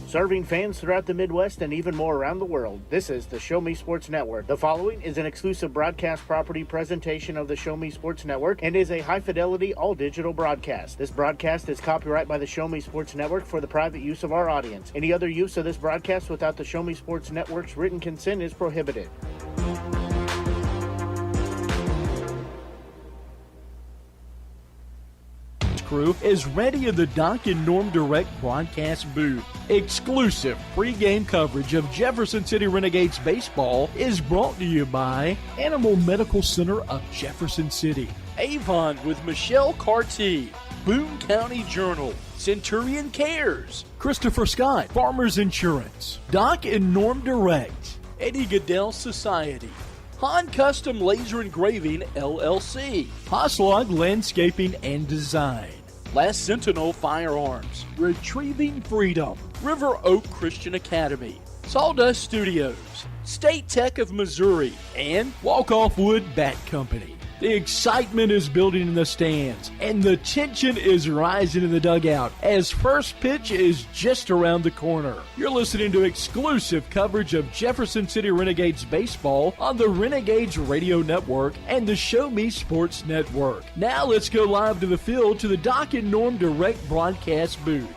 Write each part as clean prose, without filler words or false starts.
Serving fans throughout the Midwest and even more around the world, this is the Show Me Sports Network. The following is an exclusive broadcast property presentation of the Show Me Sports Network and is a high-fidelity, all-digital broadcast. This broadcast is copyright by the Show Me Sports Network for the private use of our audience. Any other use of this broadcast without the Show Me Sports Network's written consent is prohibited. Crew is ready in the Doc and Norm Direct broadcast booth. Exclusive pre-game coverage of Jefferson City Renegades baseball is brought to you by Animal Medical Center of Jefferson City, Avon with Michelle Carty, Boone County Journal, Centurion Cares, Christopher Scott, Farmers Insurance, Doc and Norm Direct, Eddie Goodell Society, Han Custom Laser Engraving, LLC, Hoslog Landscaping and Design, Last Sentinel Firearms, Retrieving Freedom, River Oak Christian Academy, Sawdust Studios, State Tech of Missouri, and Walk Off Wood Bat Company. The excitement is building in the stands, and the tension is rising in the dugout as first pitch is just around the corner. You're listening to exclusive coverage of Jefferson City Renegades baseball on the Renegades Radio Network and the Show Me Sports Network. Now let's go live to the field to the Doc and Norm Direct broadcast booth.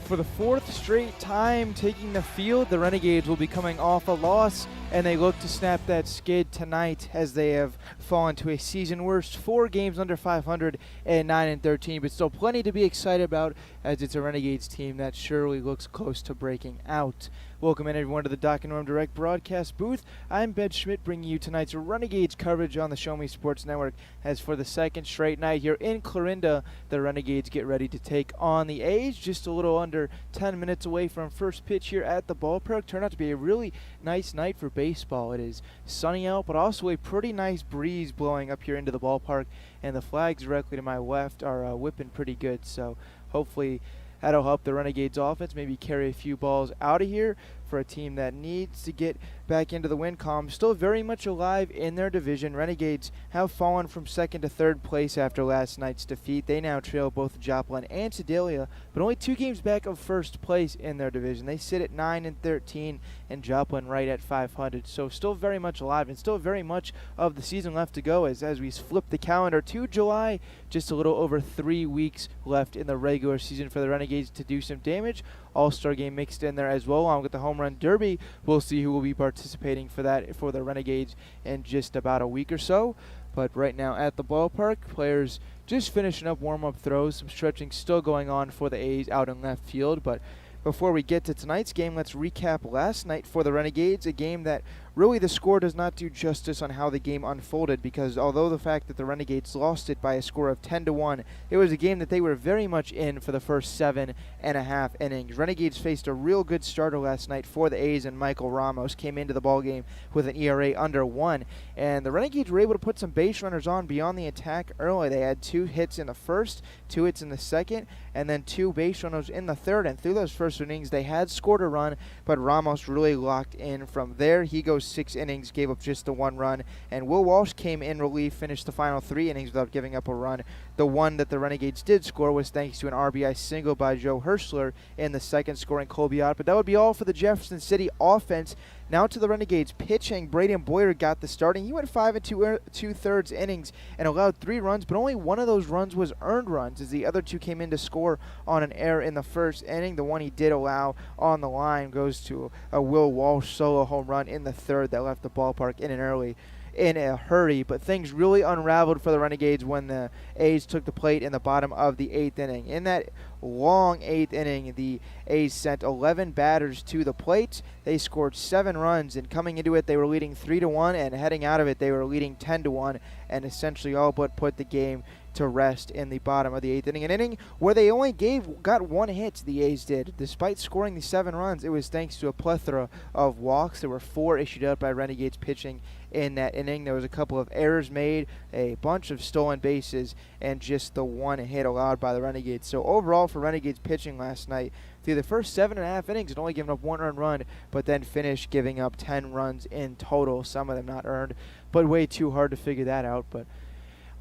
For the fourth straight time taking the field, the Renegades will be coming off a loss, and they look to snap that skid tonight as they have fallen to a season worst 4 games under 500 and 9-13, but still plenty to be excited about as it's a Renegades team that surely looks close to breaking out. Welcome in everyone to the Doc and Norm Direct broadcast booth. I'm Ben Schmidt bringing you tonight's Renegades coverage on the Show Me Sports Network as for the second straight night here in Clarinda, the Renegades get ready to take on the A's just a little under 10 minutes away from first pitch here at the ballpark. Turned out to be a really nice night for baseball. It is sunny out, but also a pretty nice breeze blowing up here into the ballpark, and the flags directly to my left are whipping pretty good, so hopefully that'll help the Renegades offense maybe carry a few balls out of here for a team that needs to get back into the win column. Still very much alive in their division. Renegades have fallen from second to third place after last night's defeat. They now trail both Joplin and Sedalia, but only 2 games back of first place in their division. They sit at 9-13 and Joplin right at 500. So still very much alive and still very much of the season left to go as we flip the calendar to July. Just a little over 3 weeks left in the regular season for the Renegades to do some damage. All-Star game mixed in there as well, along with the Home Run Derby. We'll see who will be participating for that for the Renegades in just about a week or so. But right now at the ballpark, players just finishing up warm-up throws. Some stretching still going on for the A's out in left field. But before we get to tonight's game, let's recap last night for the Renegades, a game that really the score does not do justice on how the game unfolded, because although the fact that the Renegades lost it by a score of 10-1, it was a game that they were very much in for the first 7.5 innings. Renegades faced a real good starter last night for the A's, and Michael Ramos came into the ballgame with an ERA under 1, and the Renegades were able to put some base runners on beyond the attack early. They had 2 hits in the first, 2 hits in the second, and then 2 base runners in the third, and through those first innings they had scored a run, but Ramos really locked in from there. He goes 6 innings, gave up just the 1 run, and Will Walsh came in relief, finished the final 3 innings without giving up a run. The one that the Renegades did score was thanks to an RBI single by Joe Herschler in the second, scoring Colby out. But that would be all for the Jefferson City offense. Now to the Renegades pitching. Braden Boyer got the starting. He went 5 2/3 innings and allowed 3 runs, but only one of those runs was earned runs, as the other 2 came in to score on an error in the first inning. The one he did allow on the line goes to a Will Walsh solo home run in the third that left the ballpark in a hurry, but things really unraveled for the Renegades when the A's took the plate in the bottom of the 8th inning. In that long 8th inning, the A's sent 11 batters to the plate. They scored 7 runs, and coming into it, they were leading 3-1, and heading out of it, they were leading 10-1, and essentially all but put the game to rest in the bottom of the 8th inning. An inning where they only got 1 hit, the A's did. Despite scoring the 7 runs, it was thanks to a plethora of walks. There were 4 issued out by Renegades pitching in that inning. There was a couple of errors made, a bunch of stolen bases, and just the 1 hit allowed by the Renegades. So overall for Renegades pitching last night, through the first 7.5 innings, and only giving up 1 earned run, but then finished giving up 10 runs in total, some of them not earned, but way too hard to figure that out. But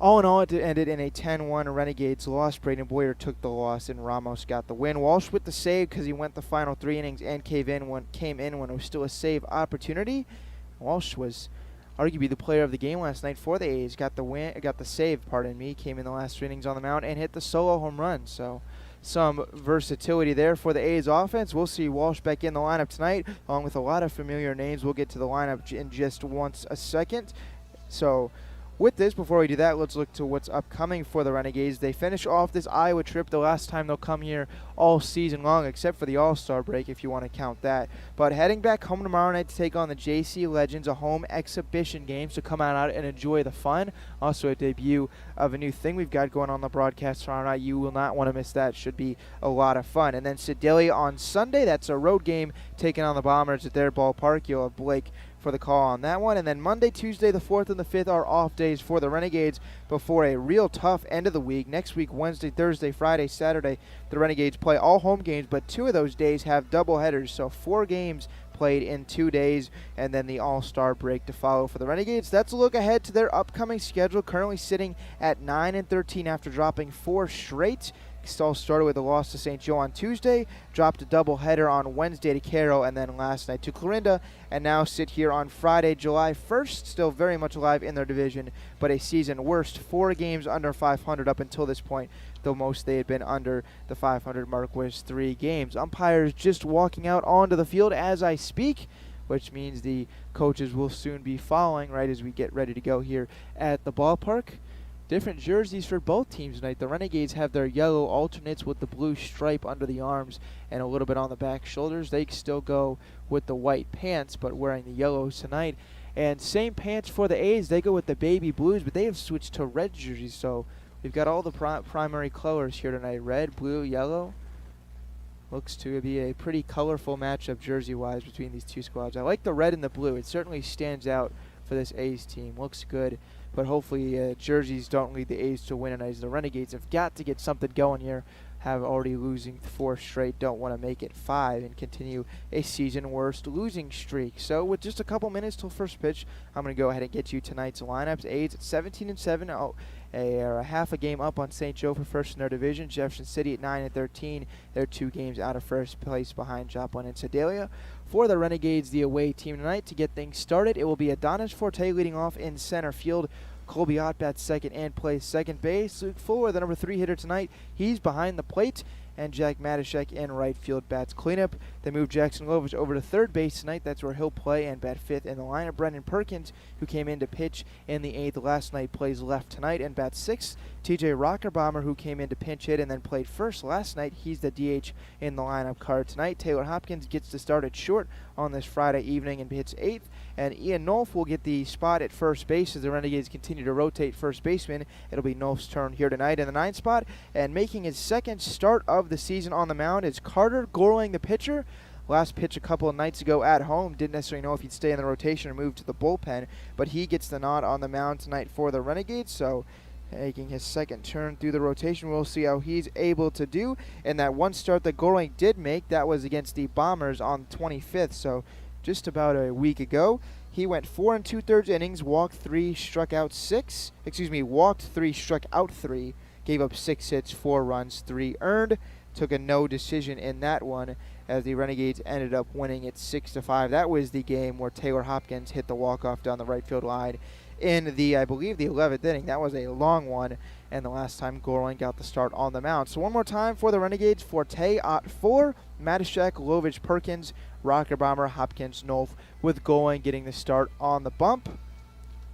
All in all, it ended in a 10-1 Renegades loss. Braden Boyer took the loss, and Ramos got the win. Walsh with the save because he went the final 3 innings and came in when it was still a save opportunity. Walsh was arguably the player of the game last night for the A's. Got the save, came in the last 3 innings on the mound and hit the solo home run. So some versatility there for the A's offense. We'll see Walsh back in the lineup tonight, along with a lot of familiar names. We'll get to the lineup in just a second. So with this, before we do that, let's look to what's upcoming for the Renegades. They finish off this Iowa trip the last time they'll come here all season long, except for the All-Star break, if you want to count that. But heading back home tomorrow night to take on the JC Legends, a home exhibition game, so come out and enjoy the fun. Also a debut of a new thing we've got going on the broadcast tomorrow night. You will not want to miss that. Should be a lot of fun. And then Sedalia on Sunday, that's a road game taking on the Bombers at their ballpark. You'll have Blake for the call on that one. And then Monday, Tuesday, the 4th and the 5th are off days for the Renegades before a real tough end of the week. Next week, Wednesday, Thursday, Friday, Saturday, the Renegades play all home games, but 2 of those days have doubleheaders, so 4 games played in 2 days, and then the All-Star break to follow for the Renegades. That's a look ahead to their upcoming schedule, currently sitting at 9-13 after dropping 4 straight. All started with a loss to St. Joe on Tuesday, dropped a doubleheader on Wednesday to Cairo, and then last night to Clarinda, and now sit here on Friday, July 1st, still very much alive in their division, but a season worst 4 games under 500 up until this point. The most they had been under the 500 mark was 3 games. Umpires just walking out onto the field as I speak, which means the coaches will soon be following right as we get ready to go here at the ballpark. Different jerseys for both teams tonight. The Renegades have their yellow alternates with the blue stripe under the arms and a little bit on the back shoulders. They still go with the white pants, but wearing the yellows tonight. And same pants for the A's. They go with the baby blues, but they have switched to red jerseys. So we've got all the primary colors here tonight. Red, blue, yellow. Looks to be a pretty colorful matchup jersey-wise between these two squads. I like the red and the blue. It certainly stands out for this A's team. Looks good. But hopefully jerseys don't lead the A's to win tonight, as the Renegades have got to get something going here. Have already losing 4 straight, don't want to make it 5 and continue a season worst losing streak. So with just a couple minutes till first pitch, I'm going to go ahead and get you tonight's lineups. A's at 17-7, a half a game up on St. Joe for first in their division. Jefferson City at 9-13. They're 2 games out of first place behind Joplin and Sedalia. For the Renegades, the away team tonight, to get things started, it will be Adonis Forte leading off in center field. Colby Ott bats second and plays second base. Luke Fuller, the number 3 hitter tonight, he's behind the plate. And Jack Matashek in right field bats cleanup. They move Jackson Lovich over to third base tonight. That's where he'll play and bat 5th in the lineup. Brendan Perkins, who came in to pitch in the 8th last night, plays left tonight and bats 6th. TJ Rockerbomber, who came in to pinch hit and then played first last night, he's the DH in the lineup card tonight. Taylor Hopkins gets to start at short on this Friday evening and hits 8th. And Ian Nolf will get the spot at first base as the Renegades continue to rotate first baseman. It'll be Nolf's turn here tonight in the 9th spot. And making his second start of the season on the mound is Carter Gorling, the pitcher. Last pitch a couple of nights ago at home. Didn't necessarily know if he'd stay in the rotation or move to the bullpen, but he gets the nod on the mound tonight for the Renegades. So making his second turn through the rotation, we'll see how he's able to do. And that one start that Gorling did make, that was against the Bombers on the 25th. So just about a week ago. He went 4 2/3 innings, walked 3, struck out 6. Walked 3, struck out 3, gave up 6 hits, 4 runs, 3 earned. Took a no decision in that one as the Renegades ended up winning it 6-5. That was the game where Taylor Hopkins hit the walk-off down the right field line in the, I believe, the 11th inning. That was a long one, and the last time Gorling got the start on the mound. So one more time for the Renegades: Forte, Ott, 4, Matashek, Lovich, Perkins, Rockerbomber, Hopkins, Nolf, with Gorling getting the start on the bump.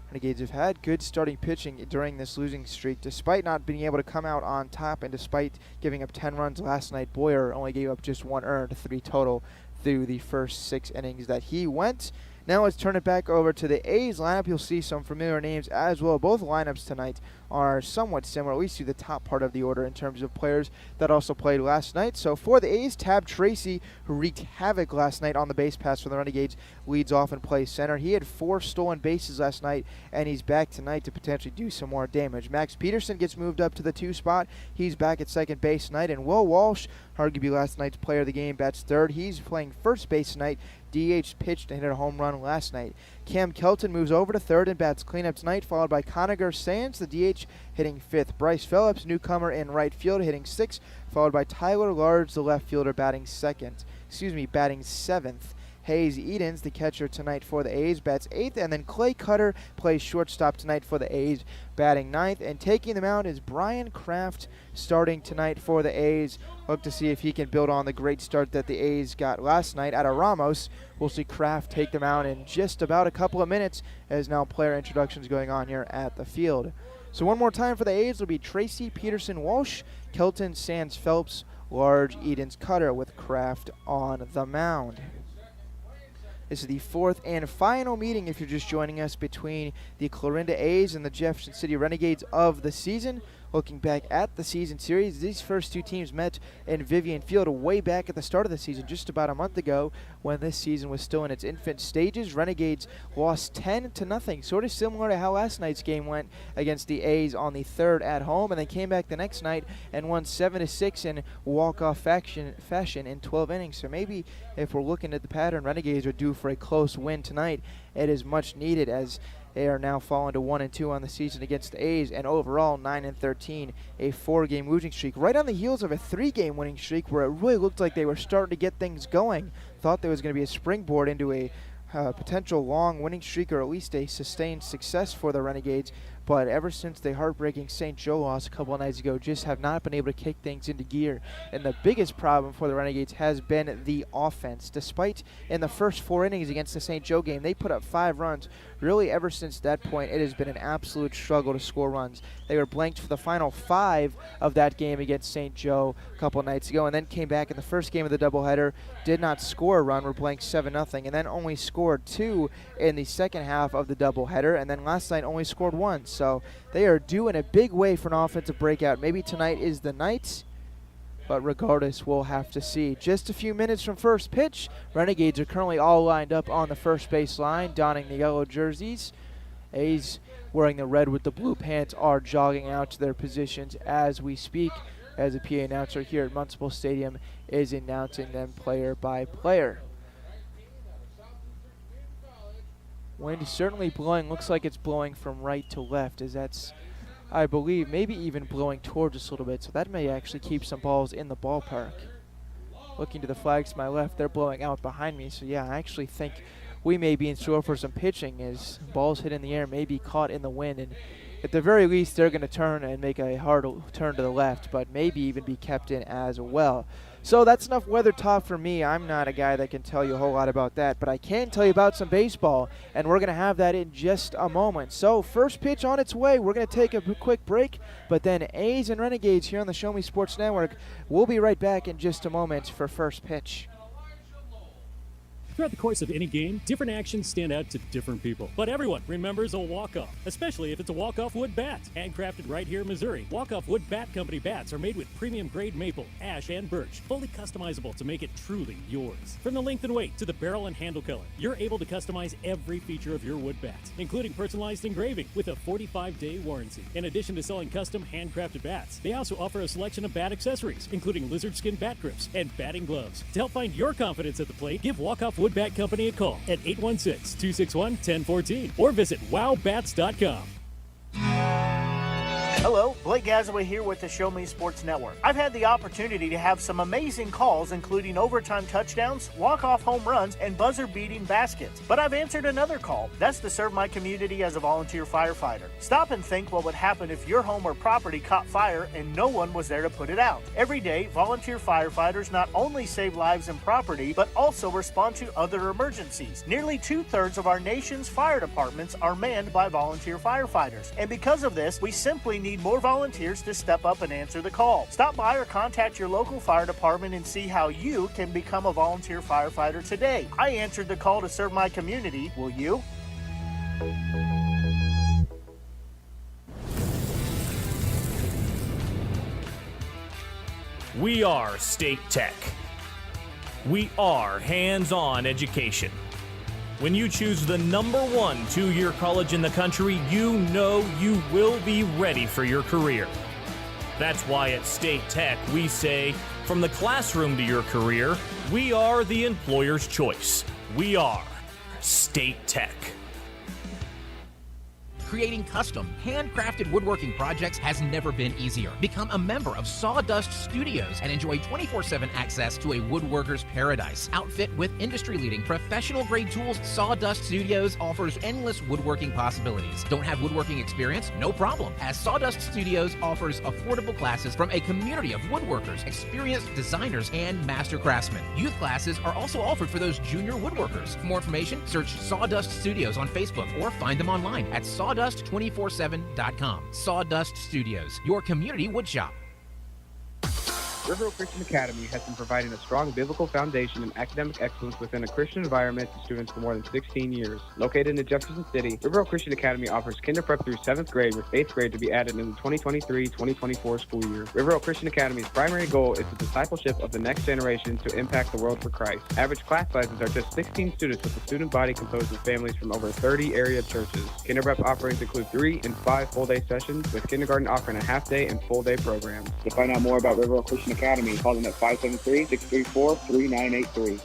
Renegades have had good starting pitching during this losing streak, despite not being able to come out on top, and despite giving up 10 runs last night. Boyer only gave up just 1 earned, 3 total through the first 6 innings that he went. Now let's turn it back over to the A's lineup. You'll see some familiar names as well. Both lineups tonight are somewhat similar, at least to the top part of the order in terms of players that also played last night. So for the A's, Tab Tracy, who wreaked havoc last night on the base pass for the Renegades, leads off and plays center. He had 4 stolen bases last night, and he's back tonight to potentially do some more damage. Max Peterson gets moved up to the 2 spot. He's back at second base tonight. And Will Walsh, arguably last night's player of the game, bats third. He's playing first base tonight. DH pitched and hit a home run last night. Cam Kelton moves over to third and bats cleanup tonight, followed by Conager Sands, the DH, hitting fifth. Bryce Phillips, newcomer in right field, hitting sixth, followed by Tyler Large, the left fielder, batting seventh. Hayes Edens, the catcher tonight for the A's, bats eighth, and then Clay Cutter plays shortstop tonight for the A's, batting ninth. And taking the mound is Brian Kraft, starting tonight for the A's. Look to see if he can build on the great start that the A's got last night out of Ramos. We'll see Kraft take the mound in just about a couple of minutes, as now player introductions going on here at the field. So one more time for the A's will be Tracy, Peterson, Walsh, Kelton, Sands, Phelps, Large, Edens, Cutter, with Kraft on the mound. This is the fourth and final meeting, if you're just joining us, between the Clarinda A's and the Jefferson City Renegades of the season. Looking back at the season series, these first two teams met in Vivian Field way back at the start of the season, just about a month ago, when this season was still in its infant stages. Renegades lost 10-0, sort of similar to how last night's game went against the A's on the third at home, and they came back the next night and won 7-6 in walk-off fashion in 12 innings. So maybe if we're looking at the pattern, Renegades are due for a close win tonight. It is much needed, as they are now falling to 1-2 on the season against the A's, and overall 9-13, a 4-game losing streak, right on the heels of a 3-game winning streak where it really looked like they were starting to get things going. Thought there was going to be a springboard into a potential long winning streak, or at least a sustained success for the Renegades. But ever since the heartbreaking St. Joe loss a couple of nights ago, just have not been able to kick things into gear. And the biggest problem for the Renegades has been the offense. Despite in the first 4 innings against the St. Joe game, they put up 5 runs. Really, ever since that point, it has been an absolute struggle to score runs. They were blanked for the final 5 of that game against St. Joe a couple of nights ago, and then came back in the first game of the doubleheader, did not score a run, were blanked 7-0, and then only scored 2 in the second half of the doubleheader, and then last night only scored 1. So they are due in a big way for an offensive breakout. Maybe tonight is the night, but regardless, we'll have to see. Just a few minutes from first pitch, Renegades are currently all lined up on the first base line, donning the yellow jerseys. A's, wearing the red with the blue pants, are jogging out to their positions as we speak, as the PA announcer here at Municipal Stadium is announcing them player by player. Wind is certainly blowing. Looks like it's blowing from right to left, as that's, I believe, maybe even blowing towards us a little bit. So that may actually keep some balls in the ballpark. Looking to the flags to my left, they're blowing out behind me. So yeah, I actually think we may be in store for some pitching, as balls hit in the air may be caught in the wind. And at the very least, they're going to turn and make a hard turn to the left, but maybe even be kept in as well. So that's enough weather talk for me. I'm not a guy that can tell you a whole lot about that, but I can tell you about some baseball, and we're going to have that in just a moment. So first pitch on its way. We're going to take a quick break, but then A's and Renegades here on the Show Me Sports Network. We'll be right back in just a moment for first pitch. Throughout the course of any game, different actions stand out to different people. But everyone remembers a walk-off, especially if it's a walk-off wood bat. Handcrafted right here in Missouri, Walk-Off Wood Bat Company bats are made with premium grade maple, ash, and birch, fully customizable to make it truly yours. From the length and weight to the barrel and handle color, you're able to customize every feature of your wood bat, including personalized engraving with a 45-day warranty. In addition to selling custom handcrafted bats, they also offer a selection of bat accessories, including lizard skin bat grips and batting gloves. To help find your confidence at the plate, give Walk-Off Wood Bat Company a call at 816-261-1014 or visit wowbats.com. Hello, Blake Gazaway here with the Show Me Sports Network. I've had the opportunity to have some amazing calls, including overtime touchdowns, walk-off home runs, and buzzer-beating baskets. But I've answered another call. That's to serve my community as a volunteer firefighter. Stop and think what would happen if your home or property caught fire and no one was there to put it out. Every day, volunteer firefighters not only save lives and property, but also respond to other emergencies. Nearly 2/3 of our nation's fire departments are manned by volunteer firefighters. And because of this, we simply need more volunteers to step up and answer the call. Stop by or contact your local fire department and see how you can become a volunteer firefighter today. I answered the call to serve my community. Will you? We are State Tech. We are hands-on education. When you choose the #1 two-year college in the country, you know you will be ready for your career. That's why at State Tech we say, from the classroom to your career, we are the employer's choice. We are State Tech. Creating custom, handcrafted woodworking projects has never been easier. Become a member of Sawdust Studios and enjoy 24/7 access to a woodworker's paradise. Outfit with industry-leading professional-grade tools, Sawdust Studios offers endless woodworking possibilities. Don't have woodworking experience? No problem, as Sawdust Studios offers affordable classes from a community of woodworkers, experienced designers, and master craftsmen. Youth classes are also offered for those junior woodworkers. For more information, search Sawdust Studios on Facebook or find them online at sawdust247.com. Sawdust Studios, your community woodshop. River Oak Christian Academy has been providing a strong biblical foundation and academic excellence within a Christian environment to students for more than 16 years. Located in Jefferson City, River Oak Christian Academy offers kinder prep through 7th grade with 8th grade to be added in the 2023-2024 school year. River Oak Christian Academy's primary goal is the discipleship of the next generation to impact the world for Christ. Average class sizes are just 16 students with a student body composed of families from over 30 area churches. Kinder prep offerings include 3 and 5 full-day sessions, with kindergarten offering a half-day and full-day programs. To find out more about River Oak Christian Academy, call them at 573-634-3983.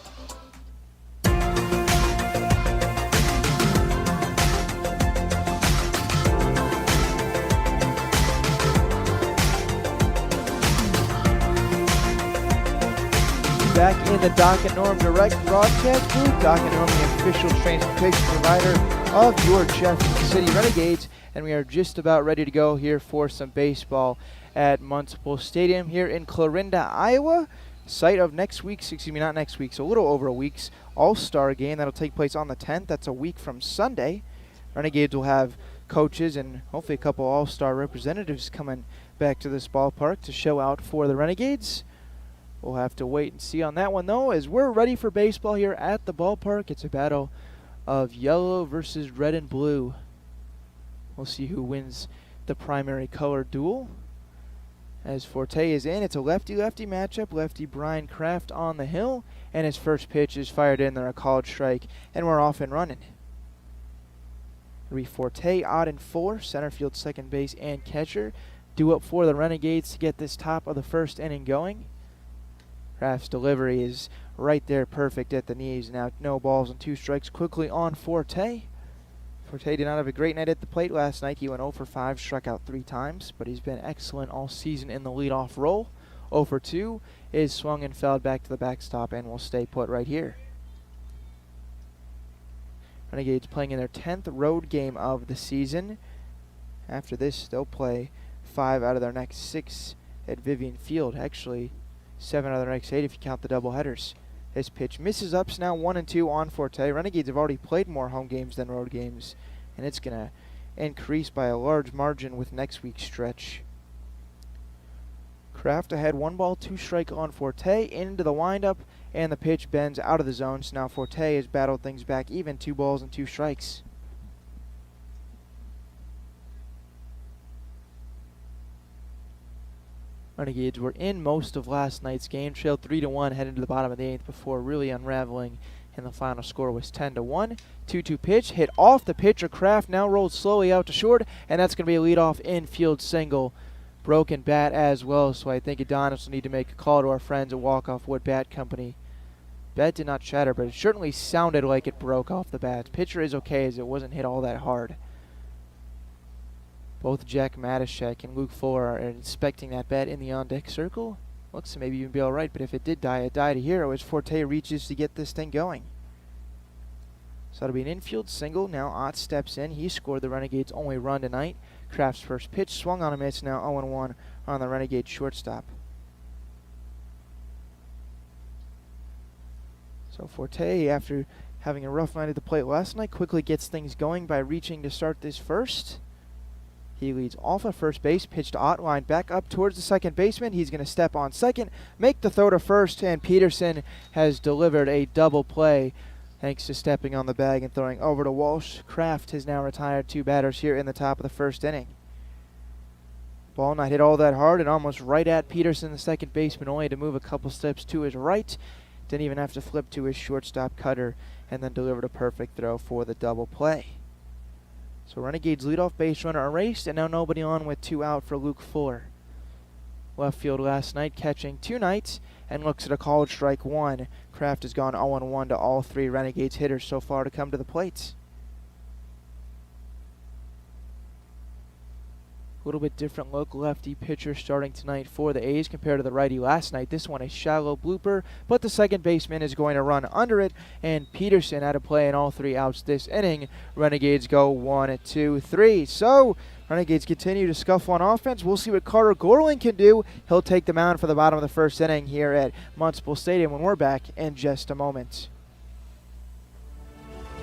Back in the Doc and Norm Direct broadcast booth. Doc and Norm, the official transportation provider of your Jefferson City Renegades, and we are just about ready to go here for some baseball at Municipal Stadium here in Clarinda, Iowa, site of next week's, not next week's, a little over a week's All-Star game that'll take place on the 10th. That's a week from Sunday. Renegades will have coaches and hopefully a couple All-Star representatives coming back to this ballpark to show out for the Renegades. We'll have to wait and see on that one, though, as we're ready for baseball here at the ballpark. It's a battle of yellow versus red and blue. We'll see who wins the primary color duel. As Forte is in, it's a lefty-lefty matchup. Lefty Brian Kraft on the hill, and his first pitch is fired in there, a called strike, and we're off and running. It'll be Forte, odd and 4, center field, second base, and catcher. Due up for the Renegades to get this top of the first inning going. Kraft's delivery is right there, perfect at the knees. Now no balls and 2 strikes quickly on Forte. Forte did not have a great night at the plate last night. He went 0 for 5, struck out 3 times, but he's been excellent all season in the leadoff role. 0 for 2 is swung and fouled back to the backstop and will stay put right here. Renegades playing in their 10th road game of the season. After this, they'll play 5 out of their next 6 at Vivian Field. Actually, 7 out of their next 8 if you count the doubleheaders. This pitch misses up, now 1-2 on Forte. Renegades have already played more home games than road games, and it's going to increase by a large margin with next week's stretch. Kraft ahead, 1 ball, 2 strike on Forte, into the windup, and the pitch bends out of the zone. So now Forte has battled things back even, 2 balls and 2 strikes. Renegades were in most of last night's game, trailed 3-1 heading to the bottom of the 8th before really unraveling, and the final score was 10-1. 2-2 pitch, hit off the pitcher. Kraft now rolls slowly out to short, and that's going to be a leadoff infield single. Broken bat as well, so I think Adonis will need to make a call to our friends at Walk-Off Wood Bat Company. Bat did not shatter, but it certainly sounded like it broke off the bat. Pitcher is okay as it wasn't hit all that hard. Both Jack Matashek and Luke Fuller are inspecting that bat in the on-deck circle. Looks to maybe even be all right, but if it did die, it died a hero as Forte reaches to get this thing going. So it'll be an infield single. Now Ott steps in. He scored the Renegades' only run tonight. Kraft's first pitch swung on a miss, now 0-1 on the Renegade shortstop. So Forte, after having a rough night at the plate last night, quickly gets things going by reaching to start this first. He leads off of first base, pitch to Ott, line back up towards the second baseman. He's going to step on second, make the throw to first, and Peterson has delivered a double play thanks to stepping on the bag and throwing over to Walsh. Kraft has now retired 2 batters here in the top of the first inning. Ball not hit all that hard and almost right at Peterson, the second baseman, only to move a couple steps to his right. Didn't even have to flip to his shortstop cutter and then delivered a perfect throw for the double play. So Renegades leadoff base runner erased, and now nobody on with 2 out for Luke Fuller. Left field last night, catching 2 nights, and looks at a called strike 1. Kraft has gone 0-1 to all 3 Renegades hitters so far to come to the plate. A little bit different look, lefty pitcher starting tonight for the A's compared to the righty last night. This one a shallow blooper, but the second baseman is going to run under it, and Peterson had to play in all 3 outs this inning. Renegades go 1, 2, 3. So Renegades continue to scuffle on offense. We'll see what Carter Gorling can do. He'll take the mound for the bottom of the first inning here at Municipal Stadium when we're back in just a moment.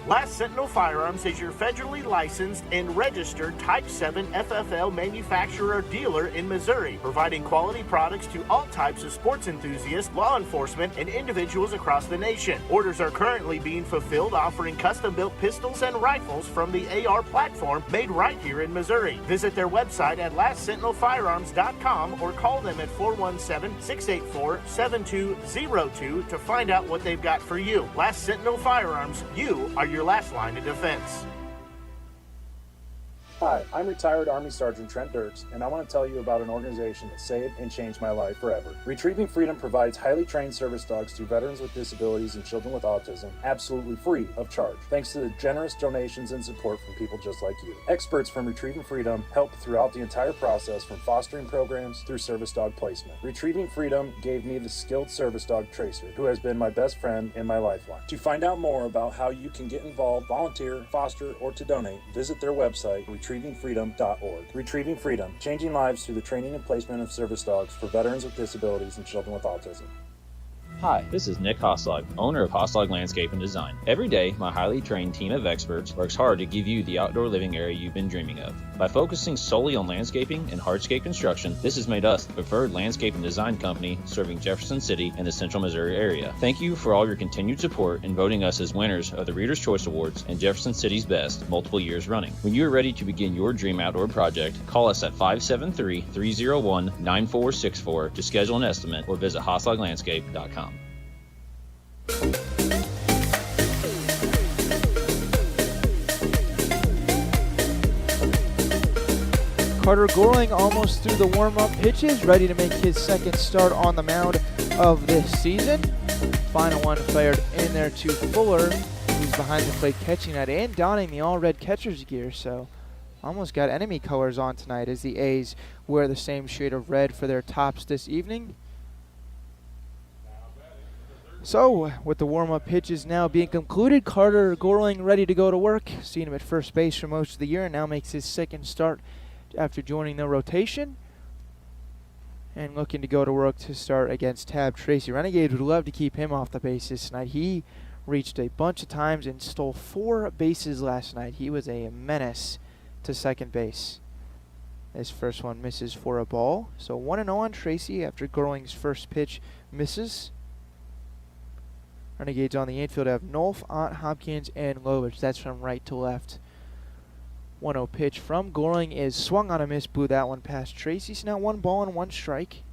Last Sentinel Firearms is your federally licensed and registered Type 7 FFL manufacturer dealer in Missouri, providing quality products to all types of sports enthusiasts, law enforcement, and individuals across the nation. Orders are currently being fulfilled, offering custom-built pistols and rifles from the AR platform made right here in Missouri. Visit their website at lastsentinelfirearms.com or call them at 417-684-7202 to find out what they've got for you. Last Sentinel Firearms, you are your last line of defense. Hi, I'm retired Army Sergeant Trent Dirks, and I want to tell you about an organization that saved and changed my life forever. Retrieving Freedom provides highly trained service dogs to veterans with disabilities and children with autism, absolutely free of charge, thanks to the generous donations and support from people just like you. Experts from Retrieving Freedom help throughout the entire process, from fostering programs through service dog placement. Retrieving Freedom gave me the skilled service dog Tracer, who has been my best friend and my lifeline. To find out more about how you can get involved, volunteer, foster, or to donate, visit their website, retrievingfreedom.org. Retrieving Freedom, changing lives through the training and placement of service dogs for veterans with disabilities and children with autism. Hi, this is Nick Hoslag, owner of Hoslag Landscape and Design. Every day, my highly trained team of experts works hard to give you the outdoor living area you've been dreaming of. By focusing solely on landscaping and hardscape construction, this has made us the preferred landscape and design company serving Jefferson City and the central Missouri area. Thank you for all your continued support in voting us as winners of the Reader's Choice Awards and Jefferson City's Best multiple years running. When you are ready to begin your dream outdoor project, call us at 573-301-9464 to schedule an estimate or visit hoslaglandscape.com. Carter Gorling almost through the warm-up pitches, ready to make his second start on the mound of this season. Final one fired in there to Fuller, who's behind the plate catching that and donning the all-red catcher's gear, so almost got enemy colors on tonight as the A's wear the same shade of red for their tops this evening. So, with the warm-up pitches now being concluded, Carter Gorling ready to go to work. Seen him at first base for most of the year and now makes his second start after joining the rotation. And looking to go to work to start against Tab Tracy. Renegades would love to keep him off the bases tonight. He reached a bunch of times and stole 4 bases last night. He was a menace to second base. His first one misses for a ball. So 1-0 on Tracy after Gorling's first pitch misses. Renegades on the infield have Nolf, Ott, Hopkins, and Lovich. That's from right to left. 1-0 pitch from Gorling is swung on a miss. Blew that one past Tracy. So now 1 ball and 1 strike.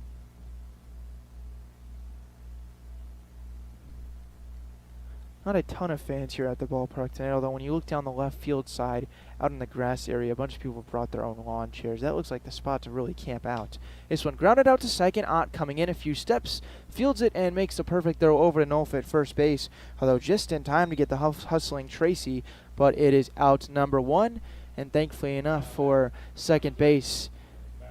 Not a ton of fans here at the ballpark tonight, although when you look down the left field side, out in the grass area, a bunch of people brought their own lawn chairs. That looks like the spot to really camp out. This one grounded out to second. Ott coming in a few steps, fields it, and makes the perfect throw over to Nolf at first base, although just in time to get the hustling Tracy, but it is out number 1, and thankfully enough for second base,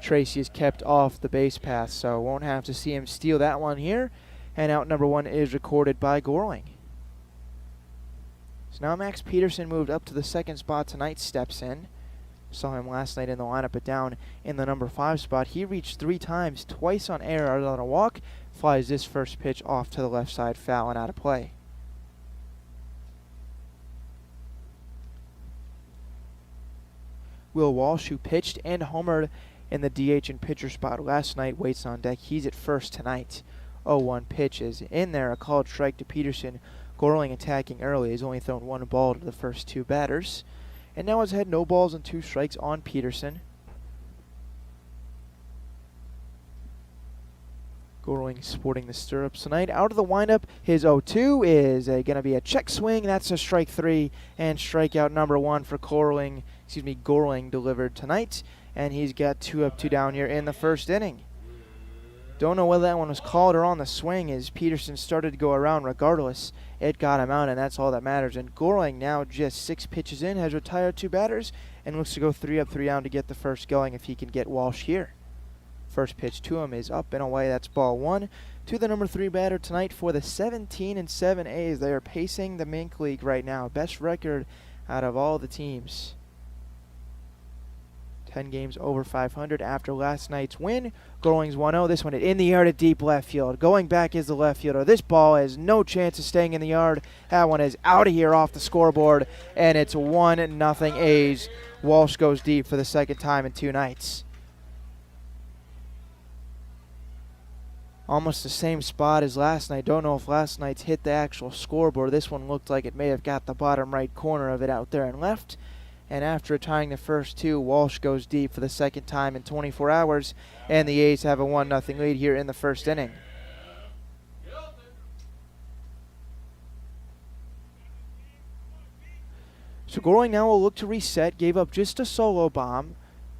Tracy is kept off the base path, so won't have to see him steal that one here, and out number 1 is recorded by Gorling. So now Max Peterson moved up to the second spot tonight, steps in. Saw him last night in the lineup, but down in the number 5 spot. He reached 3 times, twice on air, other than a walk. Flies this first pitch off to the left side, foul and out of play. Will Walsh, who pitched and homered in the DH and pitcher spot last night, waits on deck. He's at first tonight. 0-1 pitch is in there, a called strike to Peterson. Gorling attacking early. He's only thrown 1 ball to the first 2 batters. And now has had no balls and 2 strikes on Peterson. Gorling sporting the stirrups tonight. Out of the windup, his 0-2 is going to be a check swing. That's a strike 3 and strikeout number 1 for Gorling delivered tonight. And he's got 2 up, 2 down here in the first inning. Don't know whether that one was called or on the swing as Peterson started to go around regardless. It got him out, and that's all that matters. And Goring, now just 6 pitches in, has retired 2 batters and looks to go 3 up, 3 down to get the first going if he can get Walsh here. First pitch to him is up and away. That's ball 1 to the number 3 batter tonight for the 17-7 A's. They are pacing the Mink League right now. Best record out of all the teams. 10 games over 500 after last night's win. Goring's 1-0. This one in the yard at deep left field. Going back is the left fielder. This ball has no chance of staying in the yard. That one is out of here off the scoreboard, and it's 1-0 A's. Walsh goes deep for the second time in 2 nights. Almost the same spot as last night. Don't know if last night's hit the actual scoreboard. This one looked like it may have got the bottom right corner of it out there and left. And after retiring the first 2, Walsh goes deep for the second time in 24 hours, and the A's have a 1-0 lead here in the first inning. So Goring now will look to reset, gave up just a solo bomb,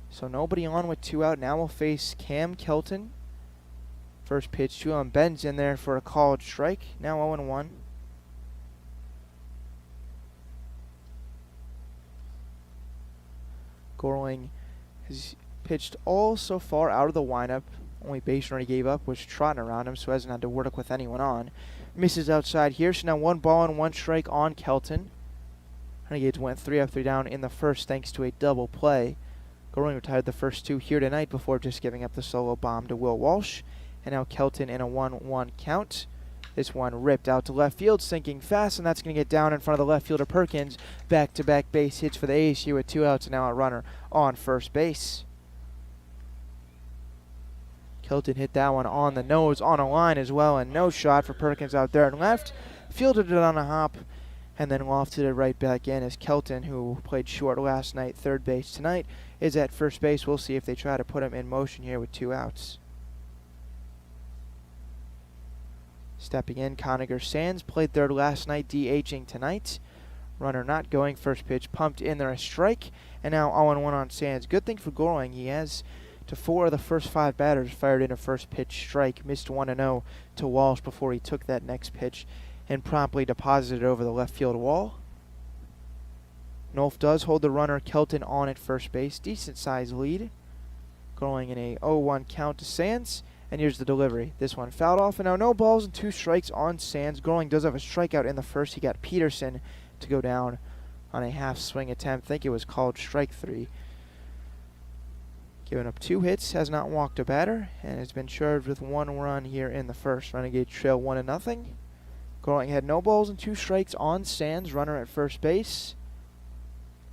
so nobody on with 2 out. Now we'll face Cam Kelton. First pitch to him, bends in there for a called strike, now 0-1. Goring has pitched all so far out of the windup. Only base run he gave up was trotting around him, so hasn't had to work with anyone on. Misses outside here, so now 1 ball and 1 strike on Kelton. Renegades went 3 up, 3 down in the first thanks to a double play. Goring retired the first 2 here tonight before just giving up the solo bomb to Will Walsh. And now Kelton in a 1-1 count. This one ripped out to left field, sinking fast, and that's going to get down in front of the left fielder Perkins. Back-to-back base hits for the A's here with 2 outs and now a runner on first base. Kelton hit that one on the nose, on a line as well, and no shot for Perkins out there and left. Fielded it on a hop, and then lofted it right back in as Kelton, who played short last night, third base tonight, is at first base. We'll see if they try to put him in motion here with 2 outs. Stepping in, Conager Sands played third last night, DHing tonight. Runner not going, first pitch pumped in there, a strike, and now 0-1 on Sands. Good thing for Goring, he has to 4 of the first 5 batters fired in a first pitch strike. Missed 1-0 to Walsh before he took that next pitch and promptly deposited it over the left field wall. Nolf does hold the runner Kelton on at first base. Decent sized lead. Going in a 0-1 count to Sands. And here's the delivery. This one fouled off, and now no balls and 2 strikes on Sands. Goring does have a strikeout in the first. He got Peterson to go down on a half swing attempt. I think it was called strike 3. Giving up 2 hits, has not walked a batter, and has been charged with 1 run here in the first. Renegade trail 1-0. Goring had no balls and 2 strikes on Sands. Runner at first base.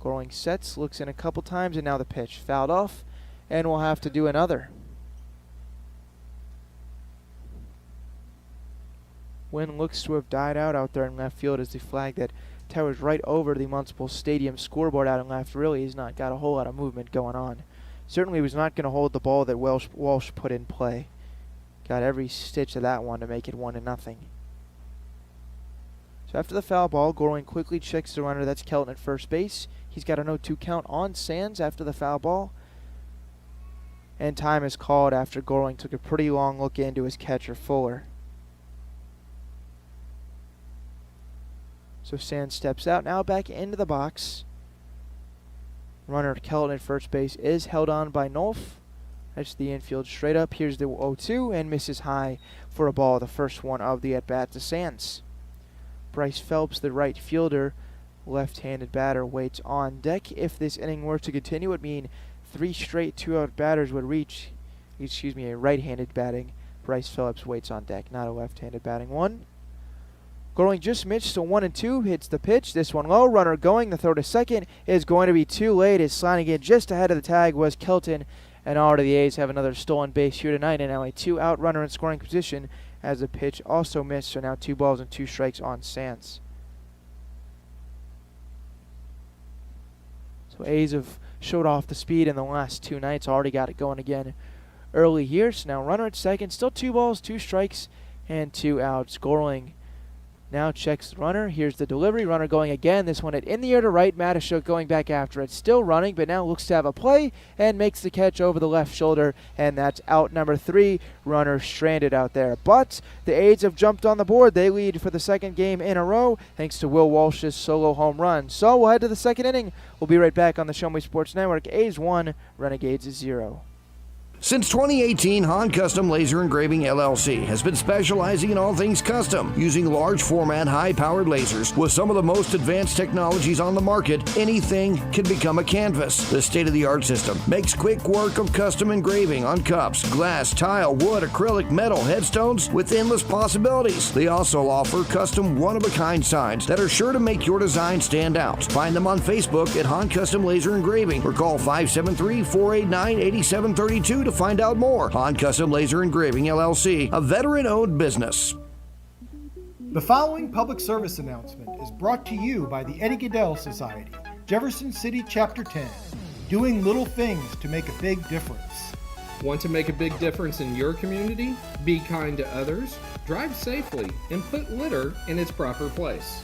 Goring sets, looks in a couple times, and now the pitch fouled off, and we'll have to do another. Wind looks to have died out there in left field as the flag that towers right over the Municipal Stadium scoreboard out in left really has not got a whole lot of movement going on. Certainly was not going to hold the ball that Walsh put in play. Got every stitch of that one to make it 1-0. So after the foul ball, Goring quickly checks the runner. That's Kelton at first base. He's got a 0-2 count on Sands after the foul ball. And time is called after Goring took a pretty long look into his catcher, Fuller. So Sands steps out, now back into the box. Runner Kelton at first base is held on by Nolf. That's the infield straight up. Here's the 0-2 and misses high for a ball, the first one of the at-bat to Sands. Bryce Phelps, the right fielder, left-handed batter, waits on deck. If this inning were to continue, it would mean 3 straight 2-out batters would reach, a right-handed batting. Bryce Phelps waits on deck, not a left-handed batting one. Goring just missed, so 1-2, hits the pitch. This one low, runner going. The throw to second is going to be too late. As sliding in just ahead of the tag was Kelton, and already the A's have another stolen base here tonight, and now a 2-out runner in scoring position as the pitch also missed, so now 2 balls and 2 strikes on Sands. So A's have showed off the speed in the last 2 nights, already got it going again early here. So now runner at second, still 2 balls, 2 strikes, and 2 outs. Goring Now checks the runner. Here's the delivery. Runner going again. This one in the air to right. Matashuk going back after it. Still running, but now looks to have a play and makes the catch over the left shoulder. And that's out number 3. Runner stranded out there. But the A's have jumped on the board. They lead for the second game in a row thanks to Will Walsh's solo home run. So we'll head to the second inning. We'll be right back on the Show Me Sports Network. A's 1, Renegades 0. Since 2018, Han Custom Laser Engraving LLC has been specializing in all things custom, using large format, high-powered lasers. With some of the most advanced technologies on the market, anything can become a canvas. The state-of-the-art system makes quick work of custom engraving on cups, glass, tile, wood, acrylic, metal, headstones with endless possibilities. They also offer custom one-of-a-kind signs that are sure to make your design stand out. Find them on Facebook at Han Custom Laser Engraving or call 573-489-8732 to find out more. Han Custom Laser Engraving LLC, a veteran-owned business. The following public service announcement is brought to you by the Eddie Gaedel Society, Jefferson City Chapter 10, doing little things to make a big difference. Want to make a big difference in your community? Be kind to others, drive safely, and put litter in its proper place.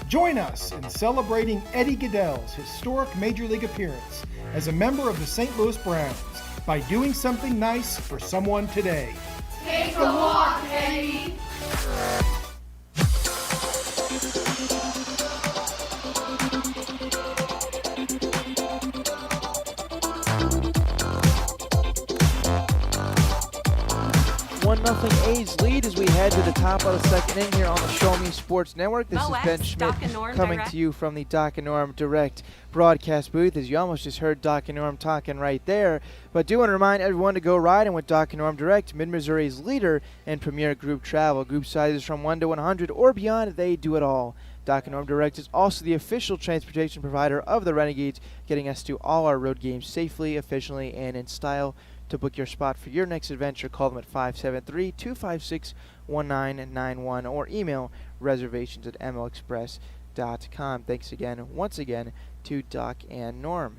Join us in celebrating Eddie Gaedel's historic Major League appearance as a member of the St. Louis Browns by doing something nice for someone today. Take a walk, Eddie! Nothing A's lead as we head to the top of the second inning here on the Show Me Sports Network. This is Ben Schmidt coming to you from the Doc and Norm Direct broadcast booth, as you almost just heard Doc and Norm talking right there. But do want to remind everyone to go riding with Doc and Norm Direct, Mid-Missouri's leader in premier group travel. Group sizes from 1 to 100 or beyond, they do it all. Doc and Norm Direct is also the official transportation provider of the Renegades, getting us to all our road games safely, efficiently, and in style. To book your spot for your next adventure, call them at 573-256-1991 or email reservations at mlexpress.com. Thanks again, once again, to Doc and Norm.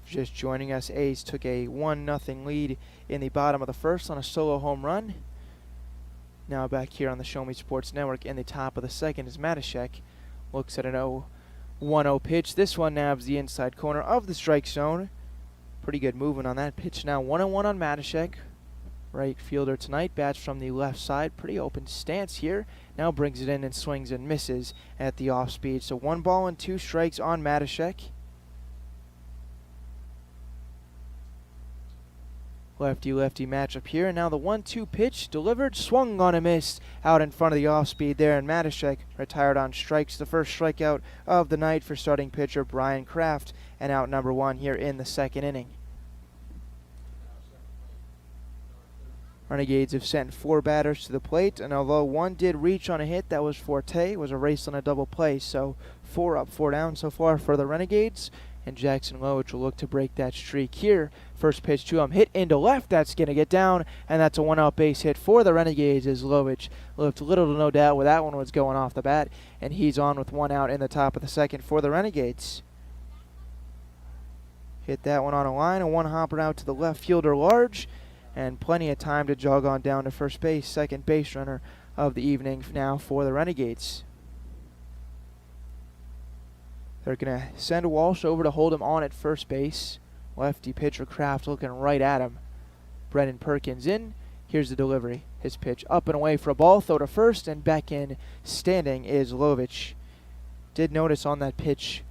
Just joining us, A's took a 1-0 lead in the bottom of the first on a solo home run. Now back here on the Show Me Sports Network in the top of the second is Matashek. Looks at an 0-1-0 pitch. This one nabs the inside corner of the strike zone. Pretty good movement on that pitch now. 1-1 on Matashek. Right fielder tonight. Bats from the left side. Pretty open stance here. Now brings it in and swings and misses at the off speed. So 1 ball and 2 strikes on Matashek. Lefty-lefty matchup here. And now the 1-2 pitch delivered. Swung on a miss out in front of the off speed there. And Matashek retired on strikes. The first strikeout of the night for starting pitcher Brian Kraft. And out number 1 here in the second inning. Renegades have sent 4 batters to the plate, and although 1 did reach on a hit, that was Forte. It was a race on a double play, so 4 up, 4 down so far for the Renegades. And Jackson Lovich will look to break that streak here. First pitch to him, hit into left. That's going to get down, and that's a 1-out base hit for the Renegades as Lovich left little to no doubt where that one was going off the bat, and he's on with 1 out in the top of the second for the Renegades. Hit that one on a line, and 1 hopper out to the left fielder large, and plenty of time to jog on down to first base. Second base runner of the evening now for the Renegades. They're going to send Walsh over to hold him on at first base. Lefty pitcher Kraft looking right at him. Brennan Perkins in. Here's the delivery. His pitch up and away for a ball. Throw to first, and back in standing is Lovich. Did notice on that pitch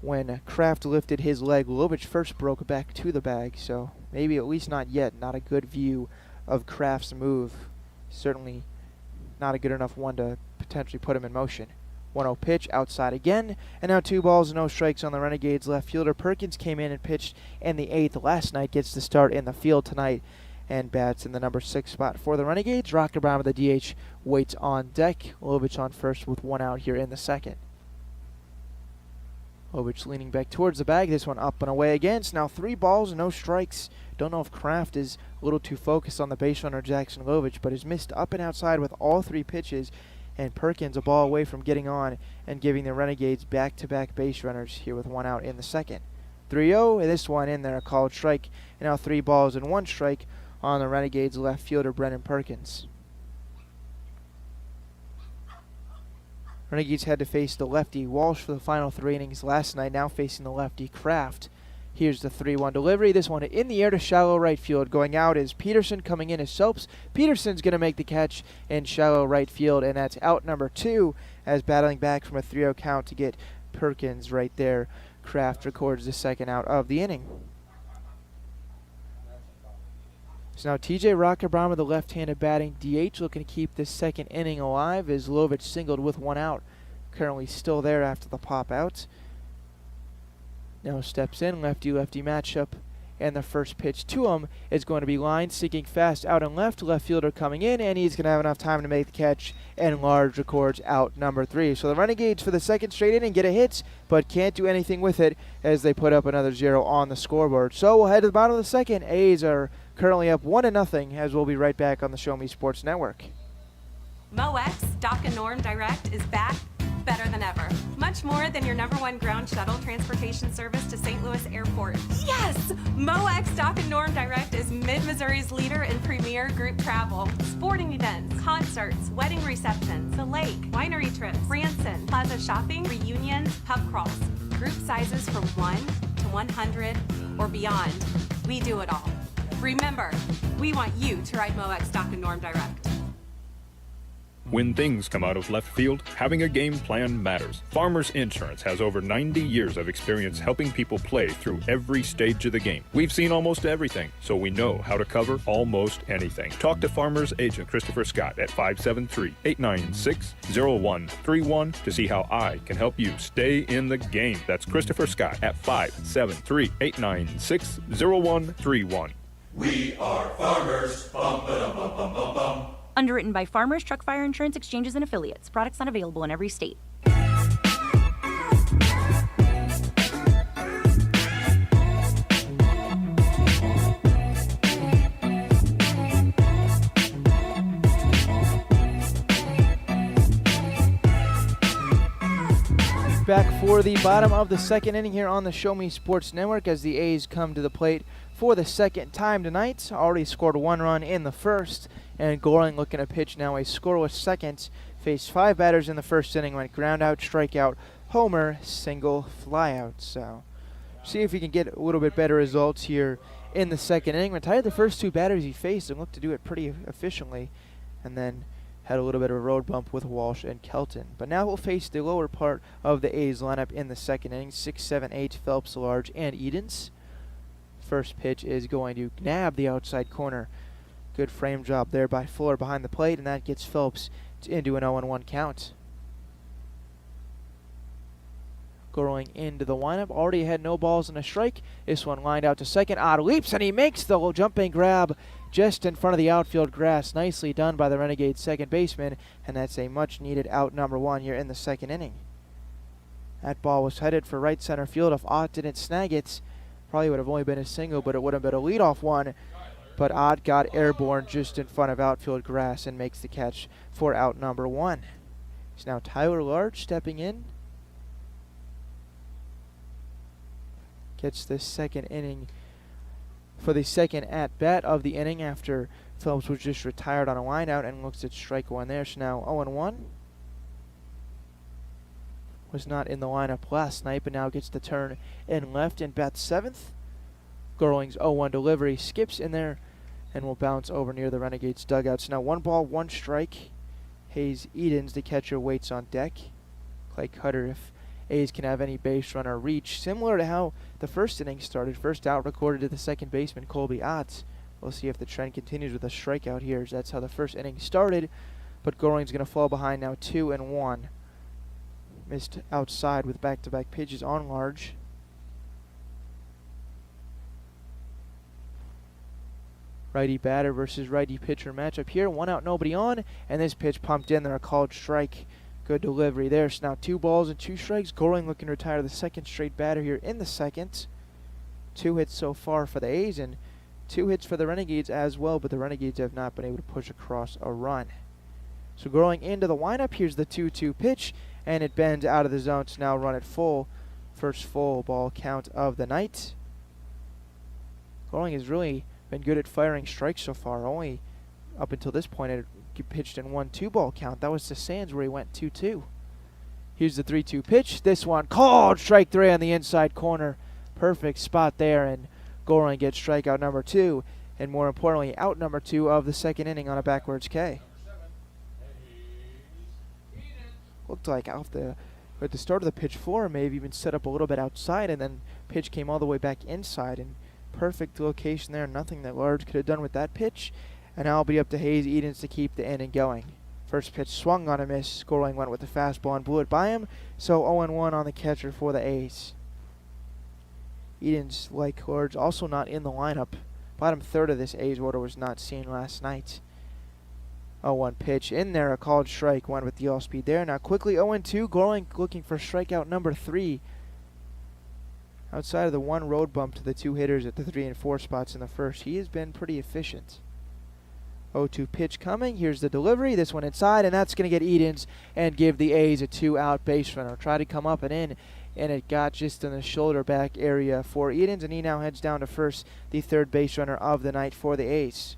when Kraft lifted his leg, Lovich first broke back to the bag, so maybe at least not yet. Not a good view of Kraft's move. Certainly not a good enough one to potentially put him in motion. 1-0 pitch outside again, and now 2 balls and no strikes on the Renegades left fielder. Perkins came in and pitched in the 8th last night, gets the start in the field tonight, and bats in the number 6 spot for the Renegades. Rocker Brown with the DH waits on deck. Lovich on first with 1 out here in the second. Lovich leaning back towards the bag. This one up and away again. So now 3 balls and no strikes. Don't know if Kraft is a little too focused on the base runner Jackson Lovich, but has missed up and outside with all 3 pitches. And Perkins a ball away from getting on and giving the Renegades back-to-back base runners here with 1 out in the second. 3-0, and this one in there, a called strike. And now 3 balls and 1 strike on the Renegades left fielder Brennan Perkins. Renegades had to face the lefty Walsh for the final 3 innings last night, now facing the lefty Kraft. Here's the 3-1 delivery. This one in the air to shallow right field. Going out is Peterson, coming in is Phelps. Peterson's going to make the catch in shallow right field, and that's out number 2 as battling back from a 3-0 count to get Perkins right there. Kraft records the second out of the inning. So now TJ Rockerbaum, the left-handed batting DH, looking to keep this second inning alive as Lovich singled with 1 out. Currently still there after the pop out. Now steps in, lefty-lefty matchup, and the first pitch to him is going to be lined, sinking fast out and left fielder coming in, and he's going to have enough time to make the catch, and Large records out number 3. So the Renegades for the second straight inning get a hit, but can't do anything with it as they put up another 0 on the scoreboard. So we'll head to the bottom of the second. A's are currently up 1-0, as we'll be right back on the Show Me Sports Network. MoX Dock and Norm Direct is back better than ever. Much more than your #1 ground shuttle transportation service to St. Louis Airport. Yes! MoX Dock and Norm Direct is Mid-Missouri's leader in premier group travel. Sporting events, concerts, wedding receptions, the lake, winery trips, Branson, plaza shopping, reunions, pub crawls. Group sizes from 1 to 100 or beyond. We do it all. Remember, we want you to ride MoX Dock and Norm Direct. When things come out of left field, having a game plan matters. Farmers Insurance has over 90 years of experience helping people play through every stage of the game. We've seen almost everything, so we know how to cover almost anything. Talk to Farmers Agent Christopher Scott at 573-896-0131 to see how I can help you stay in the game. That's Christopher Scott at 573-896-0131. We are farmers. Bum, ba-dum, bum, bum, bum, bum. Underwritten by Farmers Truck Fire Insurance Exchanges and Affiliates. Products not available in every state. Back for the bottom of the second inning here on the Show Me Sports Network as the A's come to the plate for the second time tonight. Already scored 1 run in the first, and Goring looking to pitch now a scoreless second. Faced 5 batters in the first inning, went ground out, strikeout, homer, single, flyout. So see if he can get a little bit better results here in the second inning. Retired the first 2 batters he faced and looked to do it pretty efficiently, and then had a little bit of a road bump with Walsh and Kelton. But now we'll face the lower part of the A's lineup in the second inning. 6, 7, 8, Phelps, Large, and Edens. First pitch is going to nab the outside corner. Good frame job there by Fuller behind the plate, and that gets Phelps into an 0-1 count. Going into the lineup, already had no balls and a strike. This one lined out to second. Odd leaps, and he makes the jumping grab just in front of the outfield grass. Nicely done by the Renegades second baseman, and that's a much-needed out number 1 here in the second inning. That ball was headed for right center field. If Ott didn't snag it, probably would have only been a single, but it would have been a leadoff one. But Ott got airborne just in front of outfield grass and makes the catch for out number 1. It's now Tyler Large stepping in. Gets this second inning for the second at-bat of the inning after Phelps was just retired on a line-out and looks at strike 1 there. So now 0-1. Was not in the lineup last night, but now gets the turn in left and bats 7th. Gorling's 0-1 delivery skips in there and will bounce over near the Renegades dugout. So now 1 ball, 1 strike. Hayes Edens, the catcher, waits on deck. Clay Cutter, if A's can have any base runner reach, similar to how the first inning started. First out recorded to the second baseman, Colby Ott. We'll see if the trend continues with a strikeout here, as that's how the first inning started. But Gorling's going to fall behind now 2-1. Missed outside with back-to-back pitches on Large. Righty batter versus righty pitcher matchup here. 1 out, nobody on, and this pitch pumped in there, a called strike. Good delivery there. So now 2 balls and 2 strikes. Gorling looking to retire the second straight batter here in the second. 2 hits so far for the A's and 2 hits for the Renegades as well, but the Renegades have not been able to push across a run. So Gorling into the windup. Here's the 2-2 pitch, and it bends out of the zone to now run it full. First full ball count of the night. Gorling has really been good at firing strikes so far. Only up until this point it pitched in 1 2-ball count. That was to Sands where he went 2-2. Here's the 3-2 pitch. This one called strike 3 on the inside corner. Perfect spot there, and Goring gets strikeout number 2, and more importantly, out number 2 of the second inning on a backwards K. Looked like at the start of the pitch floor, maybe even set up a little bit outside, and then pitch came all the way back inside, and perfect location there. Nothing that Large could have done with that pitch, and now it'll be up to Hayes Edens to keep the inning going. First pitch swung on a miss. Goring went with the fastball and blew it by him, so 0-1 on the catcher for the A's. Edens, like Large, also not in the lineup. Bottom third of this A's order was not seen last night. 0-1 pitch in there, a called strike, went with the all-speed there. Now quickly 0-2, Goring looking for strikeout number 3. Outside of the one road bump to the 2 hitters at the 3 and 4 spots in the first, he has been pretty efficient. 0-2 pitch coming. Here's the delivery. This one inside, and that's going to get Edens and give the A's a 2-out base runner. Tried to come up and in, and it got just in the shoulder back area for Edens, and he now heads down to first, the third base runner of the night for the A's.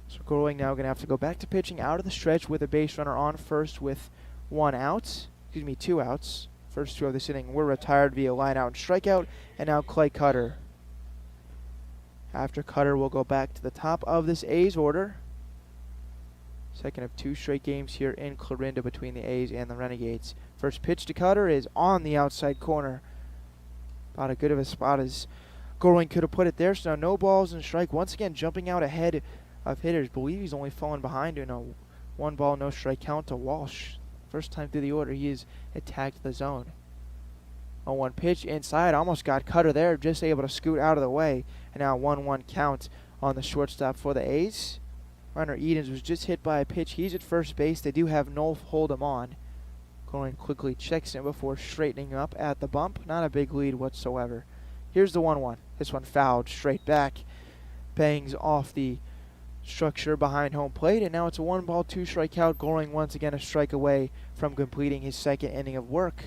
So Goring now going to have to go back to pitching out of the stretch with a base runner on first with 2 outs. First 2 of this inning were retired via line out and strikeout, and now Clay Cutter. After Cutter, we'll go back to the top of this A's order. Second of 2 straight games here in Clarinda between the A's and the Renegades. First pitch to Cutter is on the outside corner. About as good of a spot as Goring could have put it there. So now no balls and strike. Once again, jumping out ahead of hitters. Believe he's only fallen behind in a 1 ball, no strike count to Walsh. First time through the order he has attacked the zone. 0-1 pitch inside, almost got Cutter there, just able to scoot out of the way. And now 1-1 count on the shortstop for the A's. Runner Edens was just hit by a pitch. He's at first base. They do have Nolf hold him on. Goring quickly checks him before straightening up at the bump. Not a big lead whatsoever. Here's the 1-1. This one fouled straight back. Bangs off the structure behind home plate, and now it's a 1 ball, 2 strike count. Goring once again a strike away from completing his second inning of work.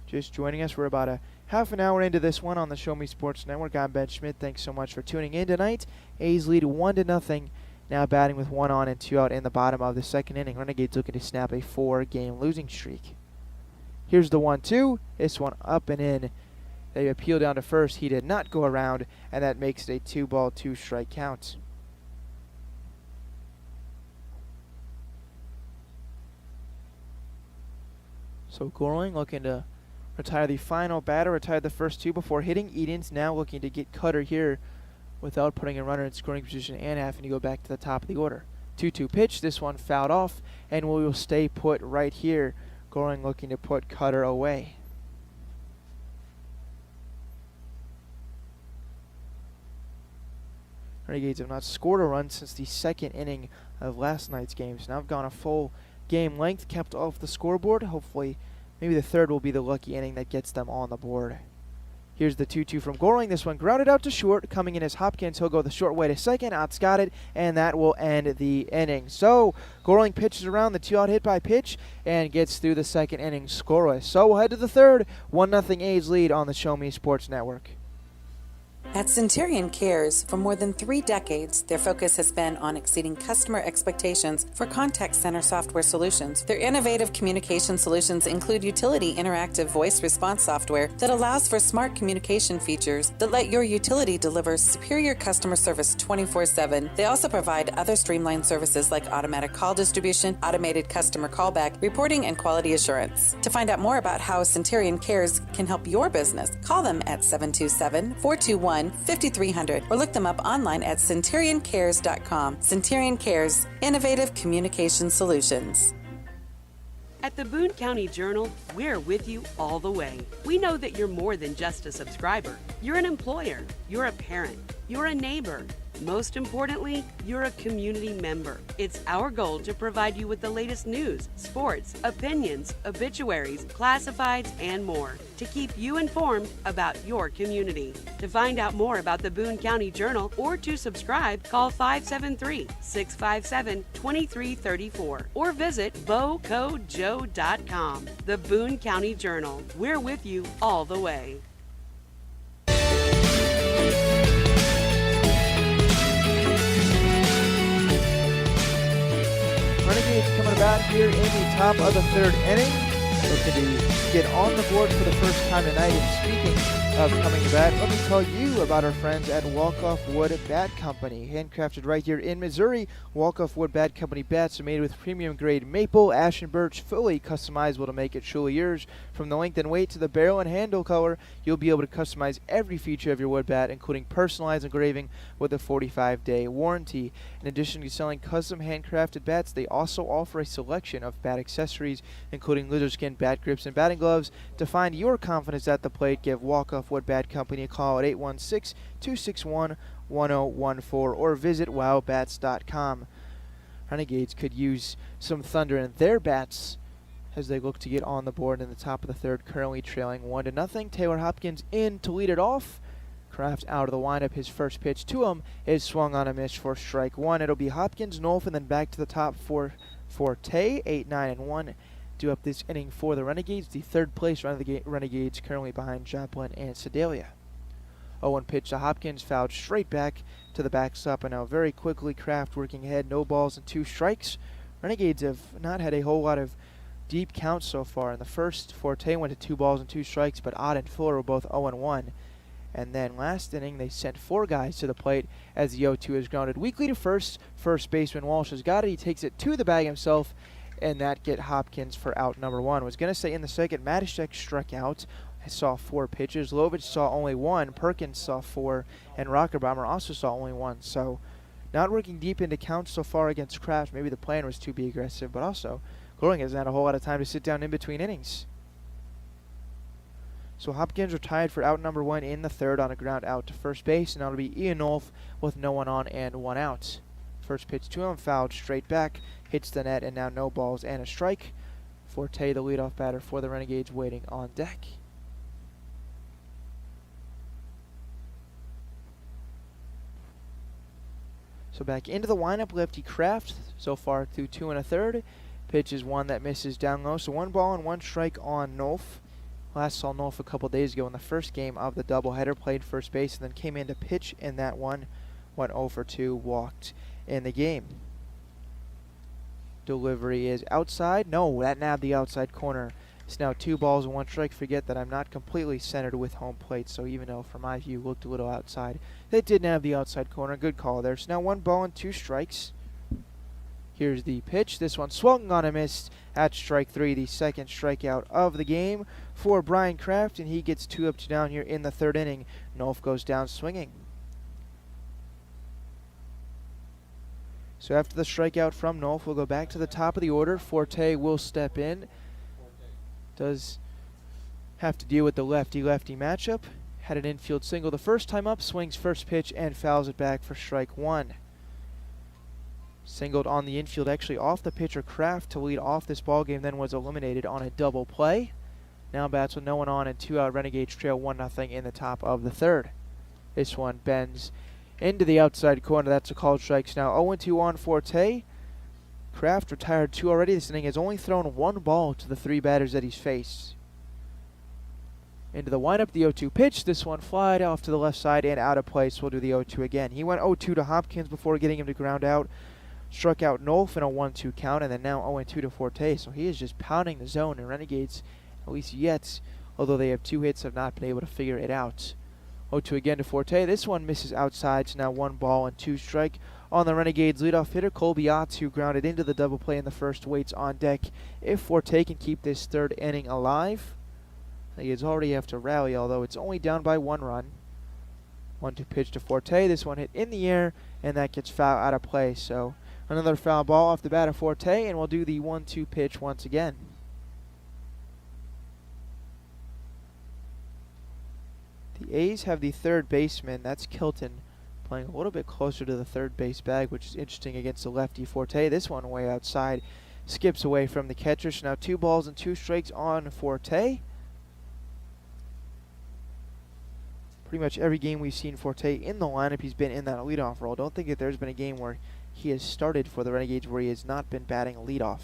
Just joining us, we're about a half an hour into this one on the Show Me Sports Network. I'm Ben Schmidt. Thanks so much for tuning in tonight. A's lead 1-0. Now batting with 1 on and 2 out in the bottom of the second inning. Renegades looking to snap a 4-game losing streak. Here's the 1-2. This one up and in. They appeal down to first. He did not go around, and that makes it a 2 ball, 2 strike count. So Goring looking to retire the final batter, retired the first 2 before hitting Edens. Now looking to get Cutter here without putting a runner in scoring position and having to go back to the top of the order. 2-2 pitch. This one fouled off, and we will stay put right here. Goring looking to put Cutter away. Renegades have not scored a run since the second inning of last night's game. So now have gone a full game length, kept off the scoreboard. Hopefully, maybe the third will be the lucky inning that gets them on the board. Here's the 2-2 from Goring. This one grounded out to short. Coming in as Hopkins. He'll go the short way to second. Outscott it, and that will end the inning. So Goring pitches around the 2-out hit by pitch and gets through the second inning scoreless. So we'll head to the third. 1-0 A's lead on the Show Me Sports Network. At Centurion Cares, for more than 3 decades, their focus has been on exceeding customer expectations for contact center software solutions. Their innovative communication solutions include utility interactive voice response software that allows for smart communication features that let your utility deliver superior customer service 24/7. They also provide other streamlined services like automatic call distribution, automated customer callback, reporting, and quality assurance. To find out more about how Centurion Cares can help your business, call them at 727-421-5300 or look them up online at centurioncares.com. Centurion Cares, innovative communication solutions. At the Boone County Journal, we're with you all the way. We know that you're more than just a subscriber. You're an employer, you're a parent, you're a neighbor. Most importantly, you're a community member. It's our goal to provide you with the latest news, sports, opinions, obituaries, classifieds, and more to keep you informed about your community. To find out more about the Boone County Journal or to subscribe, call 573-657-2334 or visit bocojoe.com. The Boone County Journal. We're with you all the way. here in the top of the third inning. Looking to get on the board for the first time tonight. And speaking of coming to bat, let me tell you about our friends at Walk-Off Wood Bat Company. Handcrafted right here in Missouri, Walk-Off Wood Bat Company bats are made with premium grade maple, ash, and birch, fully customizable to make it truly yours. From the length and weight to the barrel and handle color, you'll be able to customize every feature of your wood bat, including personalized engraving with a 45-day warranty. In addition to selling custom handcrafted bats, they also offer a selection of bat accessories, including lizard skin bat grips and batting gloves. To find your confidence at the plate, give Walk-Off Wood Bat Company a call at 816-261-1014 or visit wowbats.com. Renegades could use some thunder in their bats as they look to get on the board in the top of the third, currently trailing 1-0. Taylor Hopkins in to lead it off. Kraft out of the windup. His first pitch to him is swung on a miss for strike one. It'll be Hopkins, Nolf, and then back to the top for Tay, 8-9-1. Due up this inning for the Renegades, the third place Renegades currently behind Joplin and Sedalia. 0-1 pitch to Hopkins, fouled straight back to the backstop, and now very quickly Kraft working ahead, no balls and 2 strikes. Renegades have not had a whole lot of deep counts so far. In the first, Forte went to 2 balls and 2 strikes, but Ott and Fuller were both 0-1. And then last inning, they sent 4 guys to the plate as the 0-2 is grounded weakly to first. First baseman Walsh has got it. He takes it to the bag himself, and that get Hopkins for out number 1. Was going to say in the second, Matishek struck out. I saw 4 pitches. Lovich saw only 1. Perkins saw 4. And Rockerbomber also saw only 1. So not working deep into counts so far against Kraft. Maybe the plan was to be aggressive, but also Goring hasn't had a whole lot of time to sit down in between innings. So Hopkins retired for out number 1 in the third on a ground out to first base, and that'll be Ian Nolf with no one on and 1 out. First pitch to him, fouled straight back, hits the net, and now no balls and a strike. Forte, the leadoff batter for the Renegades, waiting on deck. So back into the lineup, lefty Kraft, so far through 2 1/3. Pitch is one that misses down low, so 1 ball and 1 strike on Nolf. Last saw Nolf a couple days ago in the first game of the doubleheader, played first base, and then came in to pitch in that one. Went 0 for 2, walked in the game. Delivery is outside. No, that nabbed the outside corner. It's now 2 balls and 1 strike. Forget that I'm not completely centered with home plate, so even though from my view looked a little outside, they did nab the outside corner. Good call there. So now 1 ball and 2 strikes. Here's the pitch. This one swung on a miss at strike 3, the second strikeout of the game for Brian Kraft, and he gets 2 up to down here in the third inning. Nolf goes down swinging. So after the strikeout from Nolf, we'll go back to the top of the order. Forte will step in. Does have to deal with the lefty-lefty matchup. Had an infield single the first time up, swings first pitch and fouls it back for strike 1. Singled on the infield, actually off the pitcher Kraft to lead off this ballgame, then was eliminated on a double play. Now bats with no one on and 2 out. Renegades trail 1-0 in the top of the third. This one bends into the outside corner. That's a called strike. Now 0-2 on Forte. Kraft retired 2 already. This inning has only thrown 1 ball to the 3 batters that he's faced. Into the windup, the 0-2 pitch. This one flied off to the left side and out of place. We'll do the 0-2 again. He went 0-2 to Hopkins before getting him to ground out. Struck out Nolf in a 1-2 count, and then now 0-2 to Forte. So he is just pounding the zone, and Renegades, at least yet, although they have 2 hits, have not been able to figure it out. 0-2 again to Forte. This one misses outside, so now 1 ball and 2 strike on the Renegades leadoff hitter. Colby Ott, who grounded into the double play in the first, waits on deck. If Forte can keep this third inning alive, Renegades already have to rally, although it's only down by 1 run. 1-2 pitch to Forte. This one hit in the air, and that gets foul out of play. So another foul ball off the bat of Forte, and we'll do the 1-2 pitch once again. The A's have the third baseman, that's Kilton, playing a little bit closer to the third base bag, which is interesting against the lefty Forte. This one way outside, skips away from the catcher. So now 2 balls and 2 strikes on Forte. Pretty much every game we've seen Forte in the lineup, he's been in that leadoff role. Don't think that there's been a game where he has started for the Renegades where he has not been batting leadoff.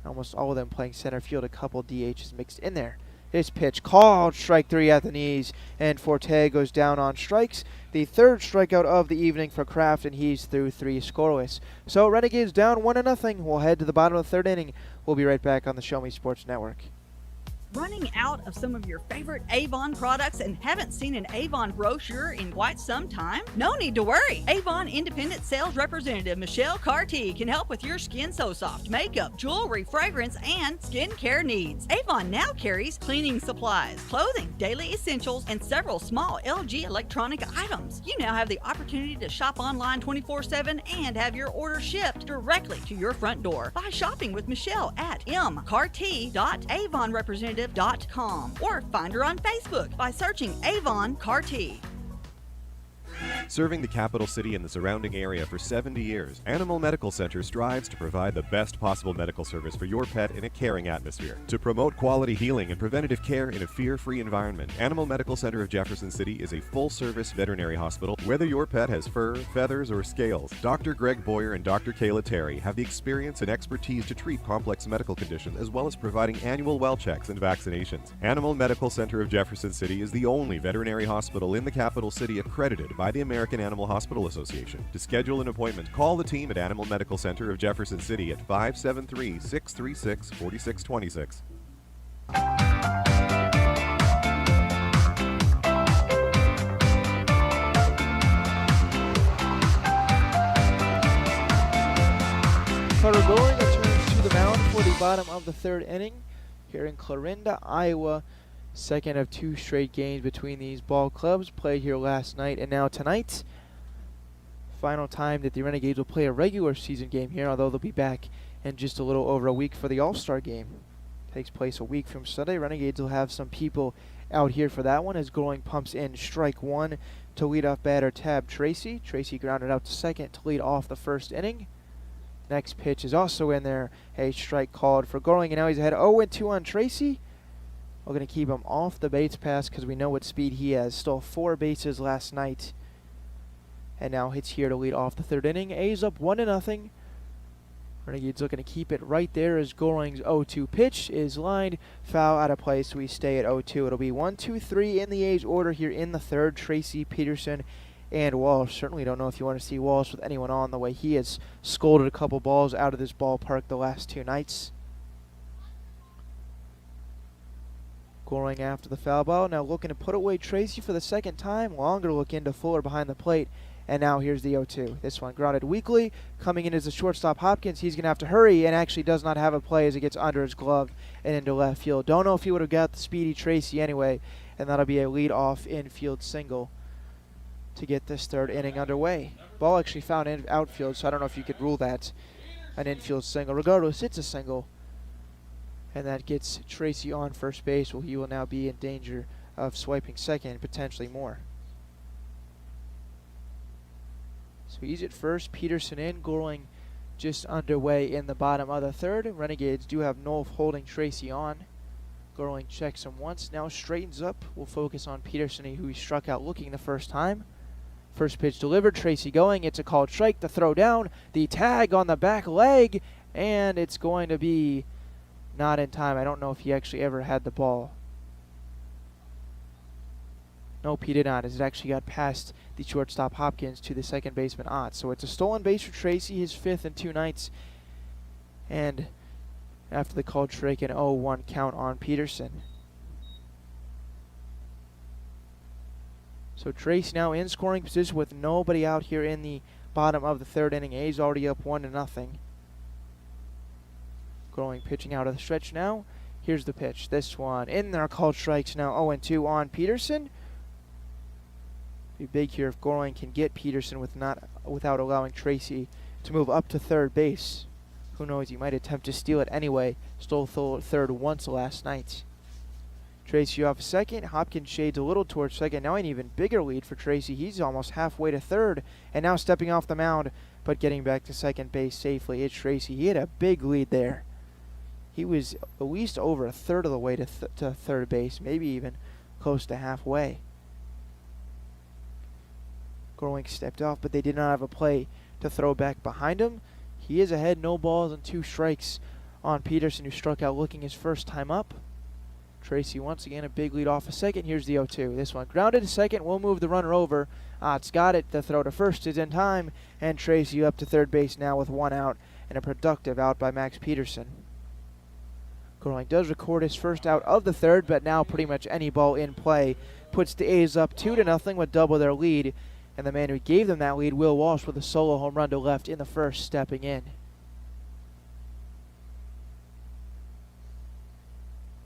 Almost all of them playing center field, a couple DHs mixed in there. His pitch called, strike 3 at the knees, and Forte goes down on strikes. The third strikeout of the evening for Kraft, and he's through 3 scoreless. So Renegades down 1-0. We'll head to the bottom of the third inning. We'll be right back on the Show Me Sports Network. Running out of some of your favorite Avon products and haven't seen an Avon brochure in quite some time? No need to worry. Avon Independent Sales Representative Michelle Carty can help with your Skin So Soft makeup, jewelry, fragrance, and skincare needs. Avon now carries cleaning supplies, clothing, daily essentials, and several small LG electronic items. You now have the opportunity to shop online 24/7 and have your order shipped directly to your front door by shopping with Michelle at mcarty.avonrepresentative.com or find her on Facebook by searching Avon Carty. Serving the capital city and the surrounding area for 70 years, Animal Medical Center strives to provide the best possible medical service for your pet in a caring atmosphere. To promote quality healing and preventative care in a fear-free environment, Animal Medical Center of Jefferson City is a full-service veterinary hospital. Whether your pet has fur, feathers, or scales, Dr. Greg Boyer and Dr. Kayla Terry have the experience and expertise to treat complex medical conditions as well as providing annual well checks and vaccinations. Animal Medical Center of Jefferson City is the only veterinary hospital in the capital city accredited by the American Animal Hospital Association. To schedule an appointment, call the team at Animal Medical Center of Jefferson City at 573-636-4626. Carter Bowling returns to the mound for the bottom of the third inning here in Clarinda, Iowa. Second of 2 straight games between these ball clubs played here last night and now tonight. Final time that the Renegades will play a regular season game here, although they'll be back in just a little over a week for the All-Star game. Takes place a week from Sunday. Renegades will have some people out here for that one as Goring pumps in strike 1 to leadoff batter Tab Tracy. Tracy grounded out to second to lead off the first inning. Next pitch is also in there. A strike called for Goring, and now he's ahead 0-2 on Tracy. We're going to keep him off the base pass because we know what speed he has. Stole 4 bases last night. And now hits here to lead off the third inning. A's up 1-0. Renegades looking to keep it right there as Goring's 0-2 pitch is lined foul out of play, so we stay at 0-2. It'll be 1-2-3 in the A's order here in the third. Tracy, Peterson, and Walsh. Certainly don't know if you want to see Walsh with anyone on the way he has scolded a couple balls out of this ballpark the last 2 nights. Goring after the foul ball, now looking to put away Tracy for the second time. Longer look into Fuller behind the plate, and now here's the 0-2. This one grounded weakly. Coming in as the shortstop Hopkins, he's going to have to hurry and actually does not have a play as it gets under his glove and into left field. Don't know if he would have got the speedy Tracy anyway, and that'll be a lead-off infield single to get this third inning underway. Ball actually found in outfield, so I don't know if you could rule that an infield single. Regardless, it's a single. And that gets Tracy on first base. Well, he will now be in danger of swiping second, potentially more. So he's at first. Peterson in. Goring just underway in the bottom of the third. Renegades do have Nolf holding Tracy on. Goring checks him once. Now straightens up. We'll focus on Peterson, who he struck out looking the first time. First pitch delivered. Tracy going. It's a called strike. The throw down. The tag on the back leg. And it's going to be not in time. I don't know if he actually ever had the ball. Nope, he did not, as it actually got past the shortstop Hopkins to the second baseman Ott. So it's a stolen base for Tracy, his 5th in 2 nights. And after the called strike, an 0-1 count on Peterson. So Tracy now in scoring position with nobody out here in the bottom of the third inning. A's already up 1-0. Goring pitching out of the stretch now. Here's the pitch. This one in there, called strikes now. 0-2 on Peterson. Be big here if Goring can get Peterson without allowing Tracy to move up to third base. Who knows? He might attempt to steal it anyway. Stole third once last night. Tracy off second. Hopkins shades a little towards second. Now an even bigger lead for Tracy. He's almost halfway to third, and now stepping off the mound, but getting back to second base safely. It's Tracy. He had a big lead there. He was at least over a third of the way to third base, maybe even close to halfway. Goring stepped off, but they did not have a play to throw back behind him. He is ahead, no balls and 2 strikes on Peterson, who struck out looking his first time up. Tracy once again a big lead off a second. Here's the 0-2. This one grounded to second. We'll move the runner over. Ott's got it. The throw to first is in time. And Tracy up to third base now with one out and a productive out by Max Peterson. Gorling does record his first out of the third, but now pretty much any ball in play puts the A's up 2-0 with double their lead. And the man who gave them that lead, Will Walsh, with a solo home run to left in the first, stepping in.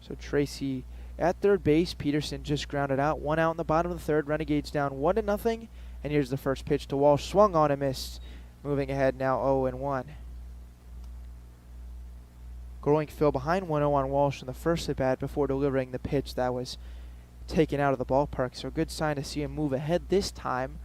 So Tracy at third base. Peterson just grounded out. One out in the bottom of the third. Renegades down 1-0. And here's the first pitch to Walsh. Swung on and missed. Moving ahead now 0-1. Gorling fell behind 1-0 on Walsh in the first at bat before delivering the pitch that was taken out of the ballpark. So a good sign to see him move ahead this time.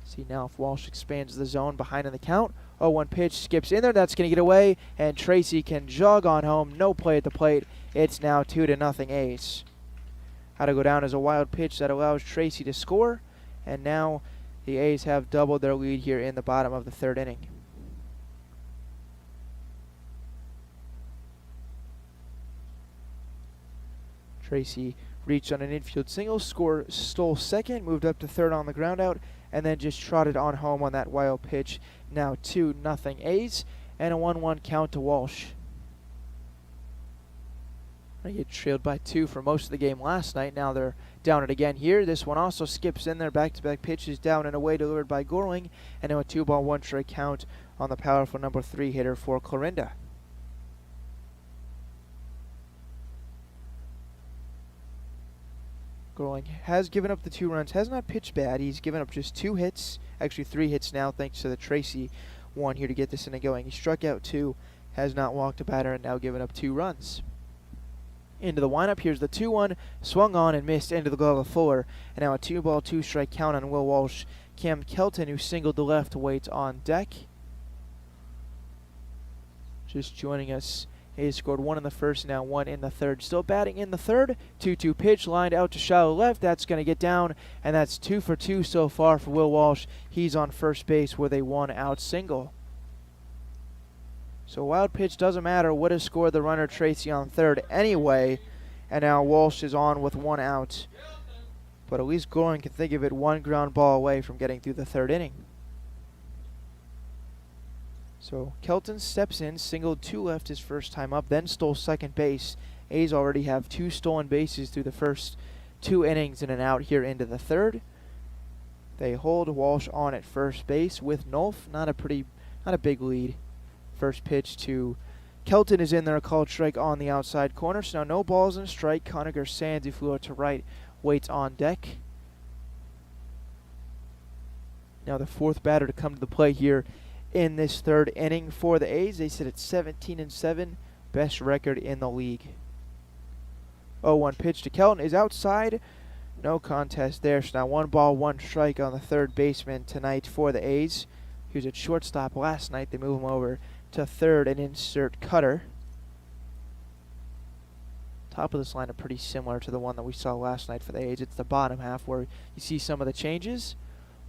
See now if Walsh expands the zone behind in the count. 0-1 pitch, skips in there. That's going to get away. And Tracy can jog on home. No play at the plate. It's now 2-0 A's. Had to go down as a wild pitch that allows Tracy to score. And now the A's have doubled their lead here in the bottom of the third inning. Tracy reached on an infield single, stole second, moved up to third on the ground out, and then just trotted on home on that wild pitch. Now 2-0 A's, and a 1-1 count to Walsh. They get trailed by 2 for most of the game last night. Now they're down it again here. This one also skips in there. Back-to-back pitches down and away delivered by Gorling, and now a 2-ball, 1-strike count on the powerful number 3 hitter for Clarinda. Gorling has given up the 2 runs, has not pitched bad. He's given up just 2 hits, actually 3 hits now thanks to the Tracy one here to get this inning going. He struck out 2, has not walked a batter, and now given up 2 runs. Into the windup, here's the 2-1, swung on and missed into the glove of Fuller, and now a 2-ball, 2-strike count on Will Walsh. Cam Kelton, who singled to left, waits on deck. Just joining us, he scored 1 in the first, now 1 in the third. Still batting in the third. 2-2 pitch, lined out to shallow left. That's going to get down, and that's 2 for 2 so far for Will Walsh. He's on first base with a 1-out single. So wild pitch doesn't matter. Would have scored the runner Tracy on third anyway, and now Walsh is on with 1 out. But at least Gorling can think of it 1 ground ball away from getting through the third inning. So Kelton steps in, singled 2 left his first time up, then stole second base. A's already have 2 stolen bases through the first 2 innings and an out here into the third. They hold Walsh on at first base with Nolf. Not a big lead. First pitch to Kelton is in there, a called strike on the outside corner. So now no balls and a strike. Conacher Sands, who flew out to right, waits on deck. Now the 4th batter to come to the plate here in this third inning for the A's. They sit at 17-7, best record in the league. 0-1 pitch to Kelton is outside. No contest there. So now 1 ball, 1 strike on the third baseman tonight for the A's. He was at shortstop last night. They move him over to third and insert Cutter. Top of this lineup pretty similar to the one that we saw last night for the A's. It's the bottom half where you see some of the changes.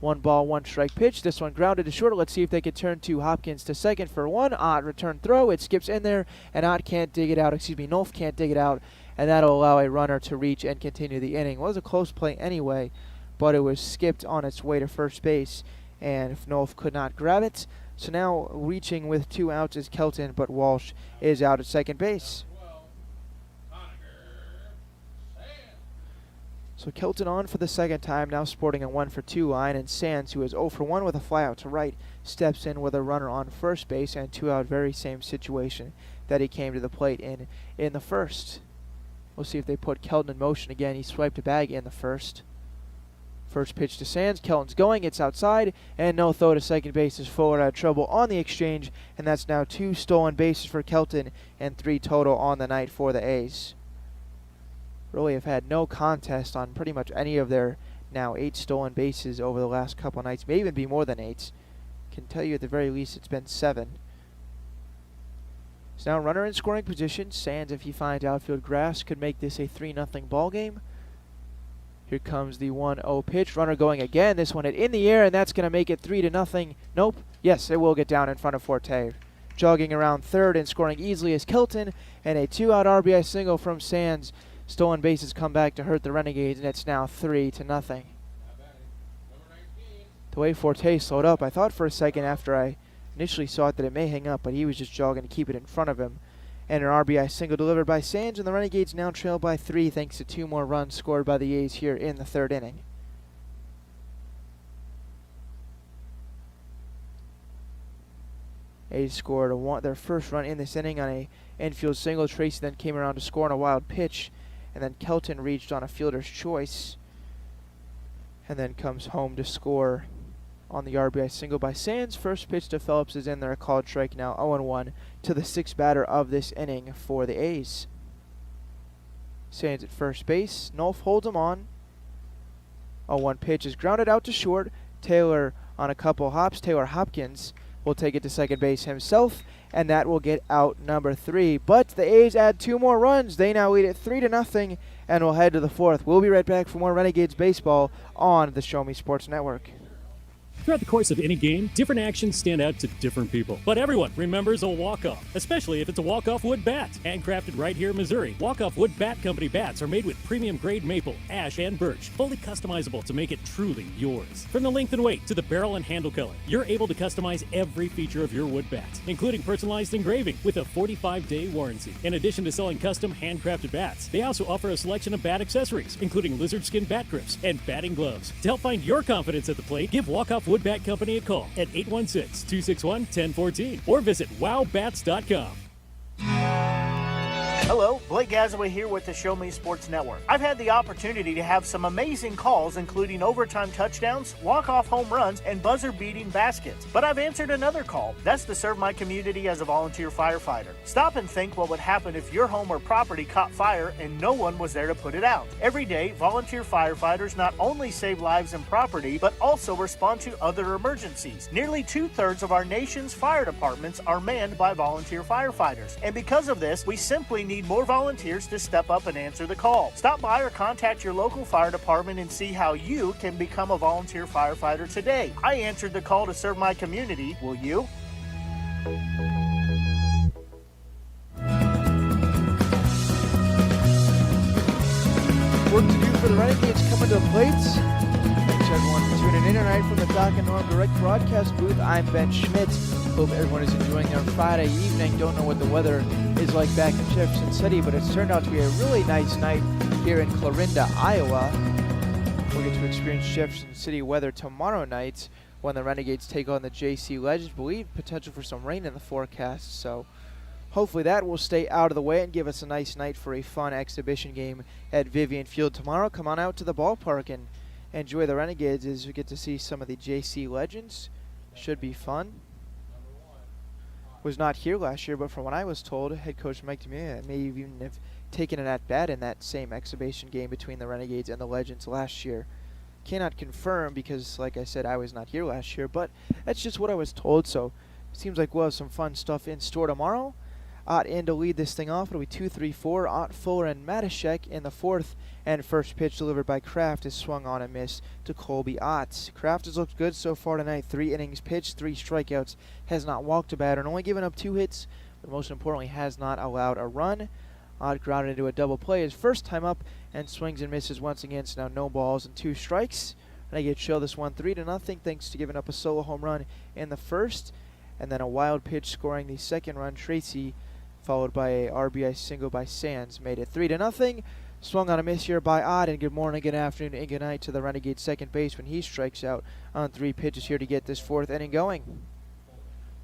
1 ball, 1 strike pitch. This one grounded to short. Let's see if they could turn to Hopkins to second for 1. Ott return throw. It skips in there, and Ott can't dig it out. Nolf can't dig it out, and that'll allow a runner to reach and continue the inning. It was a close play anyway, but it was skipped on its way to first base, and Nolf could not grab it. So now reaching with 2 outs is Kelton, but Walsh is out at second base. So Kelton on for the second time, now sporting a 1-for-2 line, and Sands, who is 0-for-1 with a flyout to right, steps in with a runner on first base, and 2 out, very same situation that he came to the plate in the first. We'll see if they put Kelton in motion again. He swiped a bag in the first. First pitch to Sands. Kelton's going. It's outside. And no throw to second base as Fuller had trouble on the exchange. And that's now 2 stolen bases for Kelton and 3 total on the night for the A's. Really have had no contest on pretty much any of their now 8 stolen bases over the last couple nights. May even be more than 8. Can tell you at the very least it's been 7. So now runner in scoring position. Sands, if he finds outfield grass, could make this a 3-0 ball game. Here comes the 1-0 pitch. Runner going again. This one in the air, and that's going to make it 3-0. Nope. Yes, it will get down in front of Forte. Jogging around third and scoring easily is Kelton, and a 2-out RBI single from Sands Stolen bases come back to hurt the Renegades, and it's now 3-0. The way Forte slowed up, I thought for a second after I initially saw it that it may hang up, but he was just jogging to keep it in front of him. And an RBI single delivered by Sands, and the Renegades now trail by 3 thanks to 2 more runs scored by the A's here in the 3rd inning. A's scored their first run in this inning on a infield single. Tracy then came around to score on a wild pitch, and then Kelton reached on a fielder's choice, and then comes home to score on the RBI single by Sands. First pitch to Phillips is in there, a called strike, now 0-1 to the 6th batter of this inning for the A's. Sands at first base. Nolf holds him on. 0-1 pitch is grounded out to short. Taylor on a couple hops. Taylor Hopkins will take it to second base himself, and that will get out number 3. But the A's add 2 more runs. They now lead it 3-0 and will head to the 4th. We'll be right back for more Renegades baseball on the Show Me Sports Network. Throughout the course of any game, different actions stand out to different people. But everyone remembers a walk-off, especially if it's a walk-off wood bat. Handcrafted right here in Missouri, walk-off wood bat company bats are made with premium-grade maple, ash, and birch, fully customizable to make it truly yours. From the length and weight to the barrel and handle color, you're able to customize every feature of your wood bat, including personalized engraving with a 45-day warranty. In addition to selling custom handcrafted bats, they also offer a selection of bat accessories, including lizard skin bat grips and batting gloves. To help find your confidence at the plate, give Walk-Off Wood Bat Company a call at 816-261-1014 or visit wowbats.com. Hello, Blake Gazaway here with the Show Me Sports Network. I've had the opportunity to have some amazing calls, including overtime touchdowns, walk-off home runs, and buzzer-beating baskets. But I've answered another call. That's to serve my community as a volunteer firefighter. Stop and think what would happen if your home or property caught fire and no one was there to put it out. Every day, volunteer firefighters not only save lives and property, but also respond to other emergencies. Nearly 2/3 of our nation's fire departments are manned by volunteer firefighters. And because of this, we simply need more volunteers to step up and answer the call. Stop by or contact your local fire department and see how you can become a volunteer firefighter today. I answered the call to serve my community. Will you? Work to do for the Renegades coming to the plates. Thanks everyone for tuning in tonight from the Doc and Norm Direct Broadcast booth. I'm Ben Schmidt. Hope everyone is enjoying their Friday evening. Don't know what the weather is like back in Jefferson City, but it's turned out to be a really nice night here in Clarinda, Iowa. We'll get to experience Jefferson City weather tomorrow night when the Renegades take on the JC Legends. Believe potential for some rain in the forecast, so hopefully that will stay out of the way and give us a nice night for a fun exhibition game at Vivian Field tomorrow. Come on out to the ballpark and enjoy the Renegades as we get to see some of the JC Legends. Should be fun. Was not here last year, but from what I was told, head coach Mike DeMia may even have taken an at-bat in that same exhibition game between the Renegades and the Legends last year. Cannot confirm because, like I said, I was not here last year, but that's just what I was told, so it seems like we'll have some fun stuff in store tomorrow. Ott in to lead this thing off. It'll be 2-3-4. Ott, Fuller, and Matashek in the 4th. And first pitch delivered by Kraft is swung on and missed to Colby Ott. Kraft has looked good so far tonight. 3 innings pitched, 3 strikeouts. Has not walked a batter and only given up 2 hits. But most importantly, has not allowed a run. Ott grounded into a double play his first time up and swings and misses once again. So now no balls and 2 strikes. Renegades show this one 3-0 thanks to giving up a solo home run in the first. And then a wild pitch scoring the second run. Tracy, followed by a RBI single by Sands, made it 3-0. Swung on a miss here by Ott, and good morning, good afternoon, and good night to the Renegades second base when he strikes out on 3 pitches here to get this 4th inning going.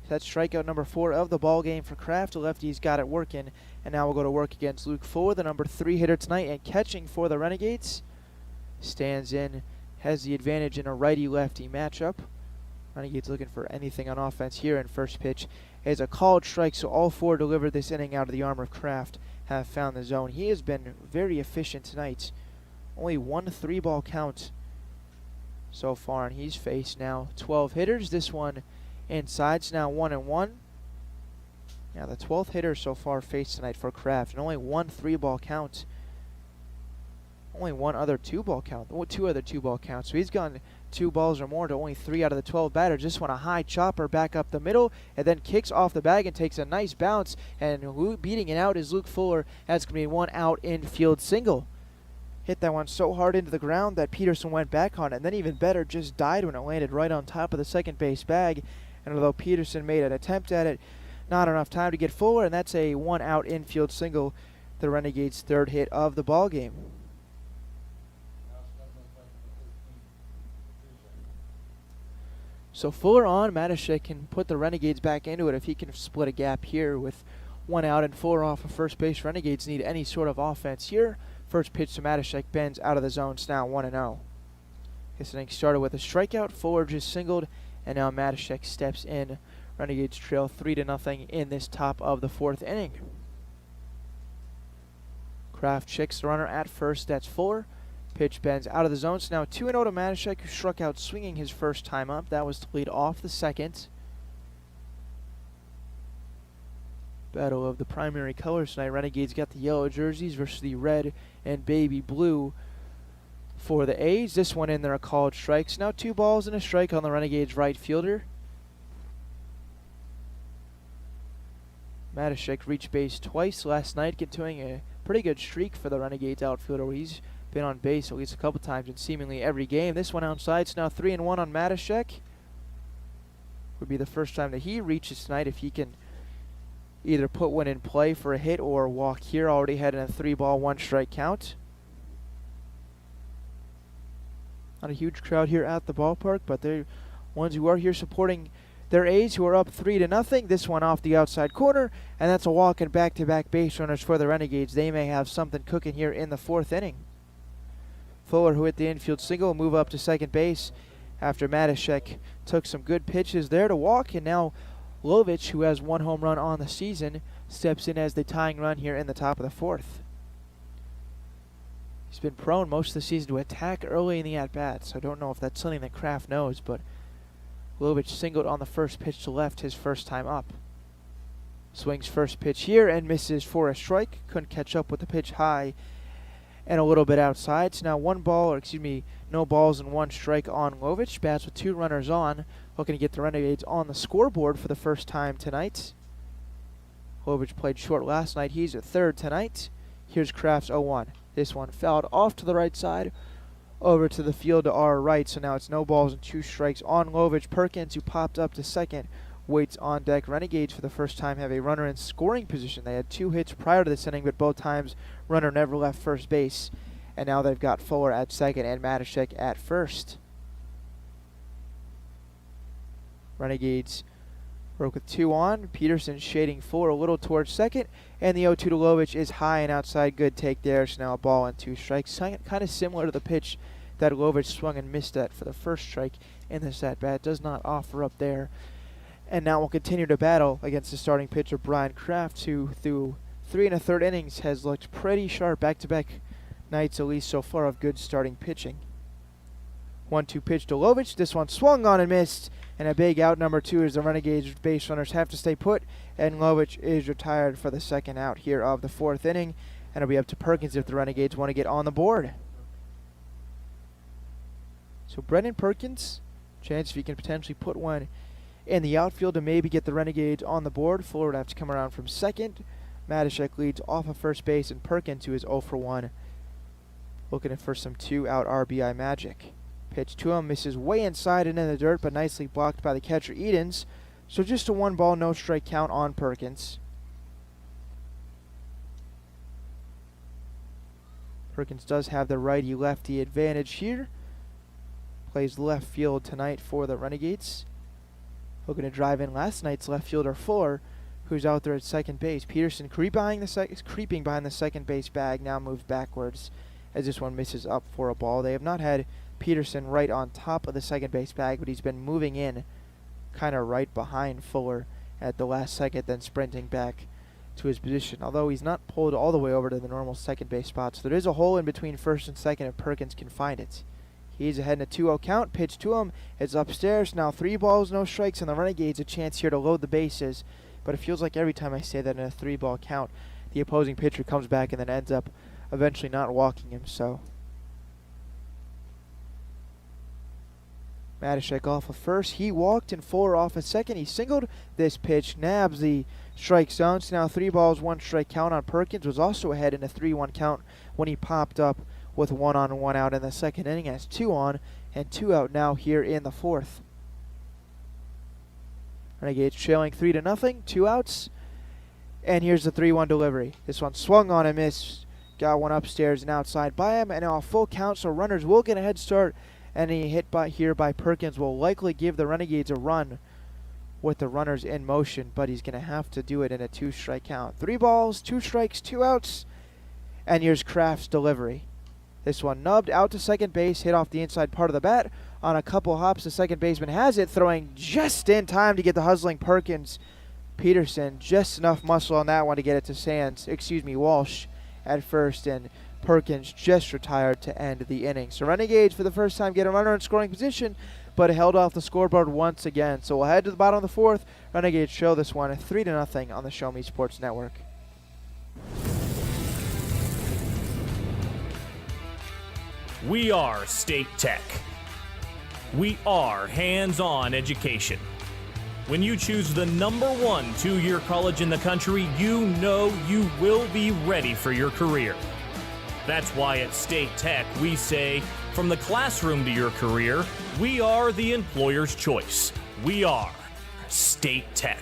That's strikeout number 4 of the ball game for Kraft. The lefty's got it working, and now we'll go to work against Luke Fuller, the number 3 hitter tonight, and catching for the Renegades. Stands in, has the advantage in a righty-lefty matchup. Renegades looking for anything on offense here, and first pitch is a called strike, so all 4 delivered this inning out of the arm of Kraft have found the zone. He has been very efficient tonight. Only 1 3-ball count so far, and he's faced now 12 hitters. This one inside's now 1-1. Now the 12th hitter so far faced tonight for Kraft, and only 1 3-ball count. only two other 2-ball counts. So he's gone 2 balls or more to only 3 out of the 12 batters. Just went a high chopper back up the middle and then kicks off the bag and takes a nice bounce. And beating it out is Luke Fuller. That's going to be 1 out infield single. Hit that one so hard into the ground that Peterson went back on it. And then even better, just died when it landed right on top of the second base bag. And although Peterson made an attempt at it, not enough time to get Fuller. And that's a 1 out infield single. The Renegades' 3rd hit of the ball game. So Fuller on, Matashek can put the Renegades back into it if he can split a gap here with 1 out and Fuller off of first base. Renegades need any sort of offense here. First pitch to Matashek, bends out of the zone, it's now 1-0. This inning started with a strikeout, Fuller just singled, and now Matashek steps in. Renegades trail 3-0 in this top of the 4th inning. Kraft checks the runner at first, that's Fuller. Pitch bends out of the zone, so now 2-0 to Matashek, who struck out swinging his first time up. That was to lead off the second. Battle of the primary colors tonight. Renegades got the yellow jerseys versus the red and baby blue for the A's. This one in there are called strikes. Now 2 balls and a strike on the Renegades right fielder. Matashek reached base twice last night, continuing a pretty good streak for the Renegades outfielder. He's been on base at least a couple times in seemingly every game. This one outside, it's now 3-1 on Matashek. Would be the first time that he reaches tonight if he can either put one in play for a hit or walk here. Already had in a 3-ball, 1-strike count. Not a huge crowd here at the ballpark, but they're ones who are here supporting their A's, who are up 3-0. This one off the outside corner, and that's a walk and back-to-back base runners for the Renegades. They may have something cooking here in the 4th inning. Fuller, who hit the infield single, will move up to second base after Matashek took some good pitches there to walk, and now Lovich, who has 1 home run on the season, steps in as the tying run here in the top of the 4th. He's been prone most of the season to attack early in the at-bat, so I don't know if that's something that Kraft knows, but Lovich singled on the first pitch to left his first time up. Swings first pitch here and misses for a strike. Couldn't catch up with the pitch high and a little bit outside. So now no balls and 1 strike on Lovich. Bats with 2 runners on, looking to get the Renegades on the scoreboard for the first time tonight. Lovich played short last night. He's at third tonight. Here's Kraft's 0-1. This one fouled off to the right side, over to the field to our right. So now it's no balls and 2 strikes on Lovich. Perkins, who popped up to second, waits on deck. Renegades for the first time have a runner in scoring position. They had 2 hits prior to this inning, but both times runner never left first base. And now they've got Fuller at second and Matashek at first. Renegades broke with 2 on. Peterson shading Fuller a little towards second. And the 0-2 to Lovich is high and outside. Good take there. So now a ball and 2 strikes. Kind of similar to the pitch that Lovich swung and missed at for the first strike in this at-bat. Does not offer up there. And now we'll continue to battle against the starting pitcher, Brian Kraft, who through 3 1/3 innings has looked pretty sharp. Back-to-back nights, at least so far, of good starting pitching. 1-2 pitch to Lovich. This one swung on and missed. And a big out number 2 as the Renegades base runners have to stay put. And Lovich is retired for the second out here of the 4th inning. And it'll be up to Perkins if the Renegades want to get on the board. So Brendan Perkins, chance if he can potentially put one in the outfield to maybe get the Renegades on the board. Fuller would have to come around from second. Matashek leads off of first base, and Perkins, who is 0 for 1, looking for some 2-out RBI magic. Pitch to him, misses way inside and in the dirt, but nicely blocked by the catcher Edens. So just a 1-ball, no strike count on Perkins. Perkins does have the righty-lefty advantage here. Plays left field tonight for the Renegades. Looking to drive in last night's left fielder Fuller, who's out there at second base. Peterson creeping behind the second base bag, now moves backwards as this one misses up for a ball. They have not had Peterson right on top of the second base bag, but he's been moving in kind of right behind Fuller at the last second, then sprinting back to his position. Although he's not pulled all the way over to the normal second base spot, so there is a hole in between first and second if Perkins can find it. He's ahead in a 2-0 count. Pitch to him. It's upstairs. Now 3 balls, no strikes, and the Renegades a chance here to load the bases. But it feels like every time I say that in a 3-ball count, the opposing pitcher comes back and then ends up eventually not walking him. So Matashek off of first. He walked, and Fuller off a second. He singled. This pitch nabs the strike zone. So now 3 balls, 1 strike count on Perkins. Was also ahead in a 3-1 count when he popped up with 1 on and 1 out in the second inning. Has 2 on and 2 out now here in the 4th. Renegades trailing 3-0, 2 outs. And here's the 3-1 delivery. This one swung on and missed. Got one upstairs and outside by him. And now a full count, so runners will get a head start. Any hit here by Perkins will likely give the Renegades a run with the runners in motion, but he's going to have to do it in a 2-strike count. 3 balls, 2 strikes, 2 outs. And here's Kraft's delivery. This one nubbed out to second base, hit off the inside part of the bat. On a couple hops, the second baseman has it, throwing just in time to get the hustling Perkins. Peterson, just enough muscle on that one to get it to Walsh at first, and Perkins just retired to end the inning. So Renegades for the first time get a runner in scoring position, but held off the scoreboard once again. So we'll head to the bottom of the 4th. Renegades show this one 3-0 on the Show Me Sports Network. We are State Tech. We are hands-on education. When you choose the #1 2-year college in the country, you know you will be ready for your career. That's why at State Tech we say, from the classroom to your career, we are the employer's choice. We are State Tech.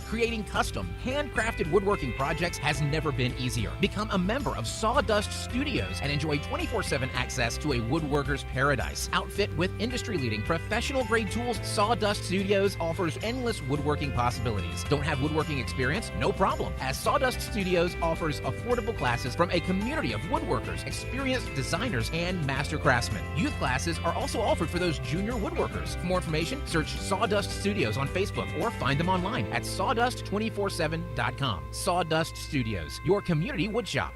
Creating custom, handcrafted woodworking projects has never been easier. Become a member of Sawdust Studios and enjoy 24/7 access to a woodworker's paradise. Outfit with industry-leading professional-grade tools, Sawdust Studios offers endless woodworking possibilities. Don't have woodworking experience? No problem, as Sawdust Studios offers affordable classes from a community of woodworkers, experienced designers, and master craftsmen. Youth classes are also offered for those junior woodworkers. For more information, search Sawdust Studios on Facebook or find them online at sawdust247.com. Sawdust Studios, your community woodshop.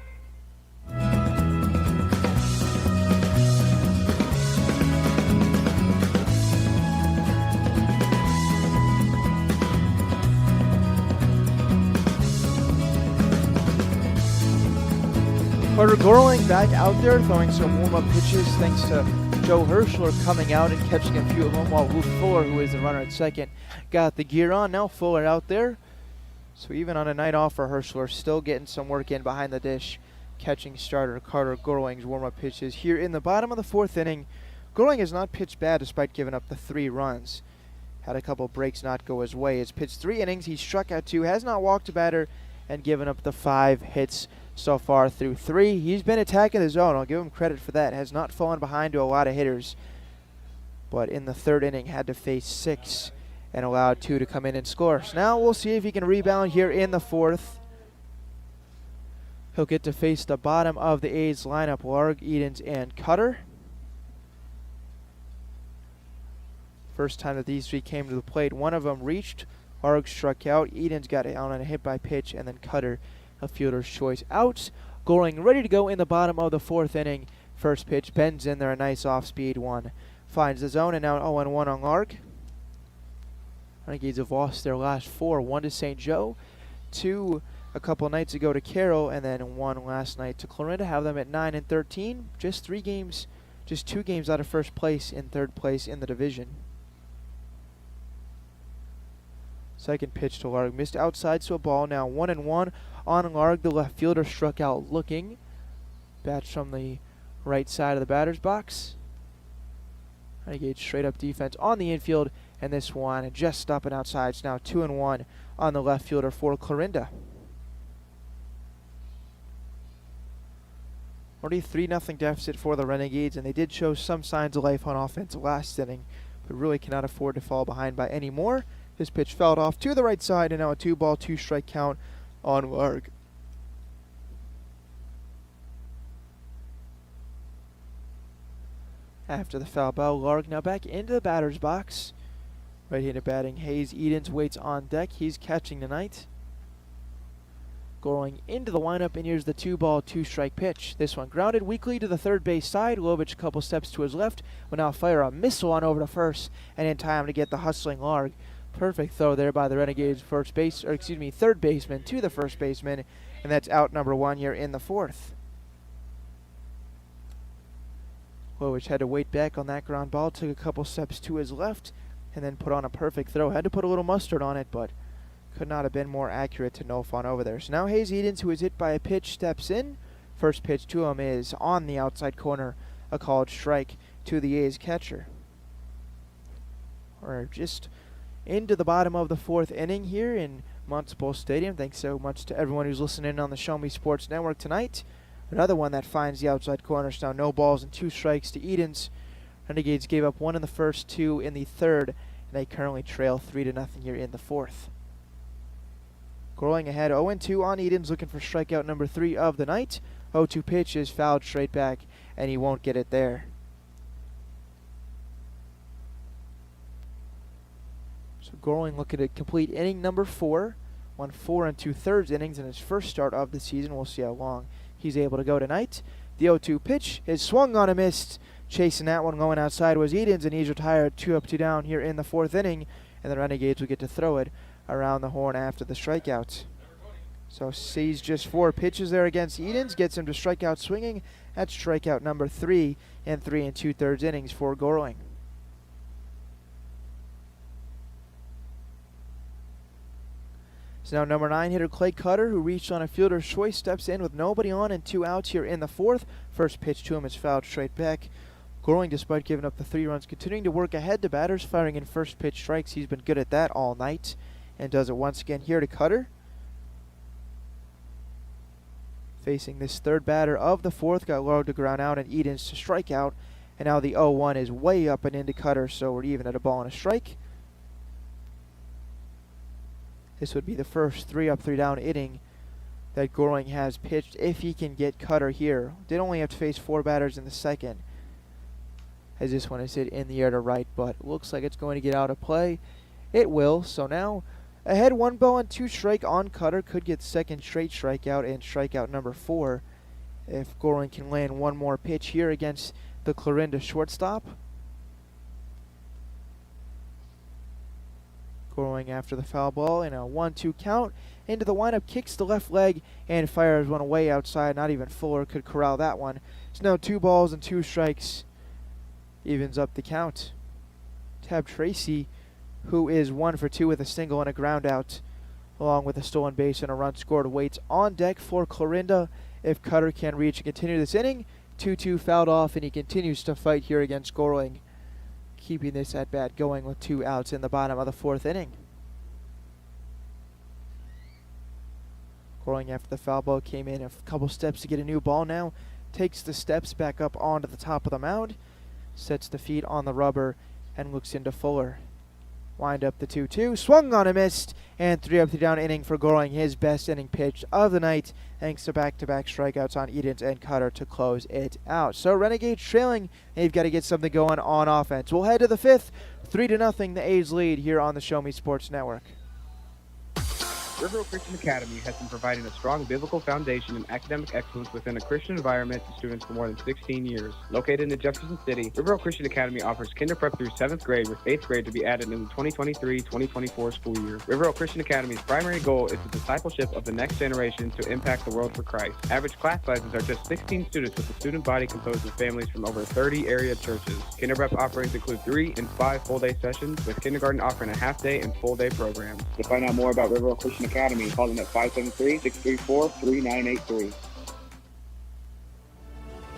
Carter Gorling back out there throwing some warm-up pitches thanks to Joe Herschler coming out and catching a few of them, while Luke Fuller, who is the runner at second, got the gear on. Now Fuller out there. So even on a night off for Herschler, still getting some work in behind the dish, catching starter Carter Gorling's warm-up pitches. Here in the bottom of the 4th inning, Gorling has not pitched bad despite giving up the 3 runs. Had a couple breaks not go his way. He's pitched 3 innings, he's struck out 2, has not walked a batter, and given up the 5 hits so far through 3. He's been attacking the zone. I'll give him credit for that. Has not fallen behind to a lot of hitters. But in the 3rd inning, had to face 6 and allowed 2 to come in and score. So now we'll see if he can rebound here in the 4th. He'll get to face the bottom of the A's lineup, Larg, Edens, and Cutter. First time that these 3 came to the plate, one of them reached. Larg struck out. Edens got it on a hit by pitch, and then Cutter, a fielder's choice, out. Gorling ready to go in the bottom of the 4th inning. First pitch bends in there, a nice off-speed one. Finds the zone, and now 0-1 on Larg. Renegades have lost their last 4. 1 to St. Joe, 2 a couple nights ago to Carroll, and then 1 last night to Clarinda. Have them at 9-13. Just 2 games out of first place in 3rd place in the division. Second pitch to Larg, missed outside to a ball. Now 1-1 on Larg. The left fielder struck out looking. Bats from the right side of the batter's box. Renegades straight up defense on the infield, and this one just stopping outside. It's now 2-1 on the left fielder for Clarinda. Already 3-0 deficit for the Renegades, and they did show some signs of life on offense last inning, but really cannot afford to fall behind by any more. This pitch fouled off to the right side, and now a 2-ball, 2-strike count on Larg. After the foul ball, Larg now back into the batter's box. Right-handed batting, Hayes Edens waits on deck. He's catching tonight. Going into the lineup, and here's the 2-ball, 2-strike pitch. This one grounded weakly to the 3rd base side. Lovich a couple steps to his left will now fire a missile on over to first, and in time to get the hustling Larg. Perfect throw there by the Renegades' 3rd baseman to the 1st baseman, and that's out number 1 here in the 4th. Wojcik had to wait back on that ground ball, took a couple steps to his left, and then put on a perfect throw. Had to put a little mustard on it, but could not have been more accurate to no fun over there. So now Hayes Edens, who is hit by a pitch, steps in. First pitch to him is on the outside corner, a called strike to the A's catcher. We're just into the bottom of the fourth inning here in Municipal Stadium. Thanks so much to everyone who's listening on the Show Me Sports Network tonight. Another one that finds the outside corner. So now no balls and 2 strikes to Edens. Renegades gave up 1 in the first, 2 in the third, and they currently trail 3-0 here in the fourth. Going ahead 0-2 on Edens, looking for strikeout number 3 of the night. 0-2 pitch is fouled straight back, and he won't get it there. So Gorling looking to complete inning number 4. Won 4 2/3 innings in his first start of the season. We'll see how long he's able to go tonight. The 0-2 pitch is swung on and missed. Chasing that one going outside was Edens, and he's retired 2 up, 2 down here in the fourth inning, and the Renegades will get to throw it around the horn after the strikeout. So sees just 4 pitches there against Edens, gets him to strikeout swinging. That's strikeout number 3 in 3 2/3 innings for Gorling. So now number 9 hitter Clay Cutter, who reached on a fielder's choice, steps in with nobody on and 2 outs here in the fourth. First pitch to him is fouled straight back. Gorling, despite giving up the 3 runs, continuing to work ahead to batters, firing in first pitch strikes. He's been good at that all night and does it once again here to Cutter. Facing this third batter of the fourth, got low to ground out and Edens to strike out. And now the 0-1 is way up and into Cutter, so we're even at a ball and a strike. This would be the first 3 up, 3 down inning that Gorling has pitched if he can get Cutter here. Did only have to face 4 batters in the second, as this one is hit in the air to right, but looks like it's going to get out of play. It will. So now ahead 1 ball and 2 strike on Cutter. Could get second straight strikeout and strikeout number 4 if Gorling can land one more pitch here against the Clarinda shortstop. Gorling after the foul ball in a 1-2 count. Into the windup, kicks the left leg and fires one away outside. Not even Fuller could corral that one. It's now 2 balls and 2 strikes. Evens up the count. Tab Tracy, who is 1 for 2 with a single and a ground out, along with a stolen base and a run scored, waits on deck for Clarinda. If Cutter can reach and continue this inning, 2-2 fouled off, and he continues to fight here against Gorling, keeping this at bat going with 2 outs in the bottom of the fourth inning. Gorling after the foul ball came in a couple steps to get a new ball now, takes the steps back up onto the top of the mound, sets the feet on the rubber, and looks into Fuller. Wind up the 2-2, swung on a missed, and 3 up, 3 down inning for Gorling, his best inning pitch of the night, thanks to back-to-back strikeouts on Edens and Cutter to close it out. So Renegades trailing, they've got to get something going on offense. We'll head to the fifth, 3-0, the A's lead here on the Show Me Sports Network. River Oak Christian Academy has been providing a strong biblical foundation and academic excellence within a Christian environment to students for more than 16 years. Located in Jefferson City, River Oak Christian Academy offers kinder prep through 7th grade, with 8th grade to be added in the 2023-2024 school year. River Oak Christian Academy's primary goal is the discipleship of the next generation to impact the world for Christ. Average class sizes are just 16 students, with a student body composed of families from over 30 area churches. Kinder prep offerings include 3 and 5 full-day sessions, with kindergarten offering a half-day and full-day programs. To find out more about River Oak Christian Academy, call them at 573-634-3983.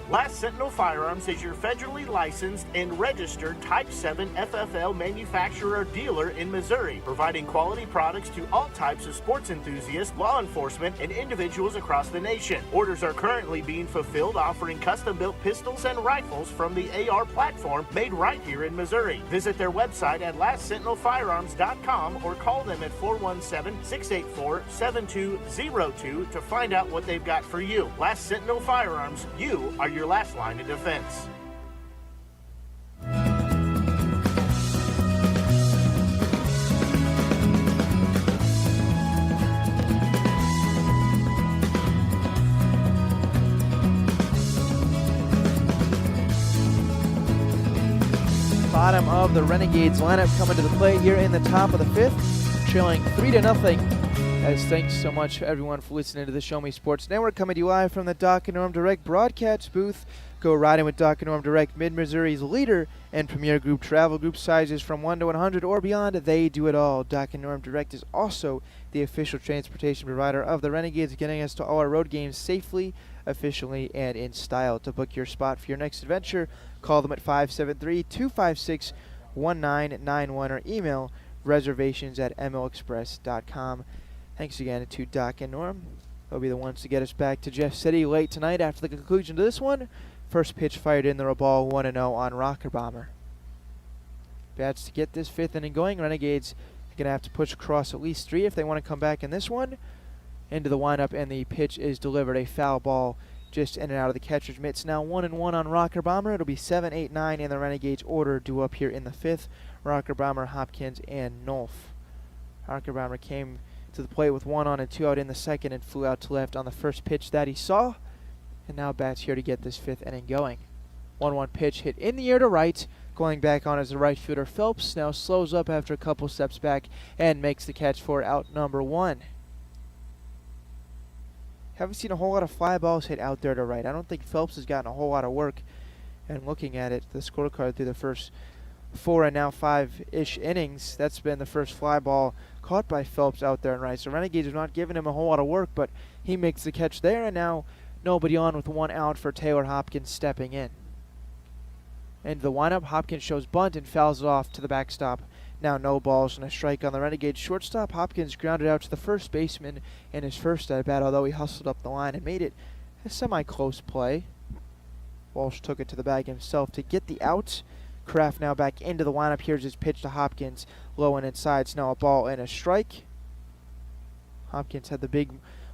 Last Sentinel Firearms is your federally licensed and registered Type 7 FFL manufacturer dealer in Missouri, providing quality products to all types of sports enthusiasts, law enforcement, and individuals across the nation. Orders are currently being fulfilled, offering custom-built pistols and rifles from the AR platform made right here in Missouri. Visit their website at lastsentinelfirearms.com or call them at 417-684-7202 to find out what they've got for you. Last Sentinel Firearms, you are your last line of defense. Bottom of the Renegades lineup coming to the plate here in the top of the fifth, trailing 3-0. As thanks so much everyone for listening to the Show Me Sports Network, coming to you live from the Doc and Norm Direct broadcast booth Go riding with Doc and Norm Direct, Mid-Missouri's leader in Premier Group travel. Group sizes from 1 to 100 or beyond, they do it all. Doc and Norm Direct is also the official transportation provider of the Renegades, getting us to all our road games safely, efficiently, and in style. To book your spot for your next adventure, call them at 573-256-1991 or email reservations@mlexpress.com. Thanks again to Doc and Norm. They'll be the ones to get us back to Jeff City late tonight after the conclusion to this one. First pitch fired in, the ball 1-0 on Rocker Bomber. Bats to get this fifth inning going. Renegades are going to have to push across at least 3 if they want to come back in this one. Into the windup, and the pitch is delivered. A foul ball just in and out of the catcher's mitts. Now 1-1 on Rocker Bomber. It'll be 7, 8, 9 in the Renegades order due up here in the 5th. Rocker Bomber, Hopkins, and Nolf. Rocker Bomber came to the plate with 1 on and 2 out in the second and flew out to left on the first pitch that he saw. And now bats here to get this 5th inning going. 1-1 pitch hit in the air to right. Going back on as the right fielder Phelps now slows up after a couple steps back and makes the catch for out number 1. Haven't seen a whole lot of fly balls hit out there to right. I don't think Phelps has gotten a whole lot of work. And looking at it, the scorecard through the first 4 and now 5-ish innings, that's been the first fly ball caught by Phelps out there and right. So Renegades have not given him a whole lot of work, but he makes the catch there, and now nobody on with 1 out for Taylor Hopkins stepping in. Into the windup, Hopkins shows bunt and fouls it off to the backstop. Now no balls and a strike on the Renegades shortstop. Hopkins grounded out to the first baseman in his first at-bat, although he hustled up the line and made it a semi-close play. Walsh took it to the bag himself to get the out. Kraft now back into the lineup. Here's his pitch to Hopkins. Low and inside. It's now a ball and a strike. Hopkins had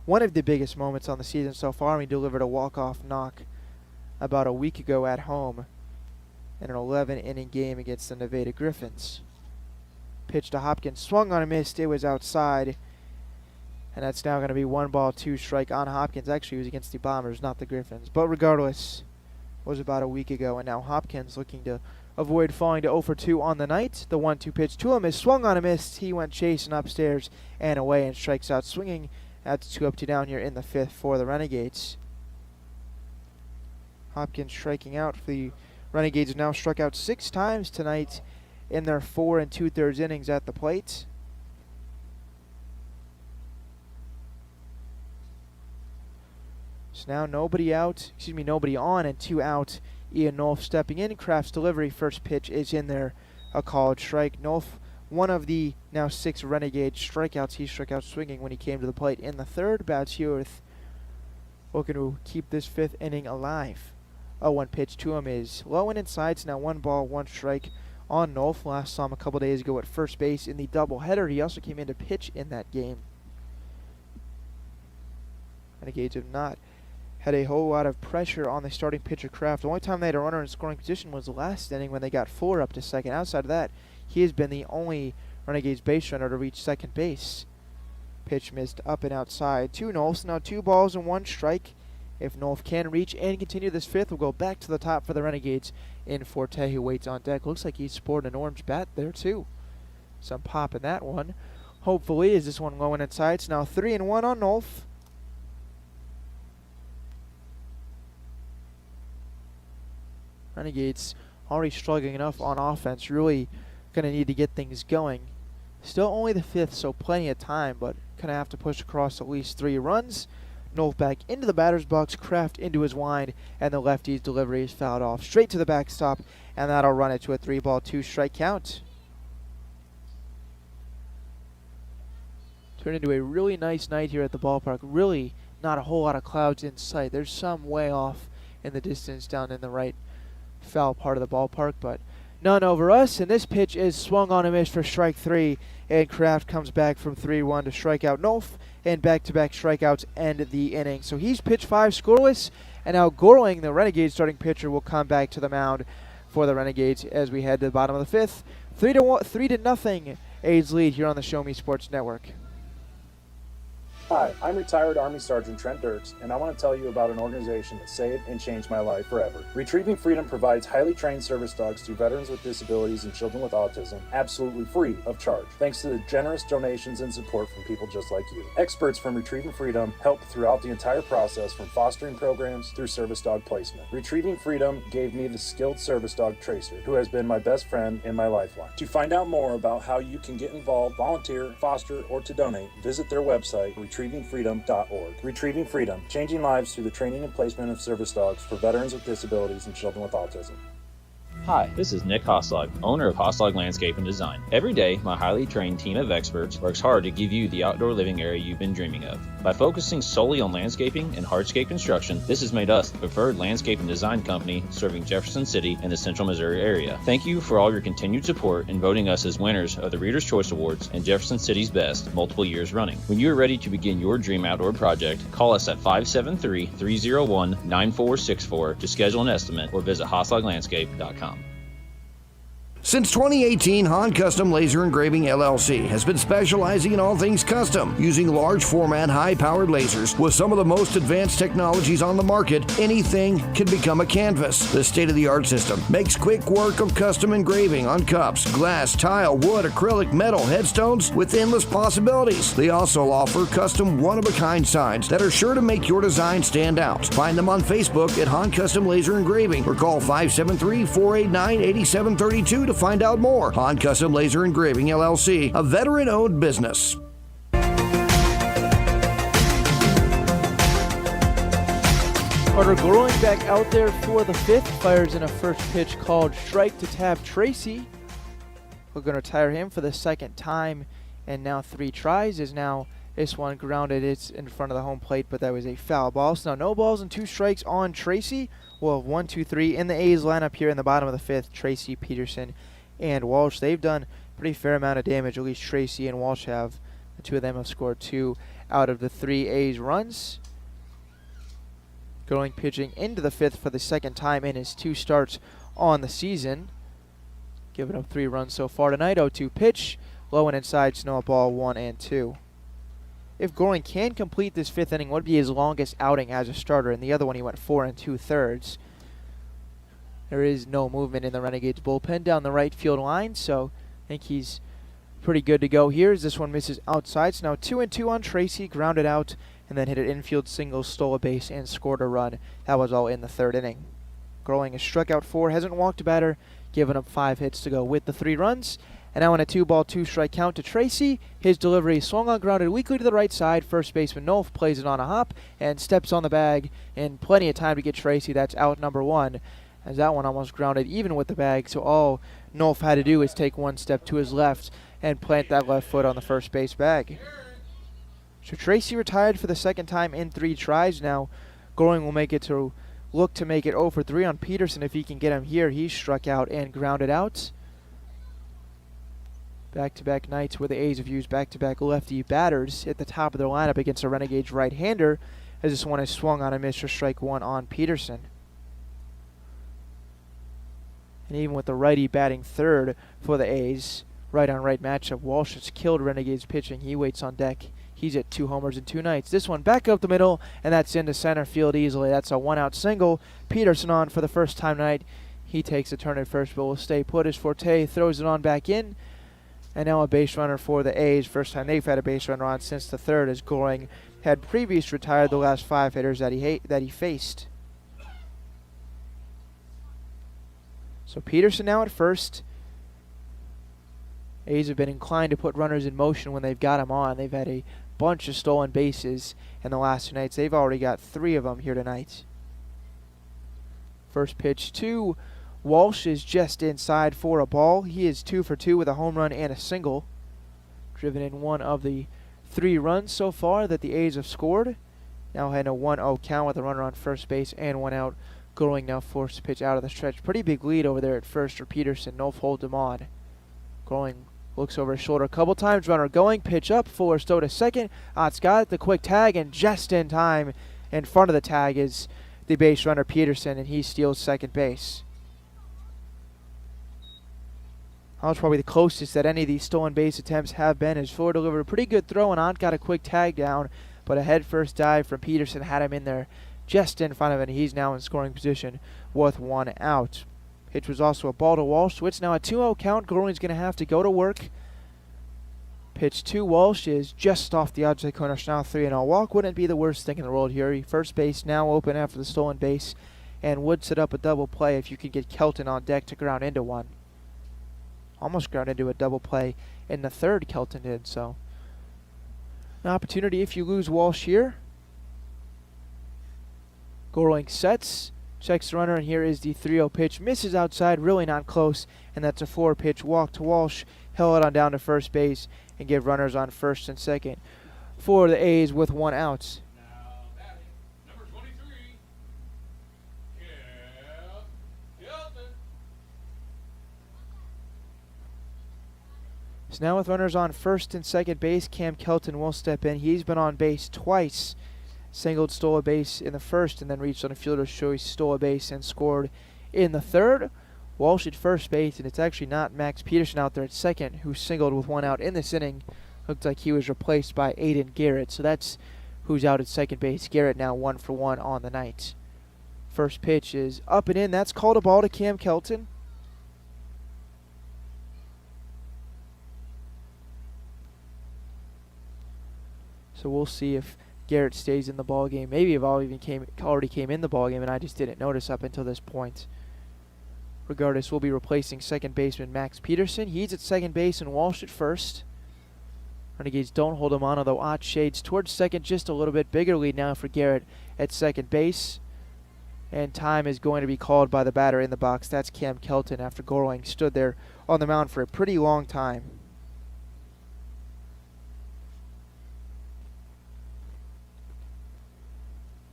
one of the biggest moments on the season so far. He delivered a walk-off knock about a week ago at home in an 11-inning game against the Nevada Griffins. Pitch to Hopkins. Swung on a miss. It was outside. And that's now going to be 1 ball, 2 strike on Hopkins. Actually, it was against the Bombers, not the Griffins. But regardless, it was about a week ago. And now Hopkins looking to avoid falling to 0 for 2 on the night. The 1-2 pitch to him is swung on a miss. He went chasing upstairs and away and strikes out swinging. That's 2 up, 2 down here in the 5th for the Renegades. Hopkins striking out. The Renegades have now struck out 6 times tonight in their 4 2/3 innings at the plate. So now nobody on and 2 out. Ian Nolf stepping in. Kraft's delivery. First pitch is in there. A called strike. Nolf, one of the now 6 Renegade strikeouts. He struck out swinging when he came to the plate in the 3rd. Bats Heworth looking to keep this 5th inning alive. 0-1 pitch to him is low and inside. It's now 1 ball, 1 strike on Nolf. Last saw him a couple days ago at first base in the doubleheader. He also came in to pitch in that game. Renegades have not had a whole lot of pressure on the starting pitcher Kraft. The only time they had a runner in scoring position was the last inning when they got 4 up to second. Outside of that, he has been the only Renegades base runner to reach second base. Pitch missed up and outside to Nolf. Now 2 balls and 1 strike. If Nolf can reach and continue this 5th, we'll go back to the top for the Renegades in Forte, who waits on deck. Looks like he's sporting an orange bat there too. Some pop in that one. Hopefully, is this one low and inside. It's now 3-1 on Nolf. Renegades already struggling enough on offense. Really going to need to get things going. Still only the 5th, so plenty of time, but going to have to push across at least 3 runs. Nolf back into the batter's box. Kraft into his wind, and the lefty's delivery is fouled off straight to the backstop, and that'll run it to a 3 ball, 2 strike count. Turned into a really nice night here at the ballpark. Really not a whole lot of clouds in sight. There's some way off in the distance down in the right foul part of the ballpark, but none over us, and this pitch is swung on a miss for strike 3, and Kraft comes back from 3-1 to strike out Nolf, and back-to-back strikeouts end the inning. So he's pitched 5 scoreless, and now Gorling, the Renegades starting pitcher, will come back to the mound for the Renegades as we head to the bottom of the 5th. 3-0 Aids lead here on the Show Me Sports Network. Hi, I'm retired Army Sergeant Trent Dirks, and I want to tell you about an organization that saved and changed my life forever. Retrieving Freedom provides highly trained service dogs to veterans with disabilities and children with autism, absolutely free of charge, thanks to the generous donations and support from people just like you. Experts from Retrieving Freedom help throughout the entire process, from fostering programs through service dog placement. Retrieving Freedom gave me the skilled service dog Tracer, who has been my best friend and my lifeline. To find out more about how you can get involved, volunteer, foster, or to donate, visit their website, retrievingfreedom.org. Retrieving Freedom, changing lives through the training and placement of service dogs for veterans with disabilities and children with autism. Hi, this is Nick Hoslag, owner of Hoslag Landscape and Design. Every day, my highly trained team of experts works hard to give you the outdoor living area you've been dreaming of. By focusing solely on landscaping and hardscape construction, this has made us the preferred landscape and design company serving Jefferson City and the central Missouri area. Thank you for all your continued support in voting us as winners of the Reader's Choice Awards and Jefferson City's Best multiple years running. When you are ready to begin your dream outdoor project, call us at 573-301-9464 to schedule an estimate or visit hoslaglandscape.com. Since 2018, Han Custom Laser Engraving LLC has been specializing in all things custom, using large format, high-powered lasers with some of the most advanced technologies on the market. Anything can become a canvas. This state-of-the-art system makes quick work of custom engraving on cups, glass, tile, wood, acrylic, metal, headstones with endless possibilities. They also offer custom one-of-a-kind signs that are sure to make your design stand out. Find them on Facebook at Han Custom Laser Engraving or call 573-489-8732 to find out more. Han Custom Laser Engraving LLC, a veteran-owned business. Carter Growing back out there for the fifth, fires in a first pitch called strike to tap Tracy. We're going to tire him for the second time, and now 3 tries is now this one grounded. It's in front of the home plate, but that was a foul ball. So now no balls and 2 strikes on Tracy. Well, 1, 2, 3 in the A's lineup here in the bottom of the fifth. Tracy, Peterson, and Walsh. They've done a pretty fair amount of damage. At least Tracy and Walsh have. The 2 of them have scored 2 out of the 3 A's runs. Going pitching into the fifth for the second time in his 2 starts on the season. Giving up 3 runs so far tonight. 0-2 pitch. Low and inside, snow ball 1 and 2. If Goring can complete this 5th inning, would be his longest outing as a starter. In the other one, he went 4 2/3. There is no movement in the Renegades bullpen down the right field line, so I think he's pretty good to go here as this one misses outside. So now 2-2 on Tracy, grounded out, and then hit an infield single, stole a base, and scored a run. That was all in the 3rd inning. Goring has struck out 4, hasn't walked a batter, given up 5 hits to go with the 3 runs. And now in a 2-ball, 2-strike count to Tracy. His delivery swung on, grounded weakly to the right side. First baseman Nolf plays it on a hop and steps on the bag in plenty of time to get Tracy. That's out number 1, as that one almost grounded even with the bag. So all Nolf had to do is take 1 step to his left and plant that left foot on the first base bag. So Tracy retired for the second time in 3 tries. Now Goring will look to make it 0 for 3 on Peterson if he can get him here. He struck out and grounded out. Back-to-back nights where the A's have used back-to-back lefty batters at the top of their lineup against a Renegades right-hander, as this one is swung on and missed for strike 1 on Peterson. And even with the righty batting third for the A's, right-on-right matchup, Walsh has killed Renegades pitching. He waits on deck. He's at 2 homers in 2 nights. This one back up the middle, and that's into center field easily. That's a 1-out single. Peterson on for the first time tonight. He takes a turn at first, but will stay put. His forte throws it on back in. And now a base runner for the A's. First time they've had a base runner on since the 3rd, as Goring had previously retired the last 5 hitters that he faced. So Peterson now at first. A's have been inclined to put runners in motion when they've got them on. They've had a bunch of stolen bases in the last 2 nights. They've already got 3 of them here tonight. First pitch to Walsh is just inside for a ball. He is 2 for 2 with a home run and a single. Driven in 1 of the 3 runs so far that the A's have scored. Now had a 1-0 count with a runner on first base and 1 out. Goring now forced to pitch out of the stretch. Pretty big lead over there at first for Peterson. Nolf holds him on. Goring looks over his shoulder a couple times. Runner going. Pitch up. Fuller Stowe to second. Ott's got it. The quick tag, and just in time in front of the tag is the base runner Peterson, and he steals second base. That was probably the closest that any of these stolen base attempts have been, as Fuller delivered a pretty good throw, and Ott got a quick tag down. but a head-first dive from Peterson had him in there just in front of it, and he's now in scoring position with 1 out. Pitch was also a ball to Walsh, so it's now a 2-0 count. Gorling's going to have to go to work. Pitch to Walsh is just off the outside corner, so now 3-0 walk. Wouldn't be the worst thing in the world here. First base now open after the stolen base, and would set up a double play if you could get Kelton on deck to ground into one. Almost ground into a double play in the third, Kelton did, so an opportunity if you lose Walsh here. Gorling sets, checks the runner, and here is the 3-0 pitch. Misses outside, really not close, and that's a 4-pitch walk to Walsh. He'll it on down to first base and give runners on first and second for the A's with 1 out. So now with runners on first and second base, Cam Kelton will step in. He's been on base twice. Singled, stole a base in the first, and then reached on a fielder's choice, stole a base, and scored in the third. Walsh at first base, and it's actually not Max Peterson out there at second, who singled with 1 out in this inning. Looked like he was replaced by Aiden Garrett, so that's who's out at second base. Garrett now 1 for 1 on the night. First pitch is up and in. That's called a ball to Cam Kelton. So we'll see if Garrett stays in the ball game. Maybe if all even already came in the ball game and I just didn't notice up until this point. Regardless, we'll be replacing second baseman Max Peterson. He's at second base and Walsh at first. Renegades don't hold him on, although Ott shades towards second just a little bit. Bigger lead now for Garrett at second base. And time is going to be called by the batter in the box. That's Cam Kelton after Gorling stood there on the mound for a pretty long time.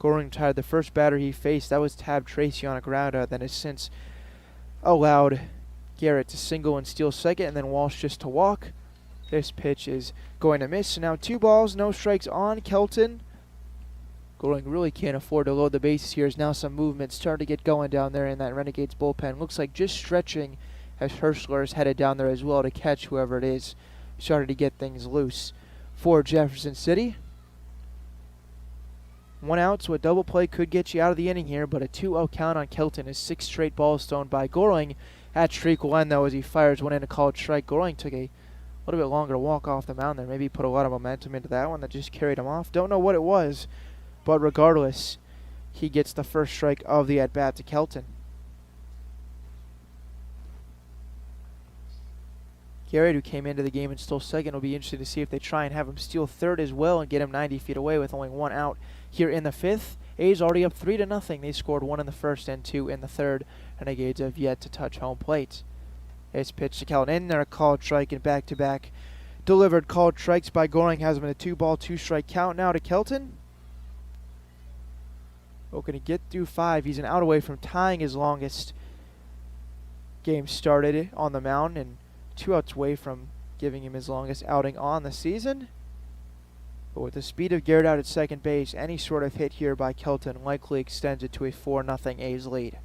Gorling tied the first batter he faced. That was Tab Tracy on a ground out. Then has since allowed Garrett to single and steal second, and then Walsh just to walk. This pitch is going to miss. So now 2 balls, no strikes on Kelton. Gorling really can't afford to load the bases here. As now some movement starting to get going down there in that Renegades bullpen. Looks like just stretching as Herschler is headed down there as well to catch whoever it is. Started to get things loose for Jefferson City. 1 out, so a double play could get you out of the inning here, but a 2-0 count on Kelton is 6 straight balls thrown by Gorling. That streak will end, though, as he fires one in a called strike. Gorling took a little bit longer to walk off the mound there. Maybe put a lot of momentum into that one that just carried him off. Don't know what it was, but regardless, he gets the first strike of the at-bat to Kelton. Garrett, who came into the game and stole second, will be interested to see if they try and have him steal third as well and get him 90 feet away with only 1 out here in the 5th. A's already up 3-0. They scored 1 in the first and 2 in the third. Renegades have yet to touch home plate. It's pitched to Kelton in there, a called strike, and back-to-back delivered called strikes by Gorling. Has been a 2-ball, 2-strike count now to Kelton. Looking to get through 5. He's an out away from tying his longest game started on the mound, and 2 outs away from giving him his longest outing on the season. But with the speed of Garrett out at second base, any sort of hit here by Kelton likely extends it to a 4-0 A's lead.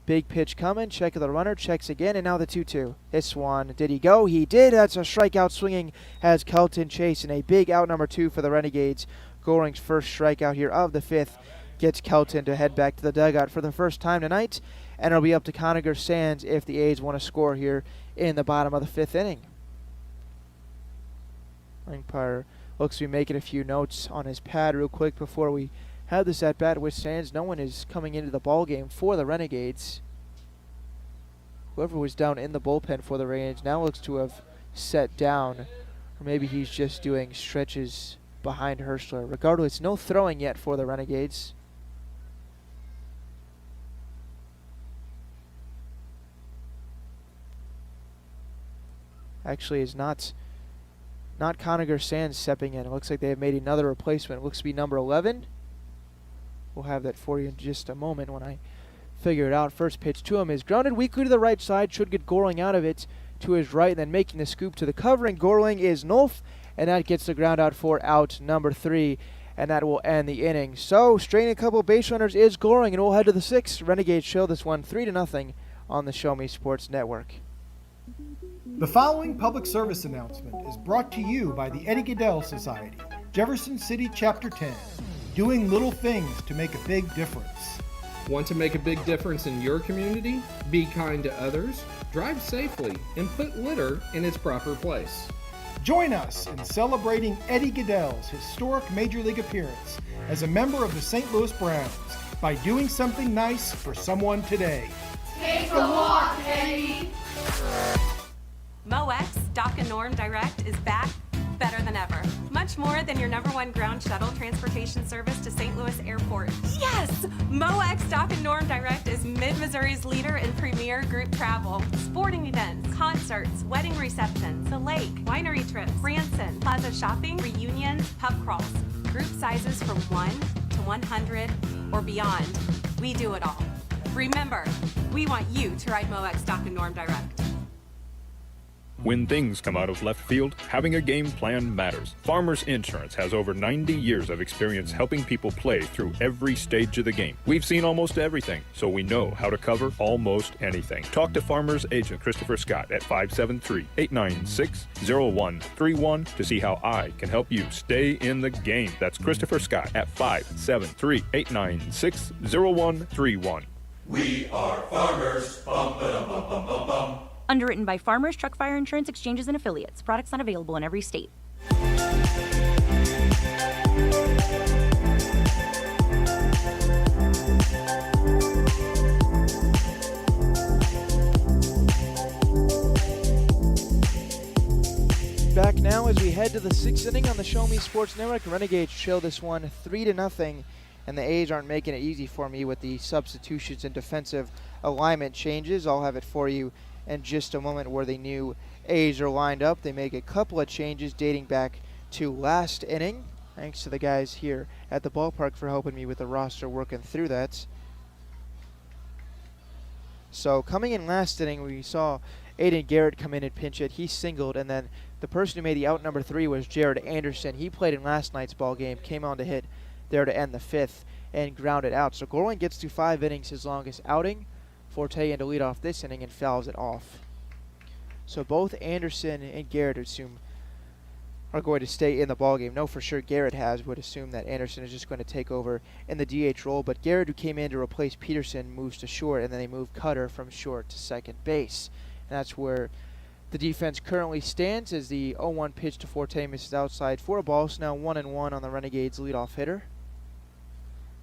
Big pitch coming, check of the runner, checks again, and now the 2-2. This one, did he go? He did. That's a strikeout swinging as Kelton chasing a big out number 2 for the Renegades. Gorling's first strikeout here of the 5th gets Kelton to head back to the dugout for the first time tonight, and it'll be up to Conager Sands if the A's want to score here in the bottom of the 5th inning. Umpire looks to be making a few notes on his pad real quick before we have this at bat with Sands. No one is coming into the ball game for the Renegades. Whoever was down in the bullpen for the Renegades now looks to have set down, or maybe he's just doing stretches behind Herschler. Regardless, no throwing yet for the Renegades. Actually, is not Conager Sands stepping in. It looks like they have made another replacement. It looks to be number 11. We'll have that for you in just a moment when I figure it out. First pitch to him is grounded weakly to the right side. Should get Gorling out of it to his right, and then making the scoop to the covering Gorling is Nolf, and that gets the ground out for out number 3, and that will end the inning. So, straining a couple base runners is Gorling, and we'll head to the 6th. Renegades show this one 3-0 on the Show Me Sports Network. The following public service announcement is brought to you by the Eddie Gaedel Society. Jefferson City Chapter 10. Doing little things to make a big difference. Want to make a big difference in your community? Be kind to others, drive safely, and put litter in its proper place. Join us in celebrating Eddie Goodell's historic Major League appearance as a member of the St. Louis Browns by doing something nice for someone today. Take a walk, Eddie. MoX Dock and Norm Direct is back better than ever. Much more than your #1 ground shuttle transportation service to St. Louis Airport. Yes! MoX Dock and Norm Direct is Mid-Missouri's leader in premier group travel. Sporting events, concerts, wedding receptions, the lake, winery trips, Branson, plaza shopping, reunions, pub crawls. Group sizes from 1 to 100 or beyond. We do it all. Remember, we want you to ride MoX Dock and Norm Direct. When things come out of left field, having a game plan matters. Farmers Insurance has over 90 years of experience helping people play through every stage of the game. We've seen almost everything, so we know how to cover almost anything. Talk to Farmers Agent Christopher Scott at 573-896-0131 to see how I can help you stay in the game. That's Christopher Scott at 573-896-0131. We are farmers. Bum, ba-dum, bum, bum, bum, bum. Underwritten by Farmers Truck Fire Insurance Exchanges and Affiliates. Products not available in every state. Back now as we head to the 6th inning on the Show Me Sports Network. Renegades trail this one 3-0, and the A's aren't making it easy for me with the substitutions and defensive alignment changes. I'll have it for you in just a moment where the new A's are lined up. They make a couple of changes dating back to last inning. Thanks to the guys here at the ballpark for helping me with the roster working through that. So coming in last inning, we saw Aiden Garrett come in and pinch hit. He singled, and then the person who made the out number 3 was Jared Anderson. He played in last night's ball game, came on to hit there to end the 5th and grounded out. So Gorlin gets to 5 innings, his longest outing. Forte in to lead off this inning and fouls it off. So both Anderson and Garrett assume are going to stay in the ballgame. No, for sure Garrett would assume that Anderson is just going to take over in the DH role, but Garrett, who came in to replace Peterson, moves to short, and then they move Cutter from short to second base. And that's where the defense currently stands as the 0-1 pitch to Forte misses outside for a ball. So now 1-1 on the Renegades leadoff hitter.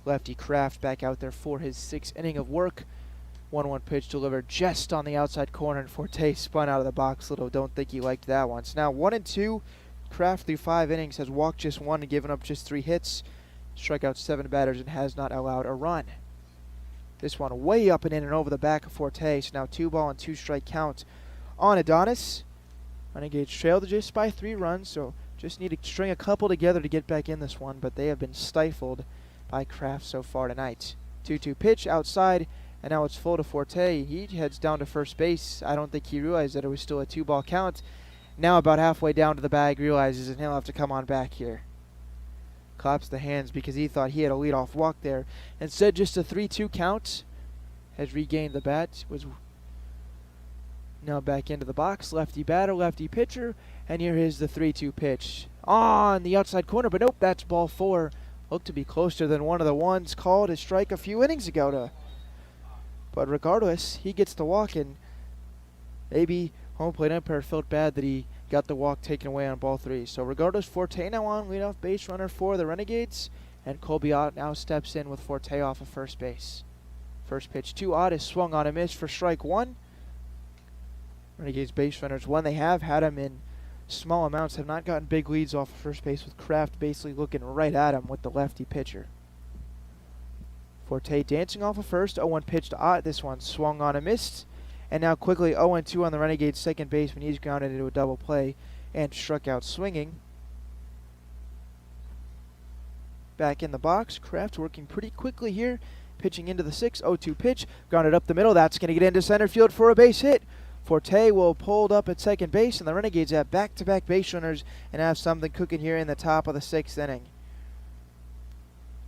Lefty Kraft back out there for his 6th inning of work. 1-1 pitch delivered just on the outside corner, and Forte spun out of the box. Little don't think he liked that one. So now 1-2. Kraft through 5 innings has walked just 1 and given up just 3 hits. Struck out 7 batters and has not allowed a run. This one way up and in and over the back of Forte. So now 2-ball and 2-strike count on Adonis. Renegades trailed just by 3 runs, so just need to string a couple together to get back in this one, but they have been stifled by Kraft so far tonight. 2-2 pitch outside. And now it's full to Forte. He heads down to first base. I don't think he realized that it was still a 2-ball count. Now about halfway down to the bag, realizes and he'll have to come on back here. Claps the hands because he thought he had a leadoff walk there. Instead, just a 3-2 count. Has regained the bat. Was now back into the box. Lefty batter, lefty pitcher. And here is the 3-2 pitch. On the outside corner, but nope, that's ball 4. Looked to be closer than one of the ones called a strike a few innings ago. But regardless, he gets the walk, and maybe home plate umpire felt bad that he got the walk taken away on ball 3. So regardless, Forte now on leadoff base runner for the Renegades, and Colby Ott now steps in with Forte off of first base. First pitch to Ott is swung on a miss for strike 1. Renegades base runners, when they have had him in small amounts, have not gotten big leads off of first base, with Kraft basically looking right at him with the lefty pitcher. Forte dancing off of first, 0-1 pitch to Ott. This one swung on a miss. And now quickly 0-2 on the Renegades second baseman. He's grounded into a double play and struck out swinging. Back in the box, Kraft working pretty quickly here. Pitching into the 6, 0-2 pitch. Grounded up the middle. That's going to get into center field for a base hit. Forte will pulled up at second base, and the Renegades have back-to-back base runners and have something cooking here in the top of the 6th inning.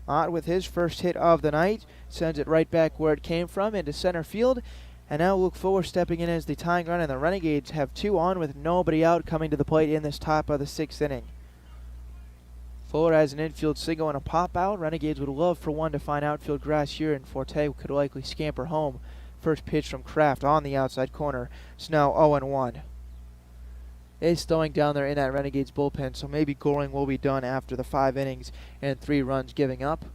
Ott with his first hit of the night sends it right back where it came from into center field. And now Luke Fuller stepping in as the tying run, and the Renegades have 2 on with nobody out coming to the plate in this top of the 6th inning. Fuller has an infield single and a pop out. Renegades would love for one to find outfield grass here, and Forte could likely scamper home. First pitch from Kraft on the outside corner. It's now 0-1. Is throwing down there in that Renegades bullpen, so maybe Goring will be done after the 5 innings and 3 runs giving up.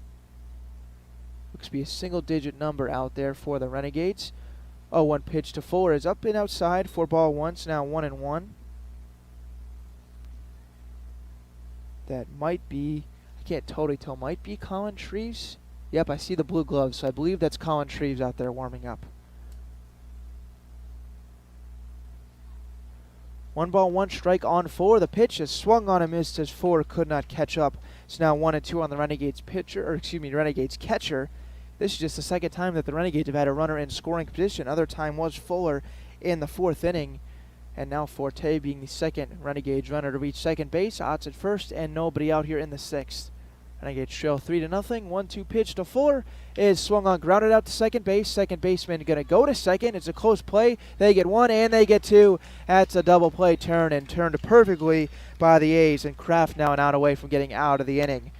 Looks to be a single-digit number out there for the Renegades. 0-1 pitch to Fuller is up and outside for ball 1, so now 1-1. That might be, I can't totally tell, might be Colin Shreves. Yep, I see the blue gloves, so I believe that's Colin Shreves out there warming up. 1-1 strike on Fuller. The pitch is swung on and missed as Fuller could not catch up. It's now 1-2 on the Renegades pitcher, or excuse me, Renegades catcher. This is just the second time that the Renegades have had a runner in scoring position. Other time was Fuller in the 4th inning. And now Forte being the second Renegades runner to reach second base. Odds at first and nobody out here in the 6th. Renegades trail 3-0. 1-2 pitch to Fuller is swung on, grounded out to second base. Second baseman going to go to second. It's a close play. They get 1 and they get 2. That's a double play turn and turned perfectly by the A's. And Kraft now an out away from getting out of the inning.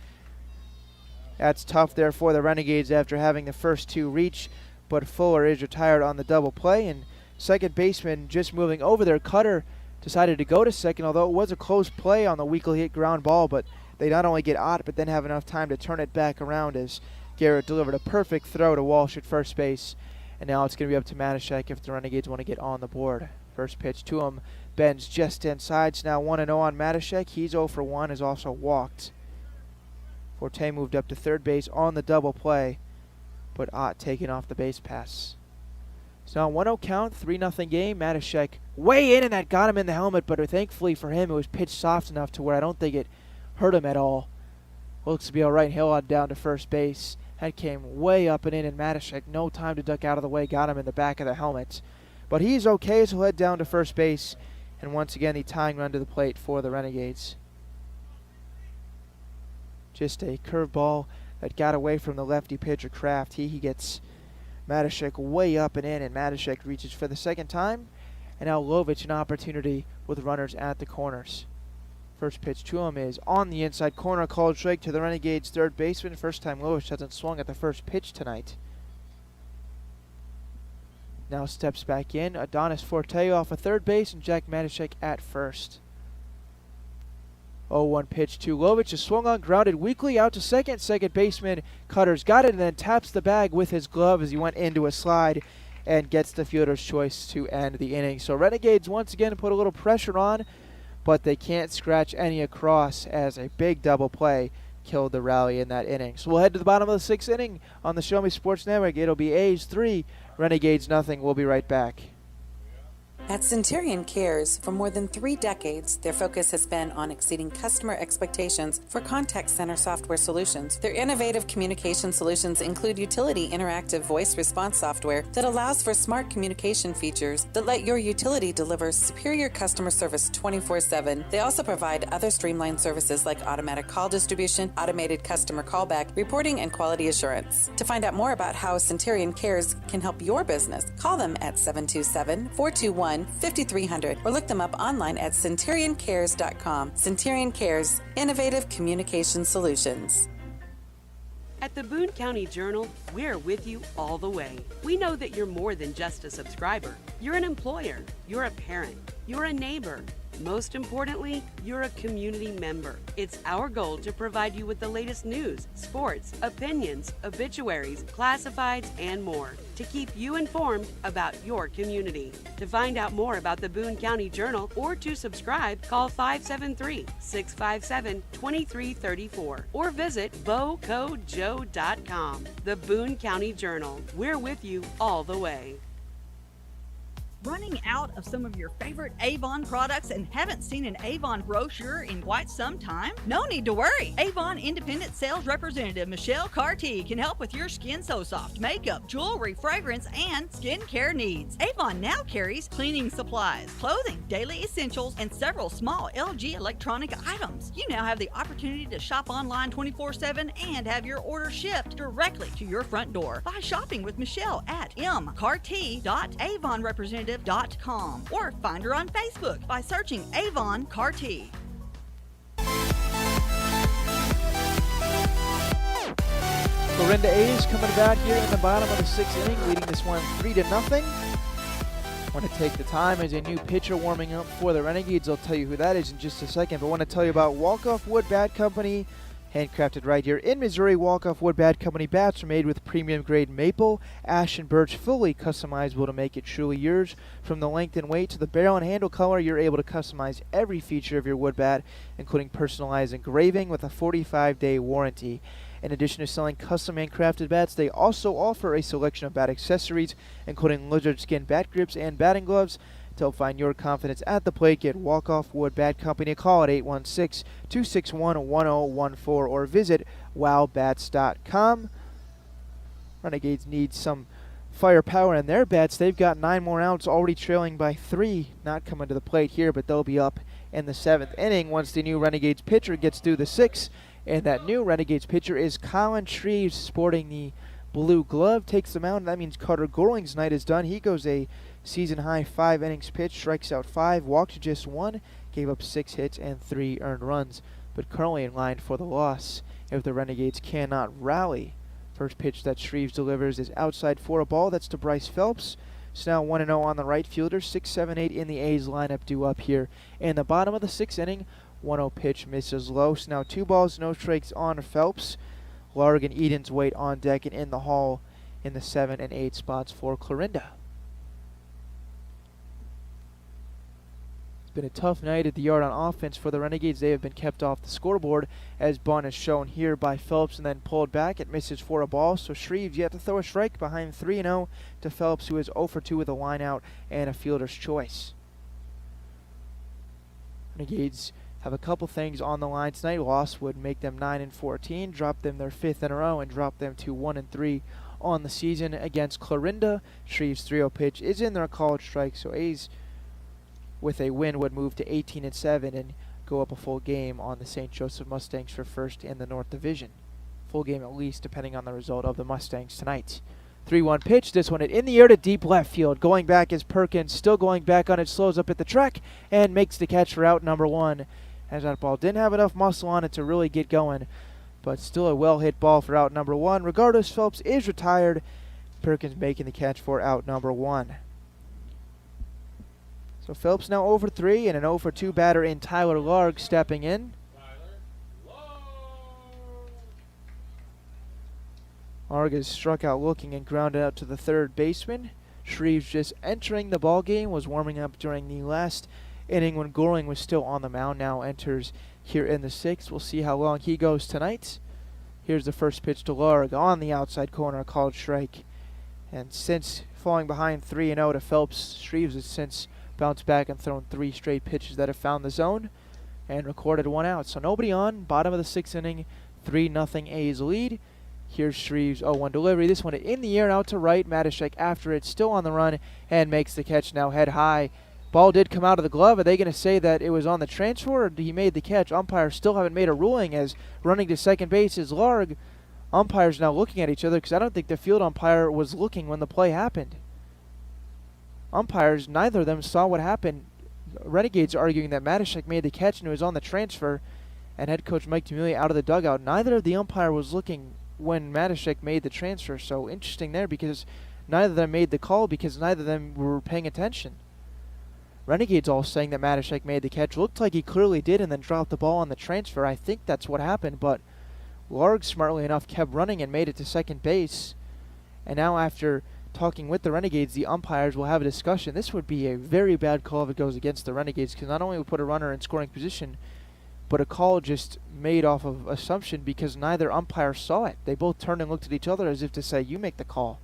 That's tough there for the Renegades after having the first 2 reach. But Fuller is retired on the double play, and second baseman just moving over there. Cutter decided to go to second, although it was a close play on the weakly hit ground ball, but they not only get out, but then have enough time to turn it back around as Garrett delivered a perfect throw to Walsh at first base. And now it's going to be up to Matashek if the Renegades want to get on the board. First pitch to him, bends just inside. It's now 1-0 on Matashek. He's 0 for 1, is also walked. Forte moved up to third base on the double play, but Ott taking off the base pass. So now 1-0 count, 3-0 game. Matashek way in, and that got him in the helmet, but thankfully for him it was pitched soft enough to where I don't think it hurt him at all. Looks to be all right. Hill down to first base. That came way up and in, and Matashek, no time to duck out of the way, got him in the back of the helmet. But he's okay, so he'll head down to first base, and once again the tying run to the plate for the Renegades. Just a curveball that got away from the lefty pitcher Kraft. He gets Matashek way up and in, and Matashek reaches for the second time. And now Lovich an opportunity with runners at the corners. First pitch to him is on the inside corner, called strike to the Renegades third baseman. First time Lovich hasn't swung at the first pitch tonight. Now steps back in. Adonis Forte off of third base and Jack Matashek at first. 0-1 pitch to Lovich, is swung on, grounded weakly out to second. Second baseman Cutter's got it and then taps the bag with his glove as he went into a slide and gets the fielder's choice to end the inning. So Renegades once again put a little pressure on, but they can't scratch any across as a big double play killed the rally in that inning. So we'll head to the bottom of the 6th inning on the Show Me Sports Network. It'll be A's 3, Renegades nothing. We'll be right back. At Centurion Cares, for more than 3 decades, their focus has been on exceeding customer expectations for contact center software solutions. Their innovative communication solutions include utility interactive voice response software that allows for smart communication features that let your utility deliver superior customer service 24/7. They also provide other streamlined services like automatic call distribution, automated customer callback, reporting, and quality assurance. To find out more about how Centurion Cares can help your business, call them at 727-421-5300 or look them up online at centurioncares.com. Centurion Cares, innovative communication solutions. At the Boone County Journal, we're with you all the way. We know that you're more than just a subscriber. You're an employer, you're a parent, you're a neighbor. Most importantly, you're a community member. It's our goal to provide you with the latest news, sports, opinions, obituaries, classifieds, and more to keep you informed about your community. To find out more about the Boone County Journal or to subscribe, call 573-657-2334 or visit bocojoe.com. The Boone County Journal. We're with you all the way. Running out of some of your favorite Avon products and haven't seen an Avon brochure in quite some time? No need to worry. Avon Independent Sales Representative Michelle Carty can help with your Skin So Soft makeup, jewelry, fragrance, and skincare needs. Avon now carries cleaning supplies, clothing, daily essentials, and several small LG electronic items. You now have the opportunity to shop online 24/7 and have your order shipped directly to your front door by shopping with Michelle at mcarty.avonrepresentative.com or find her on Facebook by searching Avon Carty. Clarinda A's coming back here in the bottom of the 6th inning, leading this one 3-0. Want to take the time as a new pitcher warming up for the Renegades. I'll tell you who that is in just a second, but I want to tell you about Walk-Off Wood Bat Company. Handcrafted right here in Missouri, Walk-Off Wood Bat Company bats are made with premium grade maple, ash, and birch, fully customizable to make it truly yours. From the length and weight to the barrel and handle color, you're able to customize every feature of your wood bat, including personalized engraving with a 45-day warranty. In addition to selling custom handcrafted bats, they also offer a selection of bat accessories, including lizard skin bat grips and batting gloves. To help find your confidence at the plate, get Walk-Off Wood Bat Company. Call at 816-261-1014 or visit wowbats.com. Renegades need some firepower in their bats. They've got 9 more outs, already trailing by 3. Not coming to the plate here, but they'll be up in the 7th inning once the new Renegades pitcher gets through the 6th. And that new Renegades pitcher is Colin Shreves, sporting the blue glove. Takes the mound. That means Carter Gorling's night is done. He goes a season-high 5 innings pitched, strikes out 5, walked just 1, gave up 6 hits and 3 earned runs, but currently in line for the loss if the Renegades cannot rally. First pitch that Shreves delivers is outside for a ball. That's to Bryce Phelps. It's now 1-0 on the right fielder. 6, 7, 8 in the A's lineup due up here in the bottom of the 6th inning. 1-0 pitch misses low. So now 2 balls, no strikes on Phelps. Larg and Edens wait on deck and in the hall in the 7 and 8 spots for Clarinda. Been a tough night at the yard on offense for the Renegades. They have been kept off the scoreboard, as bunt is shown here by Phelps and then pulled back. It misses for a ball, so Shreves yet to throw a strike behind 3-0 to Phelps, who is 0 for 2 with a line out and a fielder's choice. Renegades have a couple things on the line tonight. Loss would make them 9-14, drop them their 5th in a row, and drop them to 1-3 on the season against Clarinda. Shreves' 3-0 pitch is in their called strike, so A's with a win would move to 18-7 and go up a full game on the St. Joseph Mustangs for first in the North Division. Full game at least, depending on the result of the Mustangs tonight. 3-1 pitch, this one in the air to deep left field. Going back is Perkins, still going back on it, slows up at the track and makes the catch for out number 1. As that ball didn't have enough muscle on it to really get going, but still a well-hit ball for out number 1. Regardless, Phelps is retired. Perkins making the catch for out number 1. So Phelps now 0 for 3 and an 0 for 2 batter in Tyler Larg stepping in. Larg is struck out looking and grounded out to the third baseman. Shreves just entering the ball game, was warming up during the last inning when Gorling was still on the mound. Now enters here in the 6th. We'll see how long he goes tonight. Here's the first pitch to Larg on the outside corner, called strike. And since falling behind 3-0 to Phelps, Shreves has since bounced back and thrown 3 straight pitches that have found the zone and recorded 1 out. So nobody on, bottom of the 6th inning, 3-0 A's lead. Here's Shreves' 0-1 delivery. This one in the air and out to right. Matashek after it, still on the run, and makes the catch now head high. Ball did come out of the glove. Are they going to say that it was on the transfer or he made the catch? Umpires still haven't made a ruling, as running to second base is Larg. Umpires now looking at each other because I don't think the field umpire was looking when the play happened. Umpires, neither of them saw what happened. Renegades arguing that Matashek made the catch and it was on the transfer, and head coach Mike D'Amelia out of the dugout. Neither of the umpire was looking when Matashek made the transfer. So interesting there, because neither of them made the call because neither of them were paying attention. Renegades all saying that Matashek made the catch. Looked like he clearly did and then dropped the ball on the transfer. I think that's what happened, but Larg, smartly enough, kept running and made it to second base. And now after talking with the Renegades, the umpires will have a discussion. This would be a very bad call if it goes against the Renegades, because not only would put a runner in scoring position, but a call just made off of assumption because neither umpire saw it. They both turned and looked at each other as if to say, you make the call.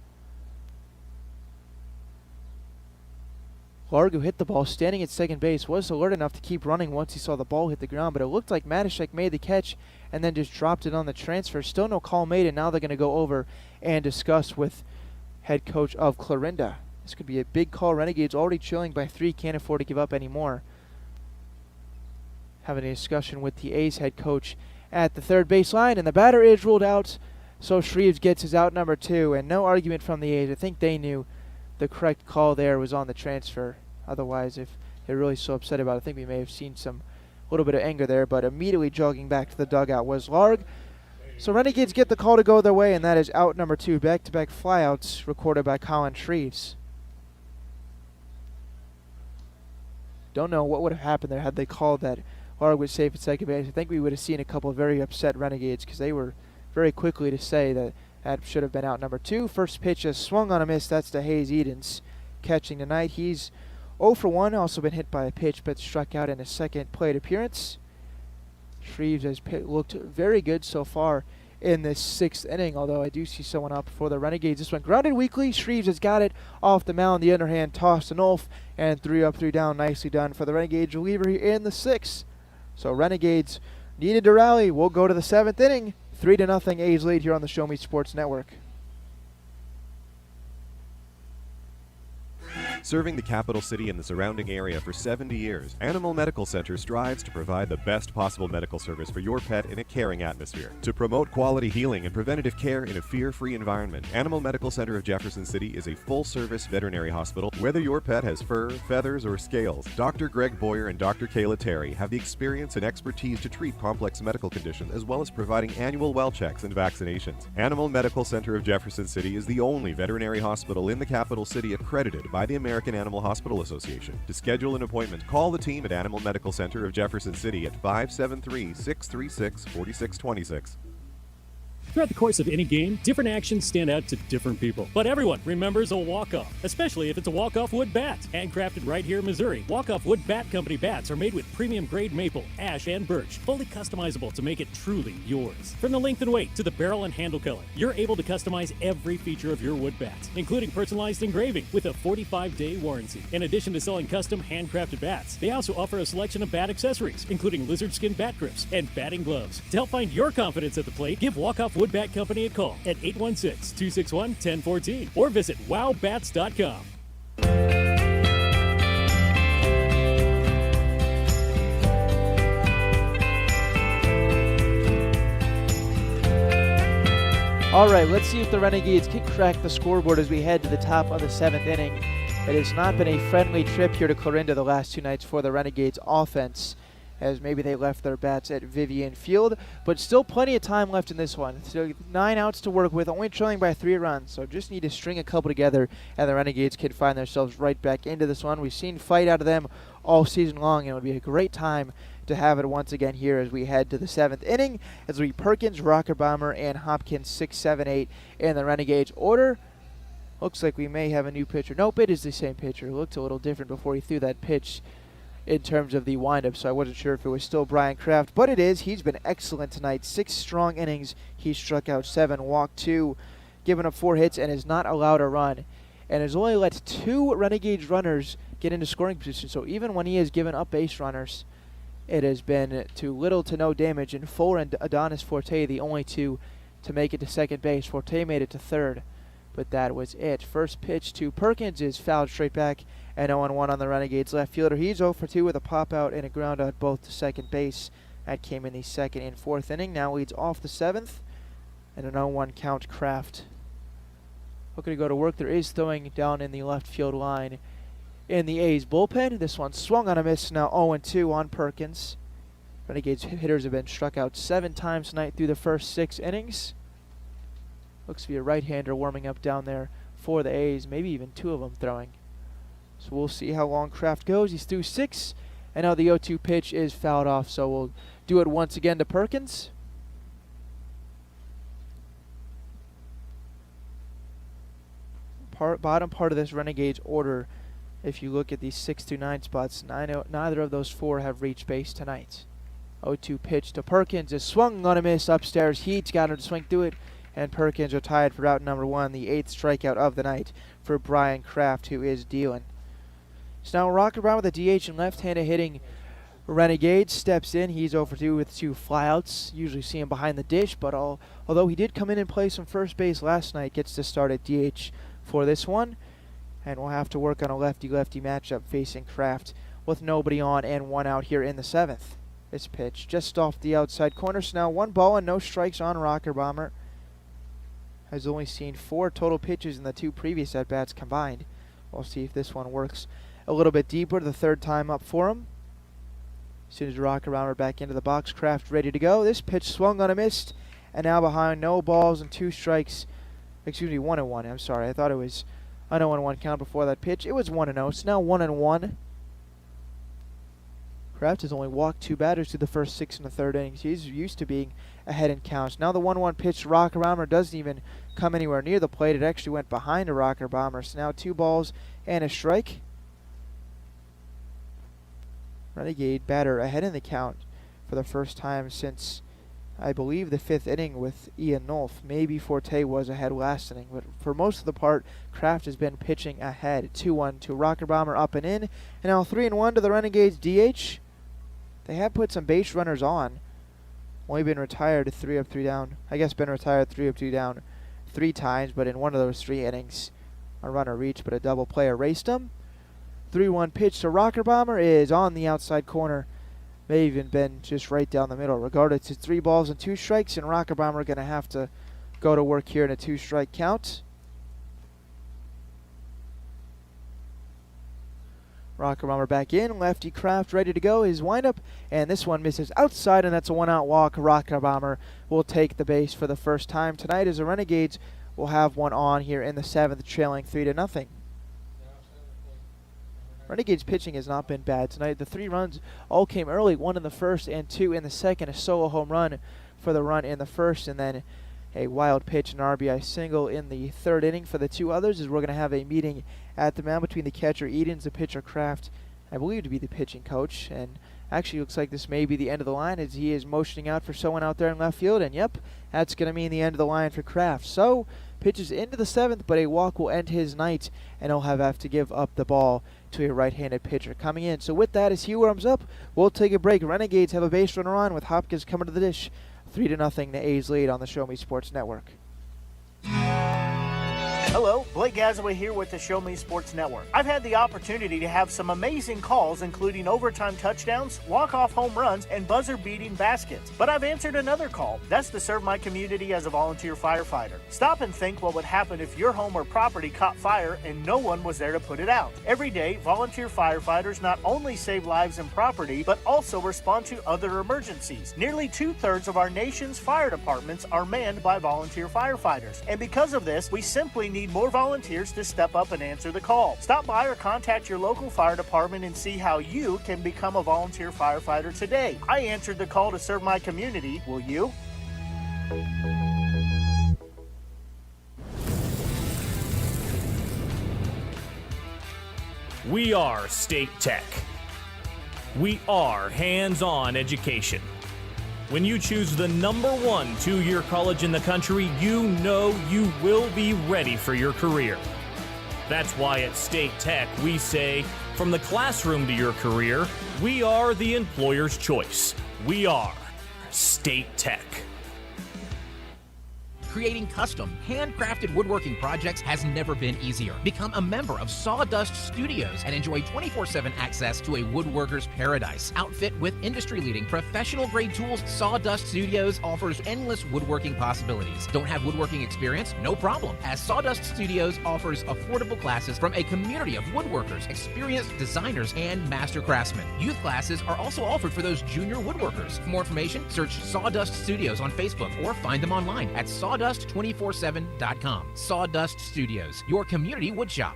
Larg, who hit the ball standing at second base, was alert enough to keep running once he saw the ball hit the ground, but it looked like Matashek made the catch and then just dropped it on the transfer. Still no call made, and now they're going to go over and discuss with head coach of Clarinda. This could be a big call. Renegades already trailing by 3, can't afford to give up any more. Having a discussion with the A's head coach at the third base line, and the batter is ruled out, so Shreves gets his out number 2, and no argument from the A's. I think they knew the correct call there was on the transfer. Otherwise, if they're really so upset about it, I think we may have seen some little bit of anger there, but immediately jogging back to the dugout was Larg. So Renegades get the call to go their way, and that is out number 2, back-to-back flyouts recorded by Colin Shreves. Don't know what would have happened there had they called that Larg was safe at second base. I think we would have seen a couple of very upset Renegades because they were very quickly to say that that should have been out number 2. First pitch is swung on a miss. That's to Hayes Edens catching tonight. He's 0 for 1, also been hit by a pitch, but struck out in his second plate appearance. Shreves has looked very good so far in this 6th inning, although I do see someone up for the Renegades. This one grounded weakly. Shreves has got it off the mound. The underhand toss to Nolf, and 3 up, 3 down. Nicely done for the Renegades reliever here in the 6th. So Renegades needed to rally. We'll go to the 7th inning. 3-0 A's lead here on the Show Me Sports Network. Serving the capital city and the surrounding area for 70 years, Animal Medical Center strives to provide the best possible medical service for your pet in a caring atmosphere. To promote quality healing and preventative care in a fear-free environment, Animal Medical Center of Jefferson City is a full-service veterinary hospital. Whether your pet has fur, feathers, or scales, Dr. Greg Boyer and Dr. Kayla Terry have the experience and expertise to treat complex medical conditions as well as providing annual well checks and vaccinations. Animal Medical Center of Jefferson City is the only veterinary hospital in the capital city accredited by the American Animal Hospital Association. To schedule an appointment, call the team at Animal Medical Center of Jefferson City at 573-636-4626. Throughout the course of any game, different actions stand out to different people. But everyone remembers a walk-off, especially if it's a walk-off wood bat. Handcrafted right here in Missouri, Walk-Off Wood Bat Company bats are made with premium-grade maple, ash, and birch, fully customizable to make it truly yours. From the length and weight to the barrel and handle color, you're able to customize every feature of your wood bat, including personalized engraving with a 45-day warranty. In addition to selling custom handcrafted bats, they also offer a selection of bat accessories, including lizard skin bat grips and batting gloves. To help find your confidence at the plate, give Walk-Off Wood Bat Company a call at 816-261-1014 or visit wowbats.com. All right, let's see if the Renegades can crack the scoreboard as we head to the top of the 7th inning. It has not been a friendly trip here to Clarinda the last 2 nights for the Renegades offense, as maybe they left their bats at Vivian Field, but still plenty of time left in this one. So 9 outs to work with, only trailing by 3 runs, so just need to string a couple together, and the Renegades can find themselves right back into this one. We've seen fight out of them all season long, and it would be a great time to have it once again here as we head to the 7th inning, as we Perkins, Rocker Bomber, and Hopkins 6, 7, 8 in the Renegades order. Looks like we may have a new pitcher. Nope, it is the same pitcher. It looked a little different before he threw that pitch in terms of the windup, so I wasn't sure if it was still Brian Kraft, but it is. He's been excellent tonight. 6 strong innings. He struck out 7, walked 2, given up 4 hits, and is not allowed a run, and has only let 2 Renegades runners get into scoring position. So even when he has given up base runners, it has been to little to no damage. And Fuller and Adonis Forte, the only 2 to make it to second base. Forte made it to third, but that was it. First pitch to Perkins is fouled straight back, and 0-1 on the Renegades left fielder. He's 0 for 2 with a pop out and a ground out both to second base. That came in the 2nd and 4th inning. Now leads off the 7th, and an 0-1 count. Kraft looking to go to work. There is throwing down in the left field line in the A's bullpen. This one swung on a miss. Now 0-2 on Perkins. Renegades hitters have been struck out 7 times tonight through the first 6 innings. Looks to be a right-hander warming up down there for the A's, maybe even 2 of them throwing. So we'll see how long Kraft goes. He's through 6, and now the 0-2 pitch is fouled off, so we'll do it once again to Perkins. Bottom part of this Renegades order, if you look at these 6 through 9 spots, neither of those 4 have reached base tonight. 0-2 pitch to Perkins is swung on a miss upstairs. Heat's got him to swing through it, and Perkins retired for out number 1, the 8th strikeout of the night for Brian Kraft, who is dealing. So now Rocker Brown with a DH and left-handed hitting Renegades steps in. He's 0 for 2 with 2 flyouts. Usually see him behind the dish, but although he did come in and play some first base last night, gets to start at DH for this one. And we'll have to work on a lefty-lefty matchup facing Kraft with nobody on and 1 out here in the 7th. This pitch just off the outside corner. So now 1 ball and no strikes on Rocker Bomber. Has only seen 4 total pitches in the 2 previous at-bats combined. We'll see if this one works a little bit deeper the 3rd time up for him. As soon as Rocker Bomber back into the box, Kraft ready to go. This pitch swung on a miss, and now behind, no balls and 2 strikes. Excuse me, 1-1. I'm sorry, I thought it was a 0-1 count before that pitch. It was 1-0, so now 1-1. Kraft has only walked 2 batters through the first 6 and the third innings. He's used to being ahead in counts. Now the 1-1 pitch to Rocker Bomber doesn't even come anywhere near the plate. It actually went behind a Rocker Bomber. So now 2 balls and a strike. Renegade batter ahead in the count for the first time since, I believe, the 5th inning with Ian Nolf. Maybe Forte was ahead last inning, but for most of the part, Kraft has been pitching ahead. 2-1 to Rocker Bomber, up and in. And now 3-1 to the Renegades DH. They have put some base runners on. Only been retired 3 up, 3 down. I guess been retired 3 up, 2 down 3 times, but in one of those 3 innings, a runner reached, but a double play erased him. 3-1 pitch to Rocker Bomber is on the outside corner. May even been just right down the middle. Regardless, it's 3 balls and 2 strikes, and Rocker Bomber going to have to go to work here in a 2-strike count. Rocker Bomber back in, lefty Kraft ready to go. His windup, and this one misses outside, and that's a 1-out walk. Rocker Bomber will take the base for the first time tonight as the Renegades will have one on here in the 7th, trailing 3-0. Renegades pitching has not been bad tonight. The 3 runs all came early, 1 in the first and 2 in the second. A solo home run for the run in the first, and then a wild pitch, an RBI single in the 3rd inning for the 2 others, as we're going to have a meeting at the mound between the catcher Edens, the pitcher Kraft, I believe to be the pitching coach, and actually looks like this may be the end of the line as he is motioning out for someone out there in left field, and yep, that's going to mean the end of the line for Kraft. So, pitches into the 7th, but a walk will end his night, and he'll have to give up the ball to a right-handed pitcher coming in. So with that, as he warms up, we'll take a break. Renegades have a base runner on with Hopkins coming to the dish. 3-0, the A's lead on the Show Me Sports Network. Hello, Blake Gazaway here with the Show Me Sports Network. I've had the opportunity to have some amazing calls, including overtime touchdowns, walk-off home runs, and buzzer-beating baskets. But I've answered another call. That's to serve my community as a volunteer firefighter. Stop and think what would happen if your home or property caught fire and no one was there to put it out. Every day, volunteer firefighters not only save lives and property, but also respond to other emergencies. Nearly 2/3 of our nation's fire departments are manned by volunteer firefighters. And because of this, we simply need more volunteers to step up and answer the call. Stop by or contact your local fire department and see how you can become a volunteer firefighter today. I answered the call to serve my community. Will you? We are State Tech. We are hands-on education. When you choose the #1 2-year college in the country, you know you will be ready for your career. That's why at State Tech we say, from the classroom to your career, we are the employer's choice. We are State Tech. Creating custom, handcrafted woodworking projects has never been easier. Become a member of Sawdust Studios and enjoy 24/7 access to a woodworker's paradise. Outfit with industry-leading professional-grade tools, Sawdust Studios offers endless woodworking possibilities. Don't have woodworking experience? No problem, as Sawdust Studios offers affordable classes from a community of woodworkers, experienced designers, and master craftsmen. Youth classes are also offered for those junior woodworkers. For more information, search Sawdust Studios on Facebook or find them online at sawdust247.com. Sawdust Studios, your community woodshop.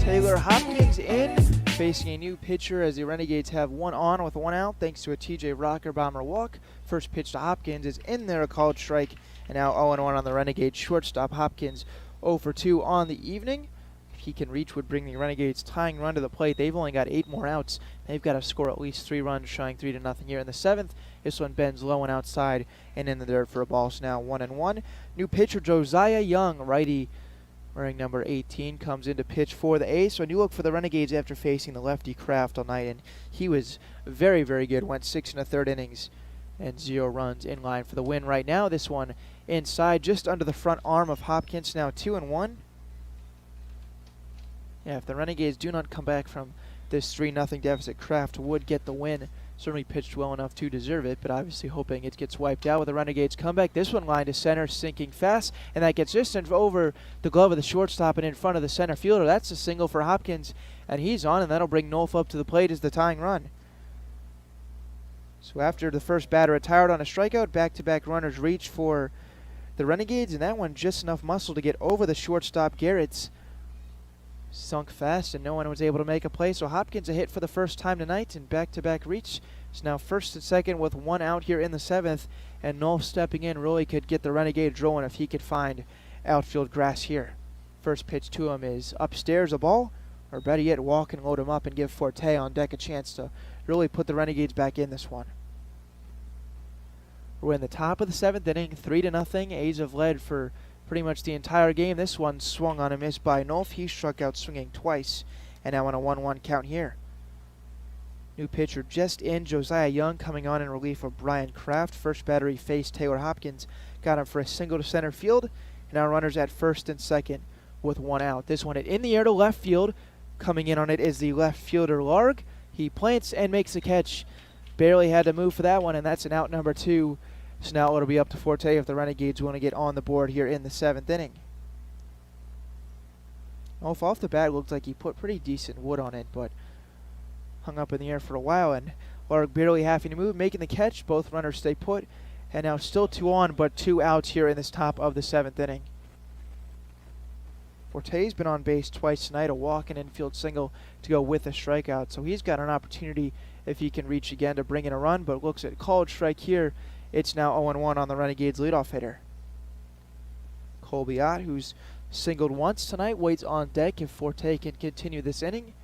Taylor Hopkins in, facing a new pitcher as the Renegades have one on with 1 out thanks to a TJ Rocker Bomber walk. First pitch to Hopkins is in there, a called strike, and now 0-1 on the Renegades shortstop. Hopkins 0 for 2 on the evening. If he can reach, would bring the Renegades tying run to the plate. They've only got 8 more outs. They've got to score at least 3 runs, showing 3-0 here in the 7th. This one bends low and outside and in the dirt for a ball. So now 1-1. New pitcher Josiah Young, righty, wearing number 18, comes in to pitch for the A's. So a new look for the Renegades after facing the lefty Kraft all night, and he was very, very good. Went 6 1/3 innings and 0 runs, in line for the win right now. This one inside, just under the front arm of Hopkins. Now 2-1. Yeah, if the Renegades do not come back from this 3-0 deficit, Kraft would get the win. Certainly pitched well enough to deserve it, but obviously hoping it gets wiped out with a Renegades comeback. This one lined to center, sinking fast, and that gets just over the glove of the shortstop and in front of the center fielder. That's a single for Hopkins, and he's on, and that'll bring Nolf up to the plate as the tying run. So after the first batter retired on a strikeout, back-to-back runners reach for the Renegades, and that one just enough muscle to get over the shortstop Garrett's. Sunk fast, and no one was able to make a play, so Hopkins a hit for the first time tonight, and back-to-back reach. It's now first and second with one out here in the seventh, and Nolf stepping in really could get the Renegades rolling if he could find outfield grass here. First pitch to him is upstairs a ball, or better yet, walk and load him up and give Forte on deck a chance to really put the Renegades back in this one. We're in the top of the seventh inning, 3-0. A's have led for pretty much the entire game. This one swung on a miss by Nolf. He struck out swinging twice, and now on a 1-1 count here. New pitcher just in, Josiah Young coming on in relief of Brian Kraft. First batter he faced Taylor Hopkins, got him for a single to center field, and now runners at first and second with one out. This one in the air to left field. Coming in on it is the left fielder Larg. He plants and makes a catch. Barely had to move for that one, and that's an out number 2. So now it'll be up to Forte if the Renegades want to get on the board here in the seventh inning. Off the bat, looked like he put pretty decent wood on it, but hung up in the air for a while, and Larg barely having to move, making the catch. Both runners stay put, and now still 2 on, but 2 outs here in this top of the seventh inning. Forte's been on base twice tonight, a walk and infield single to go with a strikeout, so he's got an opportunity if he can reach again to bring in a run, but looks at called strike here. It's now 0-1 on the Renegades leadoff hitter. Colby Ott, who's singled once tonight, waits on deck if Forte can continue this inning.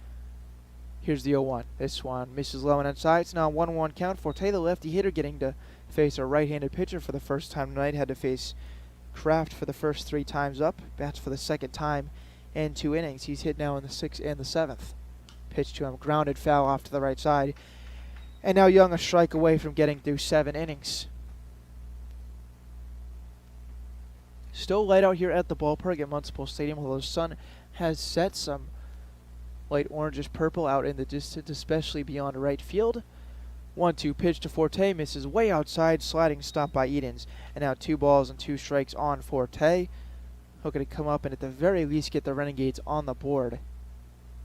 Here's the 0-1. This one misses low and inside. It's now a 1-1 count. Forte, the lefty hitter, getting to face a right-handed pitcher for the first time tonight. Had to face Kraft for the first 3 times up. Bats for the second time in 2 innings. He's hit now in the 6th and the 7th. Pitch to him, grounded foul off to the right side. And now Young a strike away from getting through 7 innings. Still light out here at the ballpark at Municipal Stadium, although the sun has set. Some light orangish purple out in the distance, especially beyond right field. 1-2 pitch to Forte, misses way outside, sliding stop by Edens. And now 2 balls and 2 strikes on Forte. Looking to come up and at the very least get the Renegades on the board.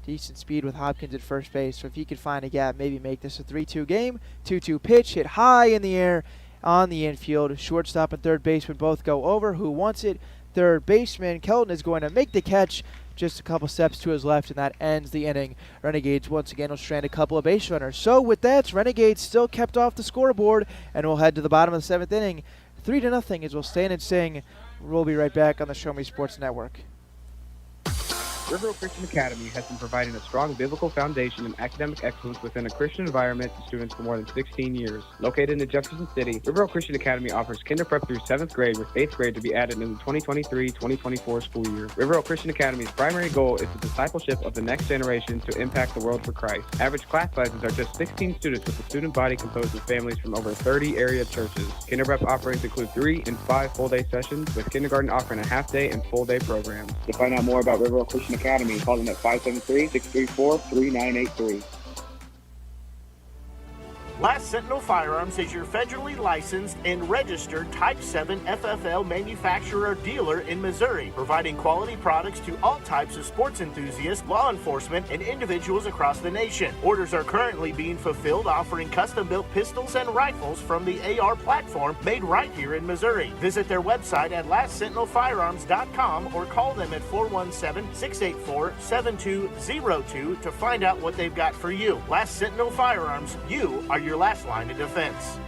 Decent speed with Hopkins at first base, so if he could find a gap, maybe make this a 3-2 game. 2-2 pitch, hit high in the air on the infield. Shortstop and third baseman both go over. Who wants it? Third baseman Kelton is going to make the catch just a couple steps to his left, and that ends the inning. Renegades once again will strand a couple of base runners. So with that, Renegades still kept off the scoreboard, and we'll head to the bottom of the 7th inning. 3-0 as we'll stand and sing. We'll be right back on the Show Me Sports Network. River Christian Academy has been providing a strong biblical foundation and academic excellence within a Christian environment to students for more than 16 years. Located in Jefferson City, River Christian Academy offers kinder prep through 7th grade with 8th grade to be added in the 2023-2024 school year. River Christian Academy's primary goal is the discipleship of the next generation to impact the world for Christ. Average class sizes are just 16 students with a student body composed of families from over 30 area churches. Kinder prep offerings include 3 and 5 full-day sessions, with kindergarten offering a half-day and full-day programs. To find out more about River Christian Academy, call them at 573-634-3983. Last Sentinel Firearms is your federally licensed and registered Type 7 FFL manufacturer dealer in Missouri, providing quality products to all types of sports enthusiasts, law enforcement, and individuals across the nation. Orders are currently being fulfilled, offering custom-built pistols and rifles from the AR platform made right here in Missouri. Visit their website at lastsentinelfirearms.com or call them at 417-684-7202 to find out what they've got for you. Last Sentinel Firearms, you are your last line of defense.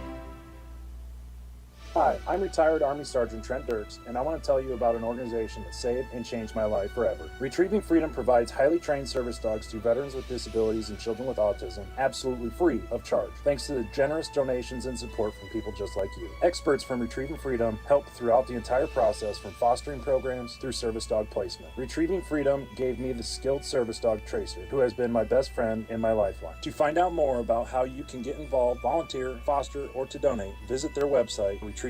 Hi, I'm retired Army Sergeant Trent Dirks, and I want to tell you about an organization that saved and changed my life forever. Retrieving Freedom provides highly trained service dogs to veterans with disabilities and children with autism, absolutely free of charge, thanks to the generous donations and support from people just like you. Experts from Retrieving Freedom help throughout the entire process, from fostering programs through service dog placement. Retrieving Freedom gave me the skilled service dog Tracer, who has been my best friend and my lifeline. To find out more about how you can get involved, volunteer, foster, or to donate, visit their website, retrievingfreedom.org.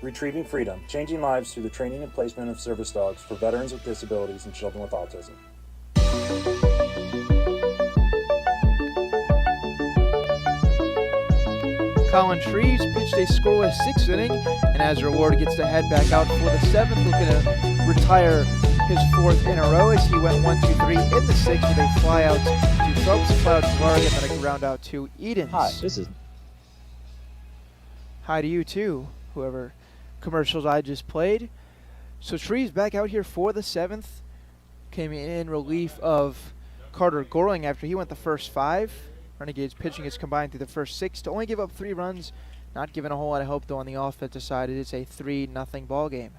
Retrieving Freedom, changing lives through the training and placement of service dogs for veterans with disabilities and children with autism. Colin Shreves pitched a scoreless 6th inning, and as a reward gets to head back out for the 7th, looking to retire his 4th in a row as he went 1-2-3 in the 6th with a fly out to Phelps, a fly out to Larg, and then a ground out to Edens. Hi, this is... Hi to you too, whoever commercials I just played. So Shreves back out here for the 7th, came in relief of Carter Gorling after he went the first 5. Renegades pitching is combined through the first 6 to only give up 3 runs. Not giving a whole lot of hope though on the offensive side. It is a 3-0 ball game.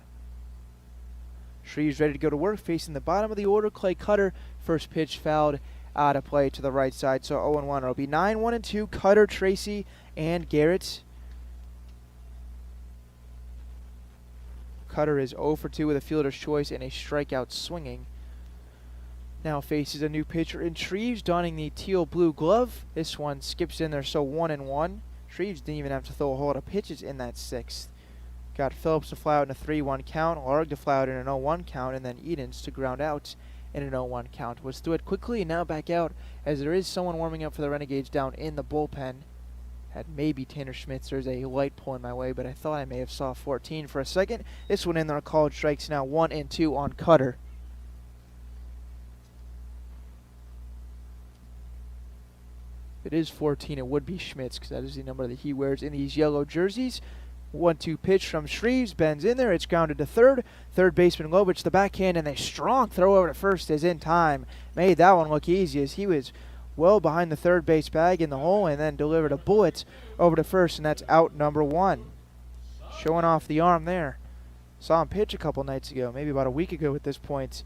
Shreves ready to go to work facing the bottom of the order. Clay Cutter, first pitch fouled out of play to the right side. So 0-1. It'll be 9-1-2. Cutter, Tracy, and Garrett. Cutter is 0 for 2 with a fielder's choice and a strikeout swinging. Now faces a new pitcher in Shreves, donning the teal-blue glove. This one skips in there, so 1-1. Shreves didn't even have to throw a whole lot of pitches in that 6th. Got Phillips to fly out in a 3-1 count, Larg to fly out in an 0-1 count, and then Edens to ground out in an 0-1 count. Was through it quickly and now back out as there is someone warming up for the Renegades down in the bullpen. Had maybe Tanner Schmitz. There's a light pulling my way, but I thought I may have saw 14 for a second. This one in there, called strikes now 1-2 on Cutter. If it is 14, it would be Schmitz because that is the number that he wears in these yellow jerseys. 1-2 pitch from Shreves, bends in there, it's grounded to third. Third baseman Lovich, the backhand, and a strong throw over to first is in time. Made that one look easy as he was well behind the third base bag in the hole and then delivered a bullet over to first, and that's out number 1. Showing off the arm there. Saw him pitch a couple nights ago, maybe about a week ago at this point,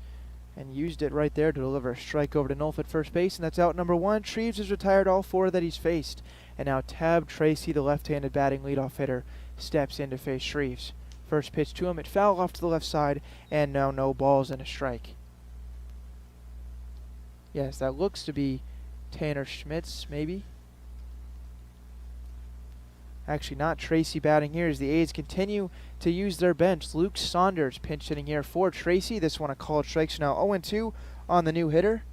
and used it right there to deliver a strike over to Nolf at first base, and that's out number 1. Shreves has retired all 4 that he's faced, and now Tab Tracy, the left-handed batting leadoff hitter, steps in to face Shreves. First pitch to him, it fouled off to the left side, and now no balls and a strike. Yes, that looks to be Tanner Schmitz, maybe. Actually not. Tracy batting here as the A's continue to use their bench. Luke Saunders pinch hitting here for Tracy. This one a called strike, so now 0-2 on the new hitter.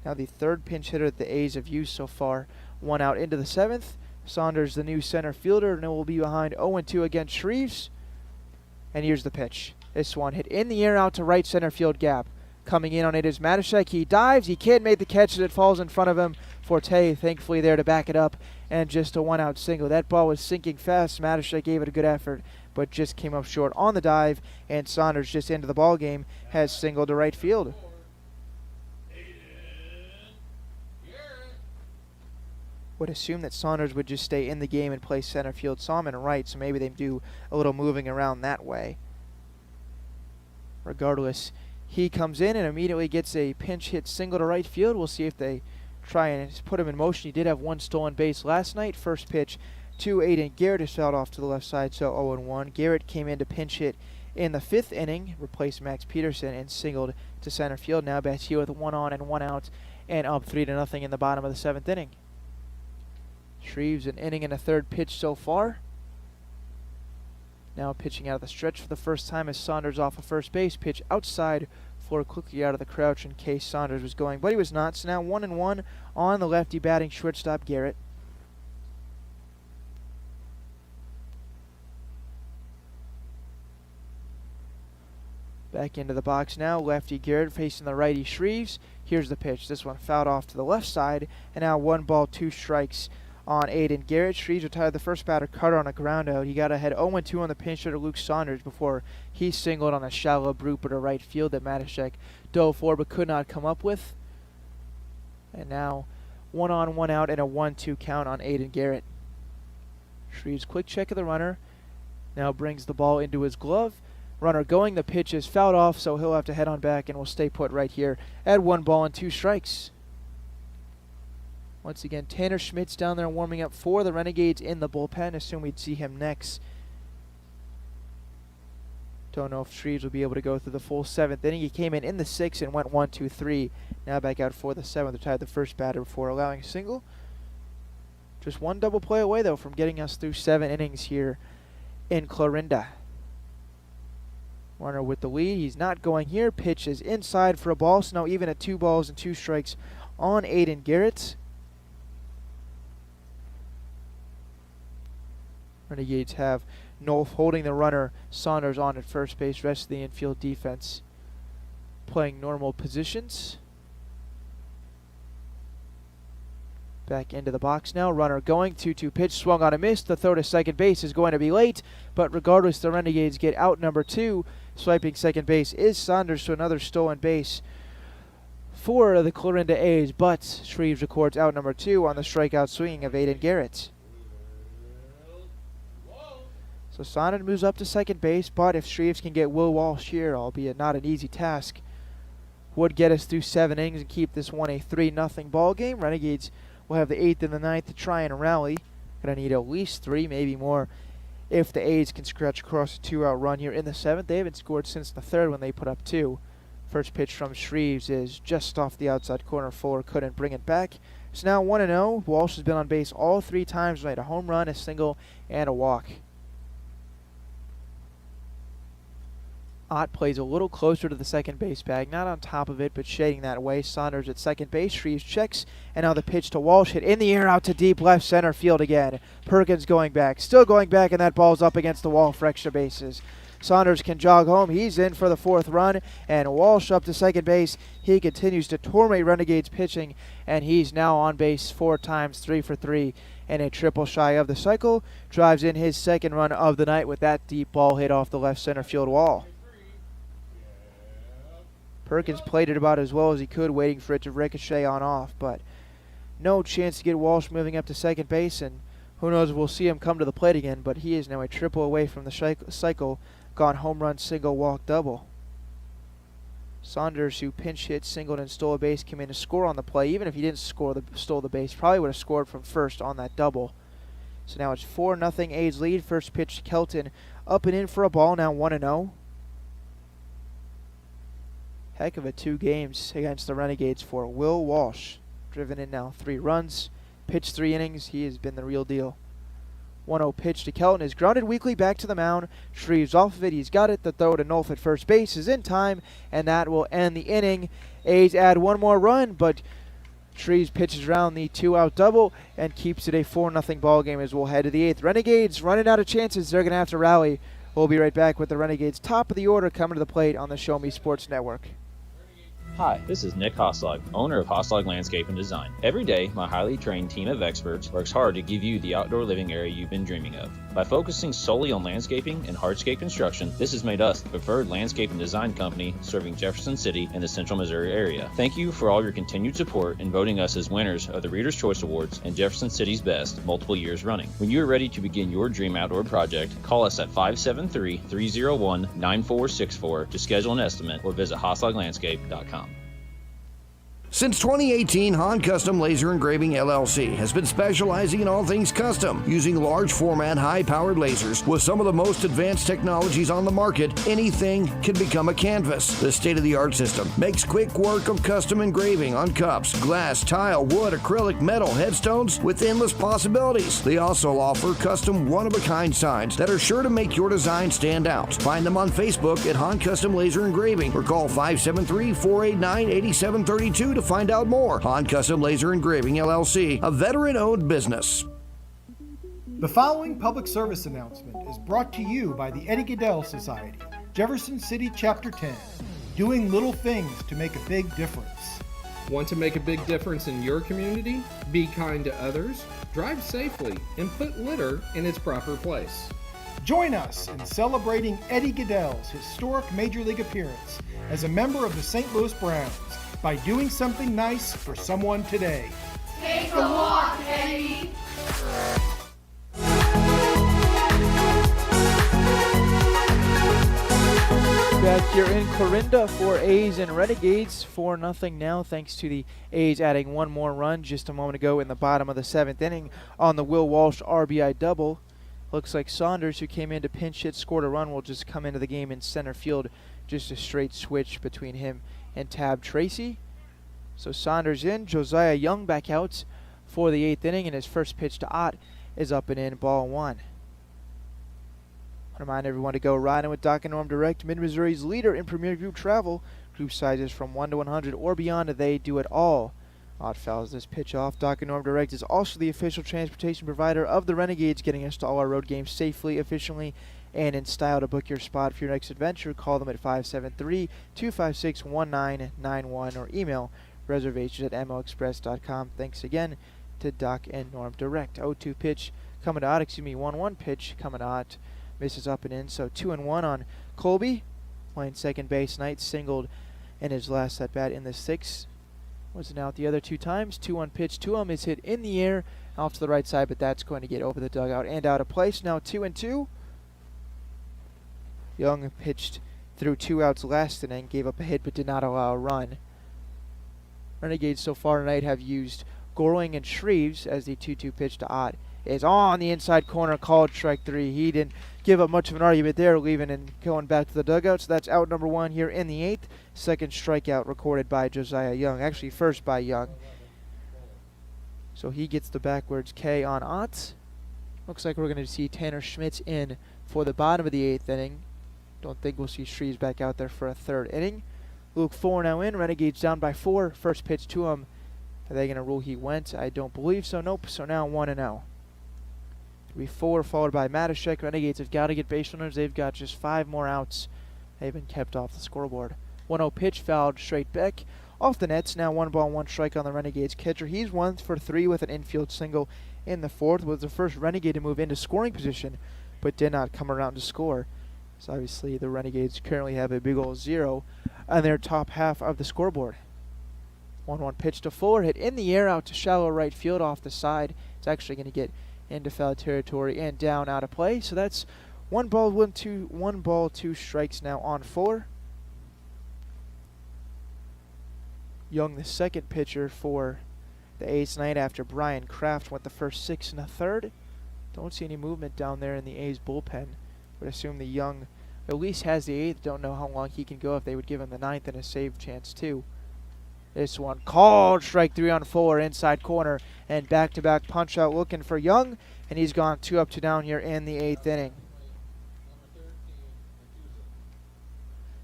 Now the third pinch hitter that the A's have used so far. 1 out into the 7th. Saunders the new center fielder, and it will be behind 0-2 against Shreves. And here's the pitch. This one hit in the air out to right center field gap. Coming in on it is Matashek. He dives. He can't make the catch as it falls in front of him. Forte thankfully there to back it up, and just a 1-out single. That ball was sinking fast. Matashek gave it a good effort, but just came up short on the dive, and Saunders just into the ball game has singled to right field. Would assume that Saunders would just stay in the game and play center field. Saw him in right, so maybe they do a little moving around that way. Regardless, he comes in and immediately gets a pinch hit single to right field. We'll see if they try and put him in motion. He did have 1 stolen base last night. First pitch to Aiden Garrett is fouled off to the left side, so 0-1. Garrett came in to pinch hit in the 5th inning, replaced Max Peterson, and singled to center field. Now bats here with 1 on and 1 out, and up 3-0 in the bottom of the 7th inning. Shreves an inning and a third pitch so far. Now pitching out of the stretch for the first time as Saunders off of first base. Pitch outside, Floor quickly out of the crouch in case Saunders was going, but he was not. So now 1-1 on the lefty batting shortstop Garrett. Back into the box now, lefty Garrett facing the righty Shreves. Here's the pitch. This one fouled off to the left side, and now 1 ball, 2 strikes on Aiden Garrett. Shreves retired the first batter, Carter, on a ground out. He got ahead 0-2 on the pinch hitter Luke Saunders before he singled on a shallow brooper to right field that Matashek dove for but could not come up with. And now 1 on, 1 out, and a 1-2 count on Aiden Garrett. Shreves quick check of the runner. Now brings the ball into his glove. Runner going, the pitch is fouled off, so he'll have to head on back and will stay put right here at 1 ball and 2 strikes. Once again, Tanner Schmitz down there warming up for the Renegades in the bullpen. Assume we'd see him next. Don't know if Shreves will be able to go through the full 7th inning. He came in the 6th and went 1-2-3. Now back out for the 7th. Retired the first batter before allowing a single. Just 1 double play away, though, from getting us through 7 innings here in Clarinda. Runner with the lead. He's not going here. Pitch is inside for a ball. So now even at 2 balls and 2 strikes on Aiden Garrett. Renegades have Nolf holding the runner, Saunders on at first base, rest of the infield defense playing normal positions. Back into the box now, runner going, 2-2 pitch, swung on a miss. The throw to second base is going to be late, but regardless, the Renegades get out number 2. Swiping second base is Saunders to another stolen base for the Clarinda A's, but Shreves records out number 2 on the strikeout swinging of Aiden Garrett. So Saunders moves up to second base, but if Shreves can get Will Walsh here, albeit not an easy task, would get us through 7 innings and keep this one a 3-0 ball game. Renegades will have the 8th and the 9th to try and rally. Gonna need at least 3, maybe more, if the A's can scratch across a 2-out run here in the 7th. They haven't scored since the 3rd when they put up 2. First pitch from Shreves is just off the outside corner. Fuller couldn't bring it back. It's now 1-0. Walsh has been on base all 3 times tonight. A home run, a single, and a walk. Ott plays a little closer to the second base bag, not on top of it, but shading that way. Saunders at second base, Shreves checks, and now the pitch to Walsh, hit in the air out to deep left center field again. Perkins going back, still going back, and that ball's up against the wall for extra bases. Saunders can jog home, he's in for the 4th run, and Walsh up to second base. He continues to torment Renegades pitching, and he's now on base 4 times, 3 for 3, and a triple shy of the cycle. Drives in his 2nd run of the night with that deep ball hit off the left center field wall. Perkins played it about as well as he could, waiting for it to ricochet on off, but no chance to get Walsh moving up to second base, and who knows, we'll see him come to the plate again, but he is now a triple away from the cycle, gone home run, single, walk, double. Saunders, who pinch hit, singled, and stole a base, came in to score on the play. Even if he didn't stole the base, probably would have scored from first on that double. So now it's 4-0 A's lead. First pitch to Kelton, up and in for a ball, now 1-0. Heck of a 2 games against the Renegades for Will Walsh. Driven in now 3 runs, pitched 3 innings. He has been the real deal. 1-0 pitch to Kelton is grounded weakly back to the mound. Shreves off of it. He's got it. The throw to Nolf at first base is in time, and that will end the inning. A's add 1 more run, but Shreves pitches around the 2-out double and keeps it a 4-0 ball game as we'll head to the 8th. Renegades running out of chances. They're going to have to rally. We'll be right back with the Renegades top of the order coming to the plate on the Show Me Sports Network. Hi, this is Nick Hoslag, owner of Hoslag Landscape and Design. Every day, my highly trained team of experts works hard to give you the outdoor living area you've been dreaming of. By focusing solely on landscaping and hardscape construction, this has made us the preferred landscape and design company serving Jefferson City and the central Missouri area. Thank you for all your continued support in voting us as winners of the Reader's Choice Awards and Jefferson City's Best multiple years running. When you are ready to begin your dream outdoor project, call us at 573-301-9464 to schedule an estimate or visit hoslaglandscape.com. Since 2018, Han Custom Laser Engraving LLC has been specializing in all things custom, using large format, high-powered lasers with some of the most advanced technologies on the market. Anything can become a canvas. The state-of-the-art system makes quick work of custom engraving on cups, glass, tile, wood, acrylic, metal, headstones with endless possibilities. They also offer custom one-of-a-kind signs that are sure to make your design stand out. Find them on Facebook at Han Custom Laser Engraving or call 573-489-8732 to find out more. Han Custom Laser Engraving LLC, a veteran-owned business. The following public service announcement is brought to you by the Eddie Gaedel Society, Jefferson City Chapter 10, doing little things to make a big difference. Want to make a big difference in your community? Be kind to others, drive safely, and put litter in its proper place. Join us in celebrating Eddie Gaedel's historic Major League appearance as a member of the St. Louis Browns by doing something nice for someone today. Take a walk, Eddie. Back here in Clarinda for A's and Renegades, 4-0 now, thanks to the A's adding 1 more run just a moment ago in the bottom of the 7th inning on the Will Walsh RBI double. Looks like Saunders, who came in to pinch hit, scored a run, will just come into the game in center field. Just a straight switch between him and Tab Tracy. So Saunders in, Josiah Young back out for the 8th inning, and his first pitch to Ott is up and in, ball 1. Remind everyone to go riding with Doc and Norm Direct, Mid-Missouri's leader in premier group travel. Group sizes from 1 to 100 or beyond, they do it all. Odd fouls this pitch off. Doc and Norm Direct is also the official transportation provider of the Renegades, getting us to all our road games safely, efficiently, and in style. To book your spot for your next adventure, call them at 573-256-1991 or email reservations at moexpress.com. Thanks again to Doc and Norm Direct. 0-2 pitch coming to Ott, 1-1 pitch coming to Ott. Misses up and in, so 2-1 on Colby. Playing second base tonight, singled in his last at bat in the sixth. Wasn't out the other two times. 2-1 pitch to him is hit in the air out to the right side, but that's going to get over the dugout and out of place. Now 2-2. Young pitched through 2 outs last inning, gave up a hit but did not allow a run. Renegades so far tonight have used Gorling and Shreves as the 2-2 pitch to Ott. Is on the inside corner, called strike 3. He didn't give up much of an argument there, leaving and going back to the dugout. So that's out number 1 here in the 8th. Second strikeout recorded by Josiah Young. Actually, first by Young. So he gets the backwards K on Ott. Looks like we're going to see Tanner Schmitz in for the bottom of the 8th inning. Don't think we'll see Shreves back out there for a 3rd inning. Luke 4 now in. Renegades down by 4. First pitch to him. Are they going to rule he went? I don't believe so. Nope. So now 1-0. 3-4 followed by Matashek. Renegades have got to get base runners. They've got just 5 more outs. They've been kept off the scoreboard. 1-0 pitch fouled straight back off the nets. Now 1 ball, 1 strike on the Renegades catcher. He's 1 for 3 with an infield single in the 4th. Was the first Renegade to move into scoring position, but did not come around to score. So obviously the Renegades currently have a big old 0 on their top half of the scoreboard. 1-1 pitch to Fuller, hit in the air out to shallow right field off the side. It's actually going to get into foul territory and down out of play. So that's 1 ball, 2 strikes now on Fuller. Young, the second pitcher for the A's tonight after Brian Kraft went the first 6 1/3. Don't see any movement down there in the A's bullpen. Would assume the Young at least has the 8th. Don't know how long he can go if they would give him the 9th and a save chance too. This one called strike 3 on Fuller, inside corner, and back-to-back punch out looking for Young, and he's gone 2 up, 2 down here in the 8th inning.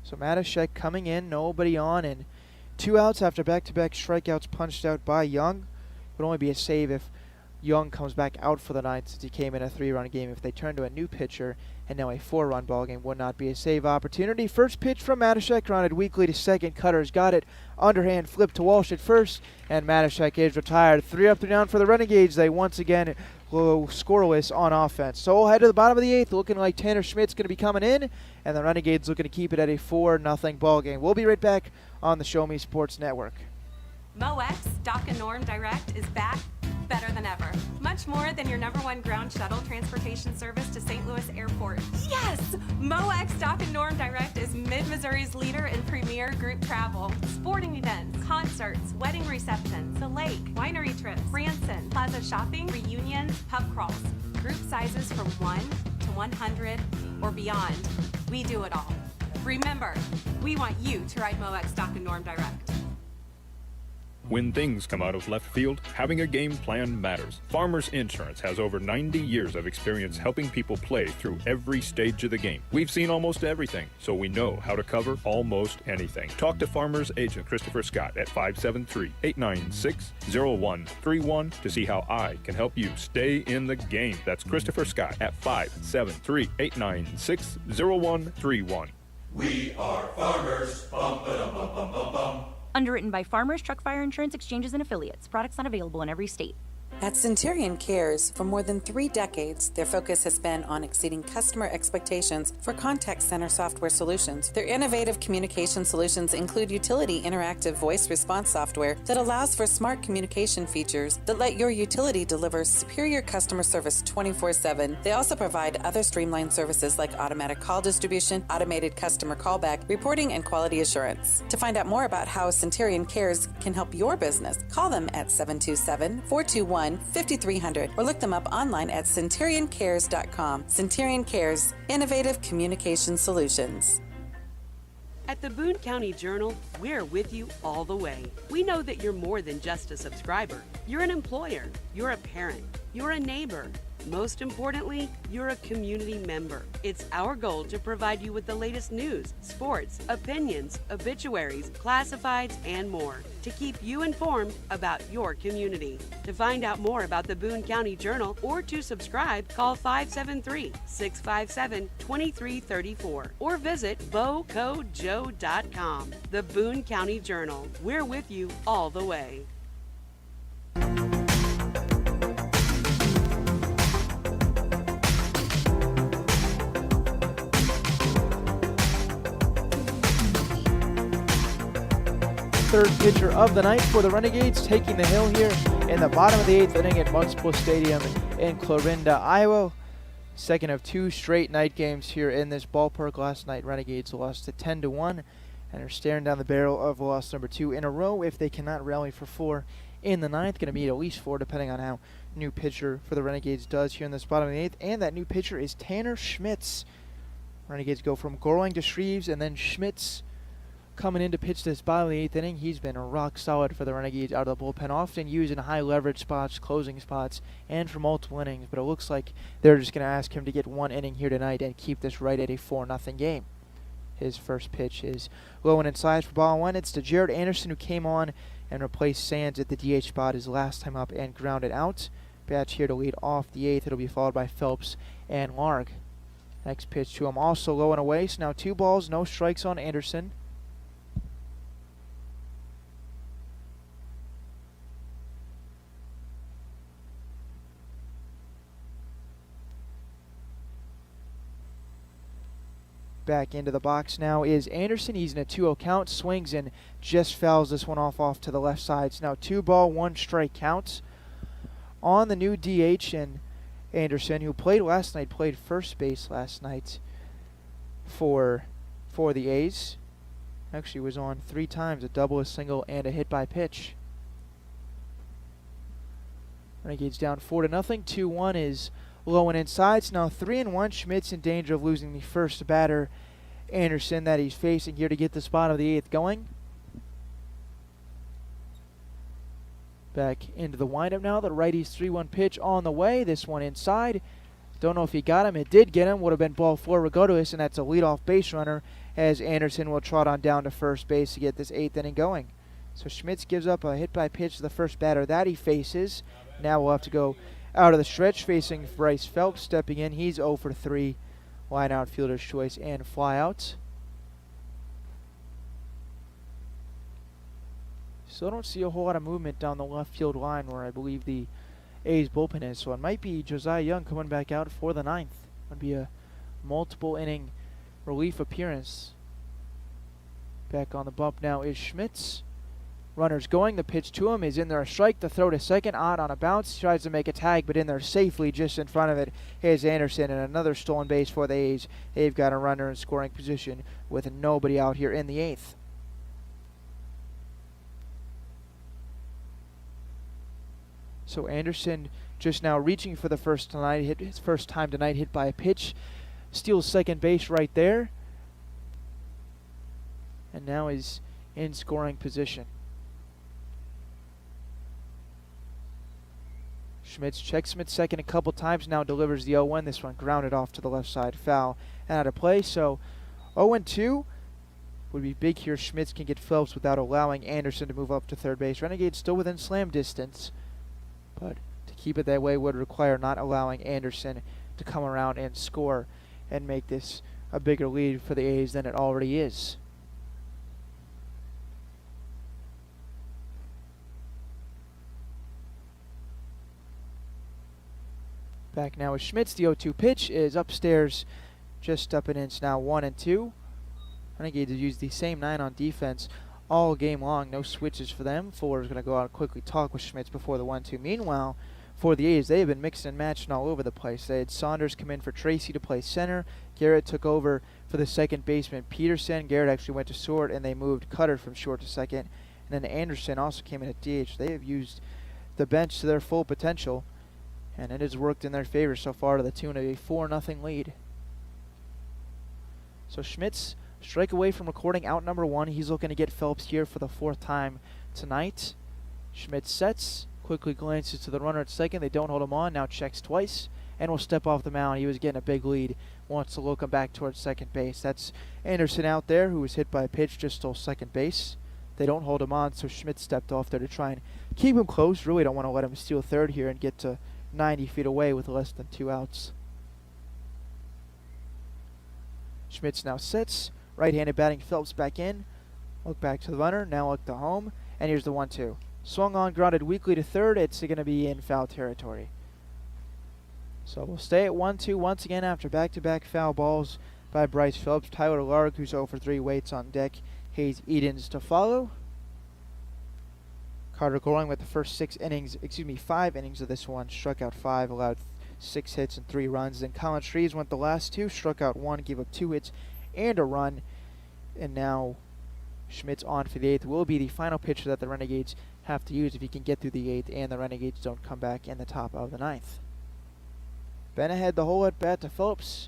So Matashek coming in, nobody on, and 2 outs after back-to-back strikeouts punched out by Young. Would only be a save if Young comes back out for the 9th, since he came in a 3-run game. If they turn to a new pitcher and now a 4-run ball game, would not be a save opportunity. First pitch from Matashek, grounded weakly to second. Cutter's got it. Underhand flip to Walsh at first, and Matashek is retired. 3 up, 3 down for the Renegades. They once again go scoreless on offense. So we'll head to the bottom of the 8th, looking like Tanner Schmidt's going to be coming in, and the Renegades looking to keep it at a 4-0 ball game. We'll be right back on the Show Me Sports Network. MoX, Doc and Norm Direct is back better than ever. Much more than your #1 ground shuttle transportation service to St. Louis Airport. Yes! MoX, Doc and Norm Direct is Mid-Missouri's leader in premier group travel. Sporting events, concerts, wedding receptions, the lake, winery trips, Branson, plaza shopping, reunions, pub crawls. Group sizes from 1 to 100 or beyond. We do it all. Remember, we want you to ride MoX, Doc and Norm Direct. When things come out of left field, having a game plan matters. Farmers Insurance has over 90 years of experience helping people play through every stage of the game. We've seen almost everything, so we know how to cover almost anything. Talk to Farmers Agent Christopher Scott at 573-896-0131 to see how I can help you stay in the game. That's Christopher Scott at 573-896-0131. We are farmers. Bum, ba-dum, bum, bum, bum, bum. Underwritten by Farmers, Truck Fire Insurance Exchanges and Affiliates. Products not available in every state. At Centurion Cares, for more than 3 decades, their focus has been on exceeding customer expectations for contact center software solutions. Their innovative communication solutions include utility interactive voice response software that allows for smart communication features that let your utility deliver superior customer service 24/7. They also provide other streamlined services like automatic call distribution, automated customer callback, reporting, and quality assurance. To find out more about how Centurion Cares can help your business, call them at 727-421-5300 or look them up online at centurioncares.com. Centurion Cares, innovative communication solutions. At the Boone County Journal, we're with you all the way. We know that you're more than just a subscriber. You're an employer, you're a parent, you're a neighbor. Most importantly, you're a community member. It's our goal to provide you with the latest news, sports, opinions, obituaries, classifieds, and more to keep you informed about your community. To find out more about the Boone County Journal or to subscribe, call 573-657-2334 or visit bocojoe.com. The Boone County Journal. We're with you all the way. Third pitcher of the night for the Renegades, taking the hill here in the bottom of the 8th inning at Municipal Stadium in Clarinda, Iowa. Second of 2 straight night games here in this ballpark. Last night, Renegades lost to 10-1 and are staring down the barrel of loss number 2 in a row if they cannot rally for 4 in the 9th. Going to be at least 4 depending on how new pitcher for the Renegades does here in this bottom of the 8th. And that new pitcher is Tanner Schmitz. Renegades go from Gorling to Shreves and then Schmitz coming in to pitch this bottom of the 8th inning. He's been rock solid for the Renegades out of the bullpen, often used in high leverage spots, closing spots, and for multiple innings. But it looks like they're just going to ask him to get 1 inning here tonight and keep this right at a 4-0 game. His first pitch is low and inside for ball 1. It's to Jared Anderson, who came on and replaced Sands at the DH spot his last time up and grounded out. Batch here to lead off the 8th. It'll be followed by Phelps and Larg. Next pitch to him also low and away. So now 2 balls, no strikes on Anderson. Back into the box now is Anderson. He's in a 2-0 count, swings and just fouls this one off to the left side. So now 2 ball, 1 strike counts on the new DH, and Anderson, who played last night, played first base last night for the A's. Actually was on 3 times, a double, a single, and a hit by pitch. Renegades down 4-0. 2-1 is low and inside. So now 3-1. Schmitz in danger of losing the first batter, Anderson, that he's facing here to get the spot of the 8th going. Back into the windup now. The righty's 3-1 pitch on the way. This one inside. Don't know if he got him. It did get him. Would have been ball 4 regardless, and that's a leadoff base runner as Anderson will trot on down to first base to get this 8th inning going. So Schmitz gives up a hit by pitch to the first batter that he faces. Now we'll have to go out of the stretch facing Bryce Phelps stepping in. He's 0 for 3. Line out, fielder's choice, and fly out. Still don't see a whole lot of movement down the left field line where I believe the A's bullpen is. So it might be Josiah Young coming back out for the 9th. Would be a multiple inning relief appearance. Back on the bump now is Schmitz. Runners going, the pitch to him is in there, a strike, the throw to second, odd on a bounce, tries to make a tag, but in there safely just in front of it is Anderson, and another stolen base for the A's. They've got a runner in scoring position with nobody out here in the 8th. So Anderson just now reaching for the first tonight, hit his first time tonight, hit by a pitch, steals second base right there, and now is in scoring position. Schmitz checks him at second a couple times, now delivers the 0-1. This one grounded off to the left side, foul and out of play. So 0-2 would be big here. Schmitz can get Phelps without allowing Anderson to move up to third base. Renegades still within slam distance, but to keep it that way would require not allowing Anderson to come around and score and make this a bigger lead for the A's than it already is. Back now with Schmitz. The 0-2 pitch is upstairs, just up an inch now, 1-2. Renegades have used the same 9 on defense all game long. No switches for them. Fuller's going to go out and quickly talk with Schmitz before the 1-2. Meanwhile, for the A's, they have been mixing and matching all over the place. They had Saunders come in for Tracy to play center. Garrett took over for the second baseman Peterson. Garrett actually went to short, and they moved Cutter from short to second. And then Anderson also came in at DH. They have used the bench to their full potential, and it has worked in their favor so far to the tune of a 4-0 lead. So Schmitz, strike away from recording out number 1. He's looking to get Phelps here for the 4th time tonight. Schmitz sets, Quickly glances to the runner at second. They don't hold him on. Now checks twice and will step off the mound. He was getting a big lead. Wants to look him back towards second base. That's Anderson out there, who was hit by a pitch, just stole second base. They don't hold him on, so Schmidt stepped off there to try and keep him close. Really don't want to let him steal third here and get to 90 feet away with less than 2 outs. Schmitz now sits. Right-handed batting Phelps back in. Look back to the runner. Now look to home. And here's the 1-2. Swung on, grounded weakly to third. It's going to be in foul territory. So we'll stay at 1-2 once again after back-to-back foul balls by Bryce Phillips. Tyler Lark, who's 0 for 3, waits on deck. Hayes Edens to follow. Carter Goring with the first 5 innings of this one. Struck out 5, allowed 6 hits and 3 runs. Then Colin Trees went the last 2, struck out 1, gave up 2 hits and a run. And now Schmitz on for the 8th will be the final pitcher that the Renegades have to use if he can get through the 8th and the Renegades don't come back in the top of the 9th. Ben ahead the whole at bat to Phillips.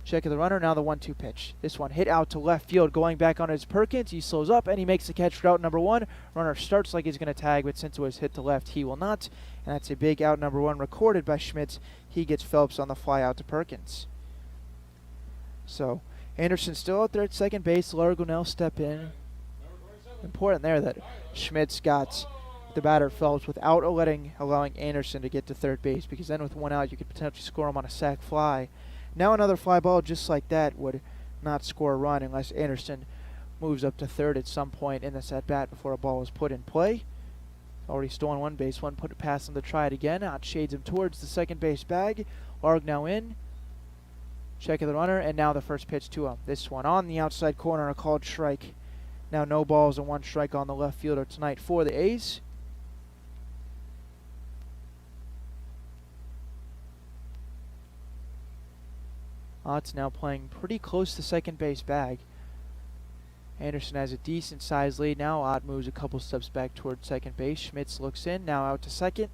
Check of the runner, now the 1-2 pitch. This one hit out to left field, going back on his Perkins. He slows up and he makes the catch for out number 1. Runner starts like he's going to tag, but since it was hit to left, he will not. And that's a big out number 1 recorded by Schmitz. He gets Phelps on the fly out to Perkins. So Anderson still out there at second base. Largo will now step in. Important there that Schmitz got the batter Phelps without allowing Anderson to get to third base, because then with 1 out you could potentially score him on a sac fly. Now another fly ball just like that would not score a run unless Anderson moves up to third at some point in this at bat before a ball is put in play. Already stolen 1 base, put it past him to try it again. Out shades him towards the second base bag. Larg now in. Check of the runner, and now the first pitch to him. This one on the outside corner, a called strike. Now no balls and 1 strike on the left fielder tonight for the A's. Ott's now playing pretty close to second base bag. Anderson has a decent sized lead now. Ott moves a couple steps back towards second base. Schmitz looks in, now out to second.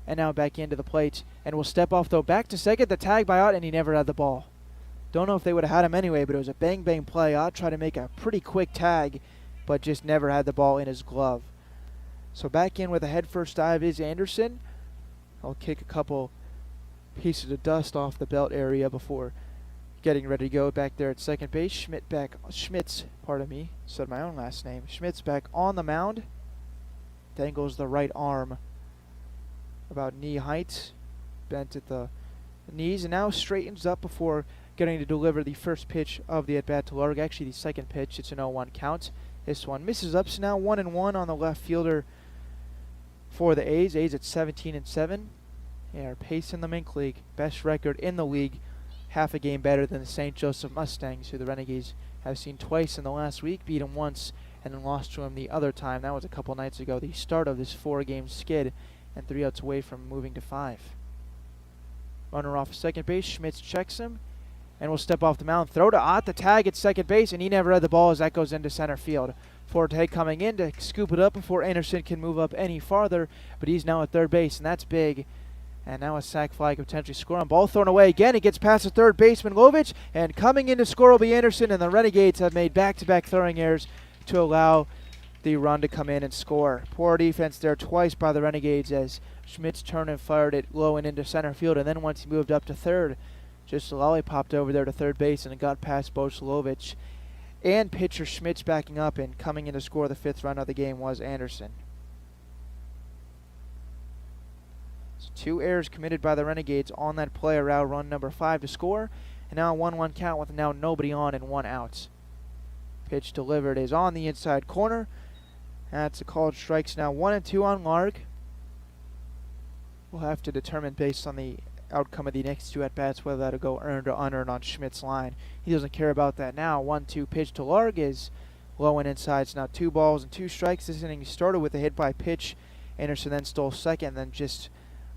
And now back into the plate. And will step off though back to second. The tag by Ott, and he never had the ball. Don't know if they would have had him anyway, but it was a bang play. Ott tried to make a pretty quick tag, but just never had the ball in his glove. So back in with a head first dive is Anderson. I'll kick a couple pieces of dust off the belt area before getting ready to go back there at second base. Schmitz, said my own last name. Schmitz back on the mound. Dangles the right arm about knee height, bent at the knees, and now straightens up before getting to deliver the first pitch of the at-bat to Larg. Actually, the second pitch. It's an 0-1 count. This one misses up, so now 1-1 on the left fielder for the A's. A's at 17-7. They are pacing the Mink League. Best record in the league. Half a game better than the St. Joseph Mustangs, who the Renegades have seen twice in the last week, beat them once, and then lost to them the other time. That was a couple nights ago, the start of this 4-game skid, and 3 outs away from moving to 5. Runner off second base, Schmitz checks him, and will step off the mound. Throw to Ott, the tag at second base, and he never had the ball as that goes into center field. Forte coming in to scoop it up before Anderson can move up any farther, but he's now at third base, and that's big. And now a sac fly could potentially score on. Ball thrown away again. It gets past the third baseman, Lovich. And coming in to score will be Anderson. And the Renegades have made back-to-back throwing errors to allow the run to come in and score. Poor defense there twice by the Renegades as Schmitz turned and fired it low and into center field. And then once he moved up to third, just lollipopped over there to third base and got past both Lovich and pitcher Schmitz backing up. And coming in to score the 5th run of the game was Anderson. 2 errors committed by the Renegades on that play, allow run number 5 to score. And now a 1-1 count with now nobody on and 1 out. Pitch delivered is on the inside corner. That's a called strikes now 1-2 on Larg. We'll have to determine based on the outcome of the next 2 at-bats whether that'll go earned or unearned on Schmidt's line. He doesn't care about that now. 1-2 pitch to Larg is low and inside. It's now 2 balls and 2 strikes. This inning started with a hit by pitch. Anderson then stole second, then just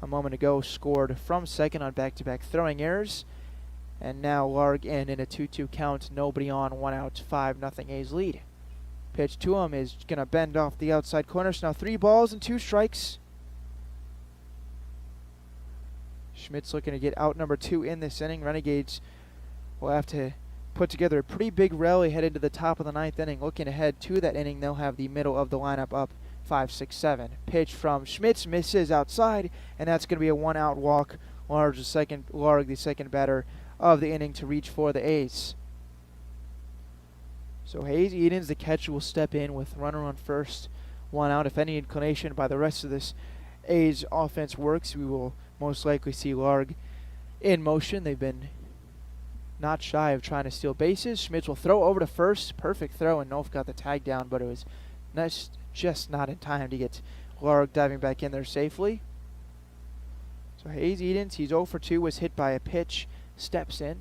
a moment ago scored from second on back-to-back throwing errors. And now Larg in a 2-2 count. Nobody on, 1 out, 5-0 A's lead. Pitch to him is going to bend off the outside corner. So now 3 balls and 2 strikes. Schmitz looking to get out number 2 in this inning. Renegades will have to put together a pretty big rally headed to the top of the 9th inning. Looking ahead to that inning, they'll have the middle of the lineup up 5, 6, 7. Pitch from Schmitz misses outside, and that's going to be a 1-out walk. Larg, the second batter of the inning, to reach for the ace. So Hayes Edens, the catcher, will step in with runner on first, 1 out. If any inclination by the rest of this A's offense works, we will most likely see Larg in motion. They've been not shy of trying to steal bases. Schmitz will throw over to first. Perfect throw, and Nolf got the tag down, but it was just not in time to get Larg diving back in there safely. So Hayes Edens, he's 0 for 2, was hit by a pitch, steps in.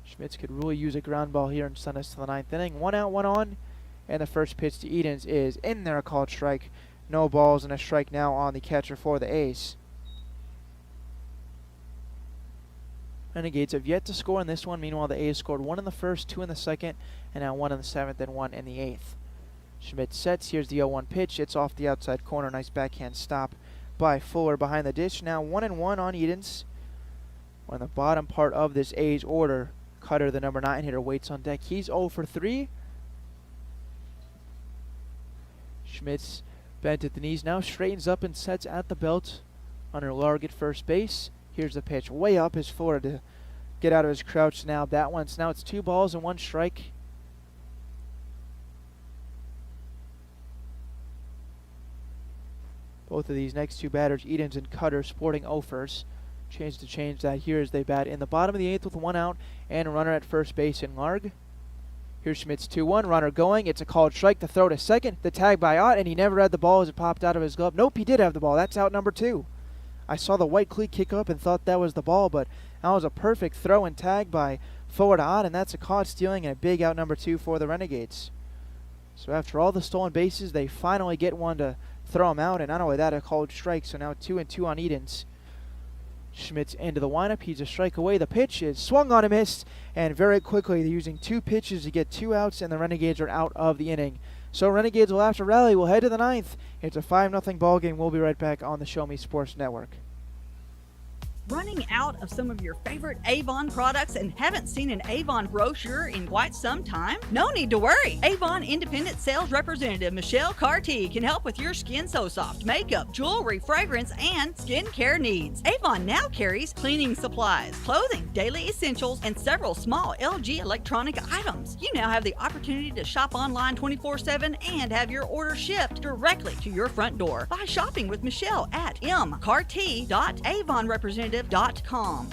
Schmitz could really use a ground ball here and send us to the 9th inning. 1 out, 1 on, and the first pitch to Edens is in there, a called strike. No balls and a strike now on the catcher for the A's. Renegades have yet to score in this one. Meanwhile, the A's scored 1 in the first, 2 in the second, and now 1 in the 7th and 1 in the 8th. Schmitz sets. Here's the 0-1 pitch. It's off the outside corner. Nice backhand stop by Fuller behind the dish. Now 1-1 on Edens. On the bottom part of this A's order, Cutter, the number 9 hitter, waits on deck. He's 0 for 3. Schmitz bent at the knees now, straightens up and sets at the belt under Larg at first base. Here's the pitch way up as Fuller to get out of his crouch now. That one. Now it's 2 balls and 1 strike. Both of these next 2 batters, Edens and Cutter, sporting offers. Change that here as they bat in the bottom of the 8th with 1 out and a runner at first base in Larg. Here's Schmitz 2-1, runner going. It's a called strike. The throw to second. The tag by Ott, and he never had the ball as it popped out of his glove. Nope, he did have the ball. That's out number 2. I saw the white cleat kick up and thought that was the ball, but that was a perfect throw and tag by forward to Ott, and that's a caught stealing and a big out number 2 for the Renegades. So after all the stolen bases, they finally get one to throw him out, and not only that, a called strike. So now 2-2 on Edens. Schmitz into the windup. He's a strike away. The pitch is swung on and missed, and very quickly they're using 2 pitches to get 2 outs, and the Renegades are out of the inning. So Renegades will have to rally. We'll head to the 9th. It's a 5-0 ball game. We'll be right back on the Show Me Sports Network. Running out of some of your favorite Avon products and haven't seen an Avon brochure in quite some time? No need to worry. Avon Independent Sales Representative Michelle Carty can help with your Skin So Soft makeup, jewelry, fragrance, and skincare needs. Avon now carries cleaning supplies, clothing, daily essentials, and several small LG electronic items. You now have the opportunity to shop online 24/7 and have your order shipped directly to your front door by shopping with Michelle at mcarty.avonrepresentative.com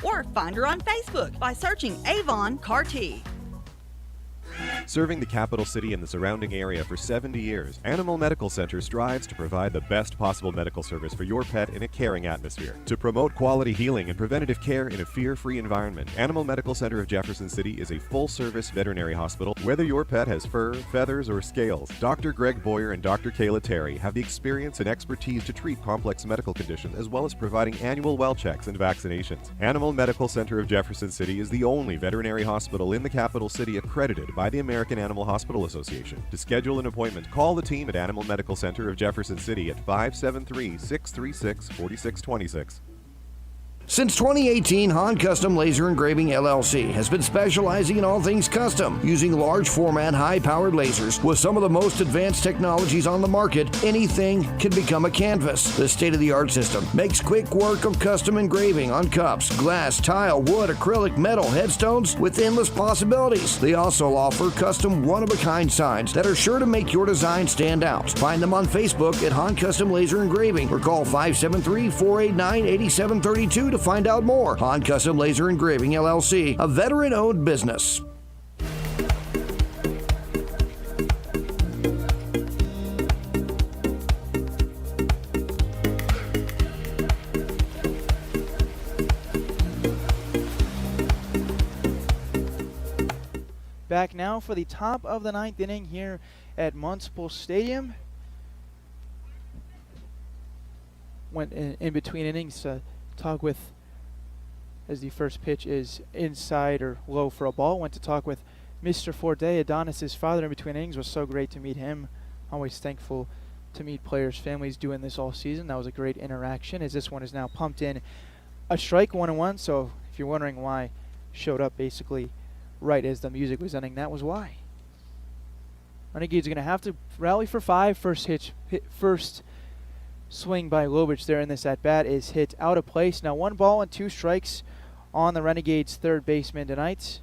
or find her on Facebook by searching Avon Carty. Serving the capital city and the surrounding area for 70 years, Animal Medical Center strives to provide the best possible medical service for your pet in a caring atmosphere. To promote quality healing and preventative care in a fear-free environment, Animal Medical Center of Jefferson City is a full-service veterinary hospital. Whether your pet has fur, feathers, or scales, Dr. Greg Boyer and Dr. Kayla Terry have the experience and expertise to treat complex medical conditions as well as providing annual well checks and vaccinations. Animal Medical Center of Jefferson City is the only veterinary hospital in the capital city accredited by the American Animal Hospital Association. To schedule an appointment, call the team at Animal Medical Center of Jefferson City at 573-636-4626. Since 2018, Han Custom Laser Engraving LLC has been specializing in all things custom, using large format, high-powered lasers with some of the most advanced technologies on the market. Anything can become a canvas. This state-of-the-art system makes quick work of custom engraving on cups, glass, tile, wood, acrylic, metal, headstones with endless possibilities. They also offer custom one-of-a-kind signs that are sure to make your design stand out. Find them on Facebook at Han Custom Laser Engraving or call 573-489-8732 to find out more. Han Custom Laser Engraving LLC, a veteran-owned business. Back now for the top of the 9th inning here at Municipal Stadium. Went in between innings to talk with, as the first pitch is inside or low for a ball, went to talk with Mr. Forte, Adonis' father, in between innings. Was so great to meet him. Always thankful to meet players' families doing this all season. That was a great interaction, as this one is now pumped in a strike, 1-1. So if you're wondering why, showed up basically right as the music was ending, that was why. Renegades are going to have to rally for 5. First swing by Lovich there in this at-bat is hit out of place. Now 1 ball and 2 strikes on the Renegades' third baseman tonight.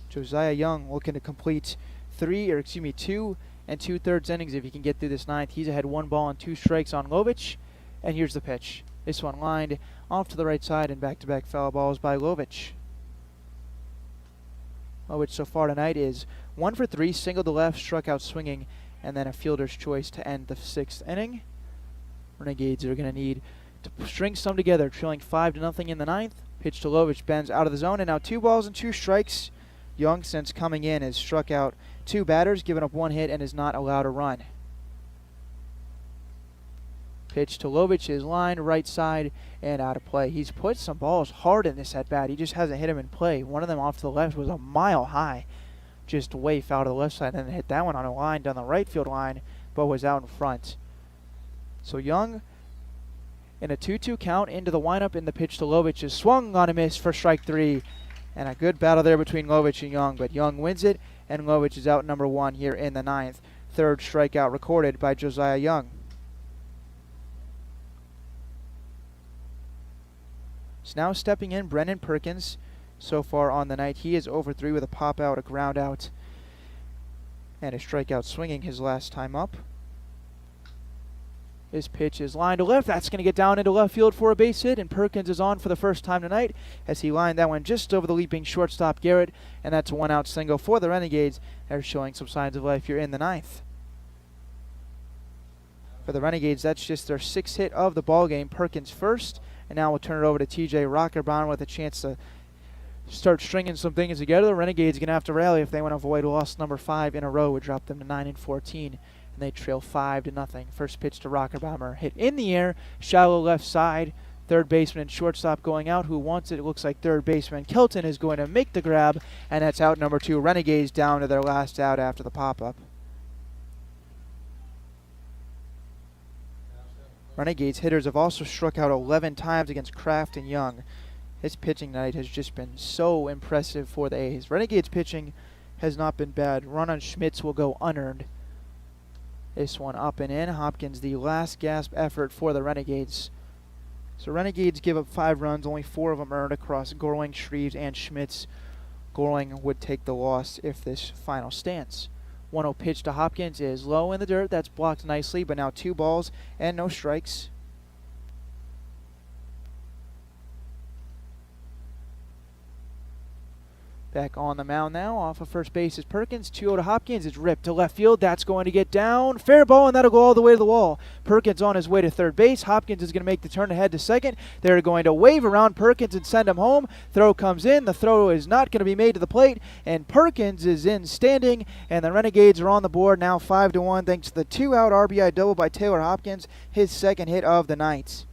Josiah Young looking to complete 2 2/3 innings if he can get through this ninth. He's ahead 1 ball and 2 strikes on Lovich. And here's the pitch. This one lined off to the right side and back-to-back foul balls by Lovich. Lovich so far tonight is 1 for 3, single to left, struck out swinging, and then a fielder's choice to end the 6th inning. Renegades are going to need to string some together, trailing 5-0 in the ninth. Pitch to Lovich, bends out of the zone, and now 2 balls and 2 strikes. Young, since coming in, has struck out 2 batters, given up 1 hit, and is not allowed a run. Pitch to Lovich is lined right side and out of play. He's put some balls hard in this at-bat. He just hasn't hit them in play. One of them off to the left was a mile high, just way foul to the left side, and then hit that one on a line down the right field line, but was out in front. So Young, in a 2-2 count into the windup, in the pitch to Lovich is swung on a miss for strike 3. And a good battle there between Lovich and Young, but Young wins it, and Lovich is out number 1 here in the ninth. 3rd strikeout recorded by Josiah Young. So now stepping in, Brennan Perkins. So far on the night, he is over 3 with a pop out, a ground out, and a strikeout swinging his last time up. His pitch is lined to left. That's going to get down into left field for a base hit, and Perkins is on for the first time tonight as he lined that one just over the leaping shortstop Garrett, and that's a 1-out single for the Renegades. They're showing some signs of life here in the ninth. For the Renegades, that's just their 6th hit of the ball game. Perkins first, and now we'll turn it over to TJ Rockerbaum with a chance to start stringing some things together. The Renegades are going to have to rally if they want to avoid loss number 5 in a row, would drop them to 9-14. And they trail 5-0. First pitch to Rockerbaumer, hit in the air, shallow left side. Third baseman and shortstop going out. Who wants it? It looks like third baseman Kelton is going to make the grab, and that's out number 2. Renegades down to their last out after the pop-up. Renegades hitters have also struck out 11 times against Kraft and Young. His pitching night has just been so impressive for the A's. Renegades pitching has not been bad. Run on Schmitz will go unearned. This one up and in. Hopkins, the last gasp effort for the Renegades. So Renegades give up 5 runs, only 4 of them earned across Gorling, Shreves, and Schmitz. Gorling would take the loss if this final stands. 1-0 pitch to Hopkins is low in the dirt. That's blocked nicely, but now 2 balls and no strikes. Back on the mound now, off of first base is Perkins. 2-0 to Hopkins. It's ripped to left field. That's going to get down. Fair ball, and that'll go all the way to the wall. Perkins on his way to third base. Hopkins is going to make the turn ahead to second. They're going to wave around Perkins and send him home. Throw comes in. The throw is not going to be made to the plate, and Perkins is in standing, and the Renegades are on the board now 5-1 thanks to the 2-out RBI double by Taylor Hopkins, his 2nd hit of the night.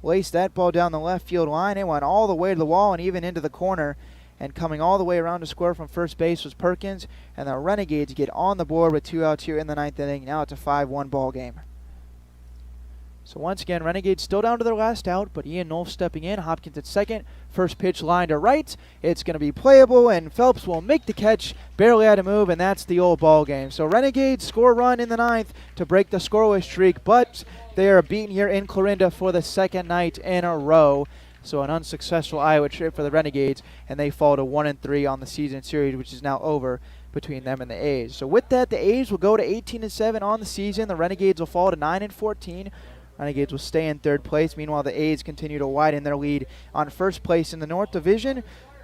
Laced that ball down the left field line. It went all the way to the wall and even into the corner. And coming all the way around to score from first base was Perkins. And the Renegades get on the board with 2 outs here in the 9th inning. Now it's a 5-1 ball game. So once again, Renegades still down to their last out, but Ian Nolf stepping in. Hopkins at second. First pitch line to right. It's going to be playable, and Phelps will make the catch. Barely had to move, and that's the old ball game. So Renegades score a run in the 9th to break the scoreless streak, but they are beaten here in Clarinda for the 2nd night in a row. So an unsuccessful Iowa trip for the Renegades, and they fall to 1-3 on the season series, which is now over between them and the A's. So with that, the A's will go to 18-7 on the season. The Renegades will fall to 9-14. Renegades will stay in 3rd place. Meanwhile, the A's continue to widen their lead on 1st place in the North Division.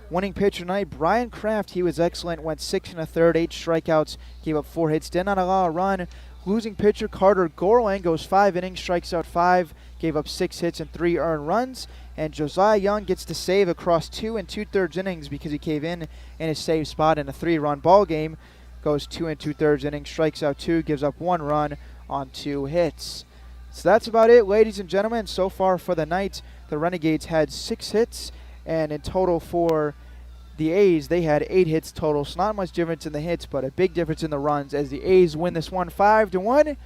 Winning pitcher tonight, Brian Kraft. He was excellent, went 6 1/3, 8 strikeouts, gave up 4 hits, did not allow a run. Losing pitcher Carter Gorling goes 5 innings, strikes out 5, gave up 6 hits and 3 earned runs. And Josiah Young gets to save across 2 2/3 innings because he came in his save spot in a 3-run ball game. Goes 2 2/3 innings, strikes out 2, gives up 1 run on 2 hits. So that's about it, ladies and gentlemen. So far for the night, the Renegades had 6 hits, and in total for the A's, they had 8 hits total. So not much difference in the hits, but a big difference in the runs as the A's win this one 5-1. It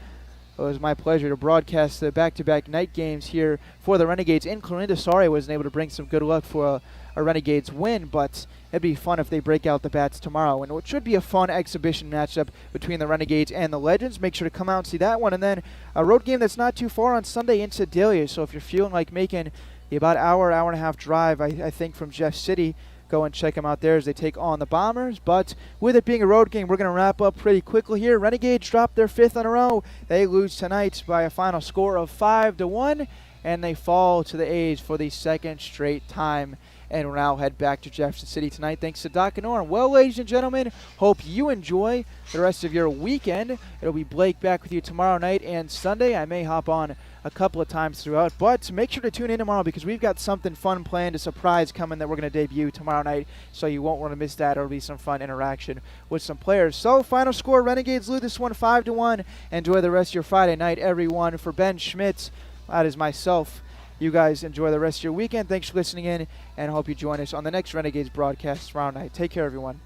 was my pleasure to broadcast the back-to-back night games here for the Renegades in Clarinda. Sorry I wasn't able to bring some good luck for a Renegades win, but it'd be fun if they break out the bats tomorrow. And it should be a fun exhibition matchup between the Renegades and the Legends. Make sure to come out and see that one. And then a road game that's not too far on Sunday in Sedalia. So if you're feeling like making the about hour and a half drive, I think, from Jeff City, go and check them out there as they take on the Bombers. But with it being a road game, we're going to wrap up pretty quickly here. Renegades dropped their 5th in a row. They lose tonight by a final score of 5-1, and they fall to the A's for the 2nd straight time. And we'll now head back to Jefferson City tonight. Thanks to Doc and Norm. Well, ladies and gentlemen, hope you enjoy the rest of your weekend. It'll be Blake back with you tomorrow night and Sunday. I may hop on a couple of times throughout, but make sure to tune in tomorrow because we've got something fun planned, a surprise coming that we're going to debut tomorrow night, so you won't want to miss that. It'll be some fun interaction with some players. So, final score, Renegades lose this one 5-1. Enjoy the rest of your Friday night, everyone. For Ben Schmitz, that is myself. You guys enjoy the rest of your weekend. Thanks for listening in, and I hope you join us on the next Renegades broadcast tomorrow night. Take care, everyone.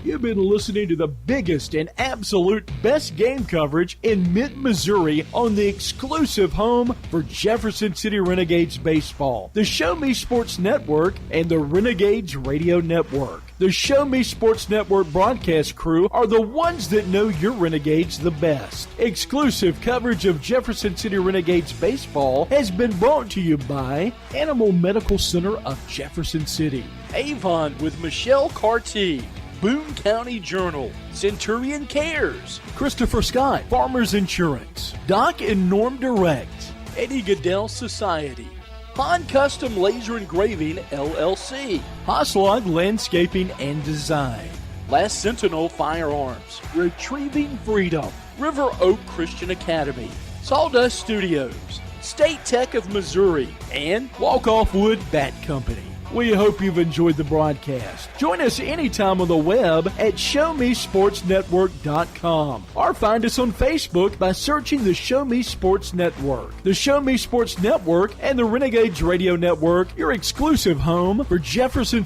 You've been listening to the biggest and absolute best game coverage in mid-Missouri on the exclusive home for Jefferson City Renegades baseball, the Show Me Sports Network and the Renegades Radio Network. The Show Me Sports Network broadcast crew are the ones that know your Renegades the best. Exclusive coverage of Jefferson City Renegades baseball has been brought to you by Animal Medical Center of Jefferson City, Avon with Michelle Carty, Boone County Journal, Centurion Cares, Christopher Scott, Farmers Insurance, Doc and Norm Direct, Eddie Goodell Society, Han Custom Laser Engraving, LLC, Hoslog Landscaping and Design, Last Sentinel Firearms, Retrieving Freedom, River Oak Christian Academy, Sawdust Studios, State Tech of Missouri, and Walk Off Wood Bat Company. We hope you've enjoyed the broadcast. Join us anytime on the web at ShowMeSportsNetwork.com or find us on Facebook by searching the Show Me Sports Network. The Show Me Sports Network and the Renegades Radio Network, your exclusive home for Jefferson City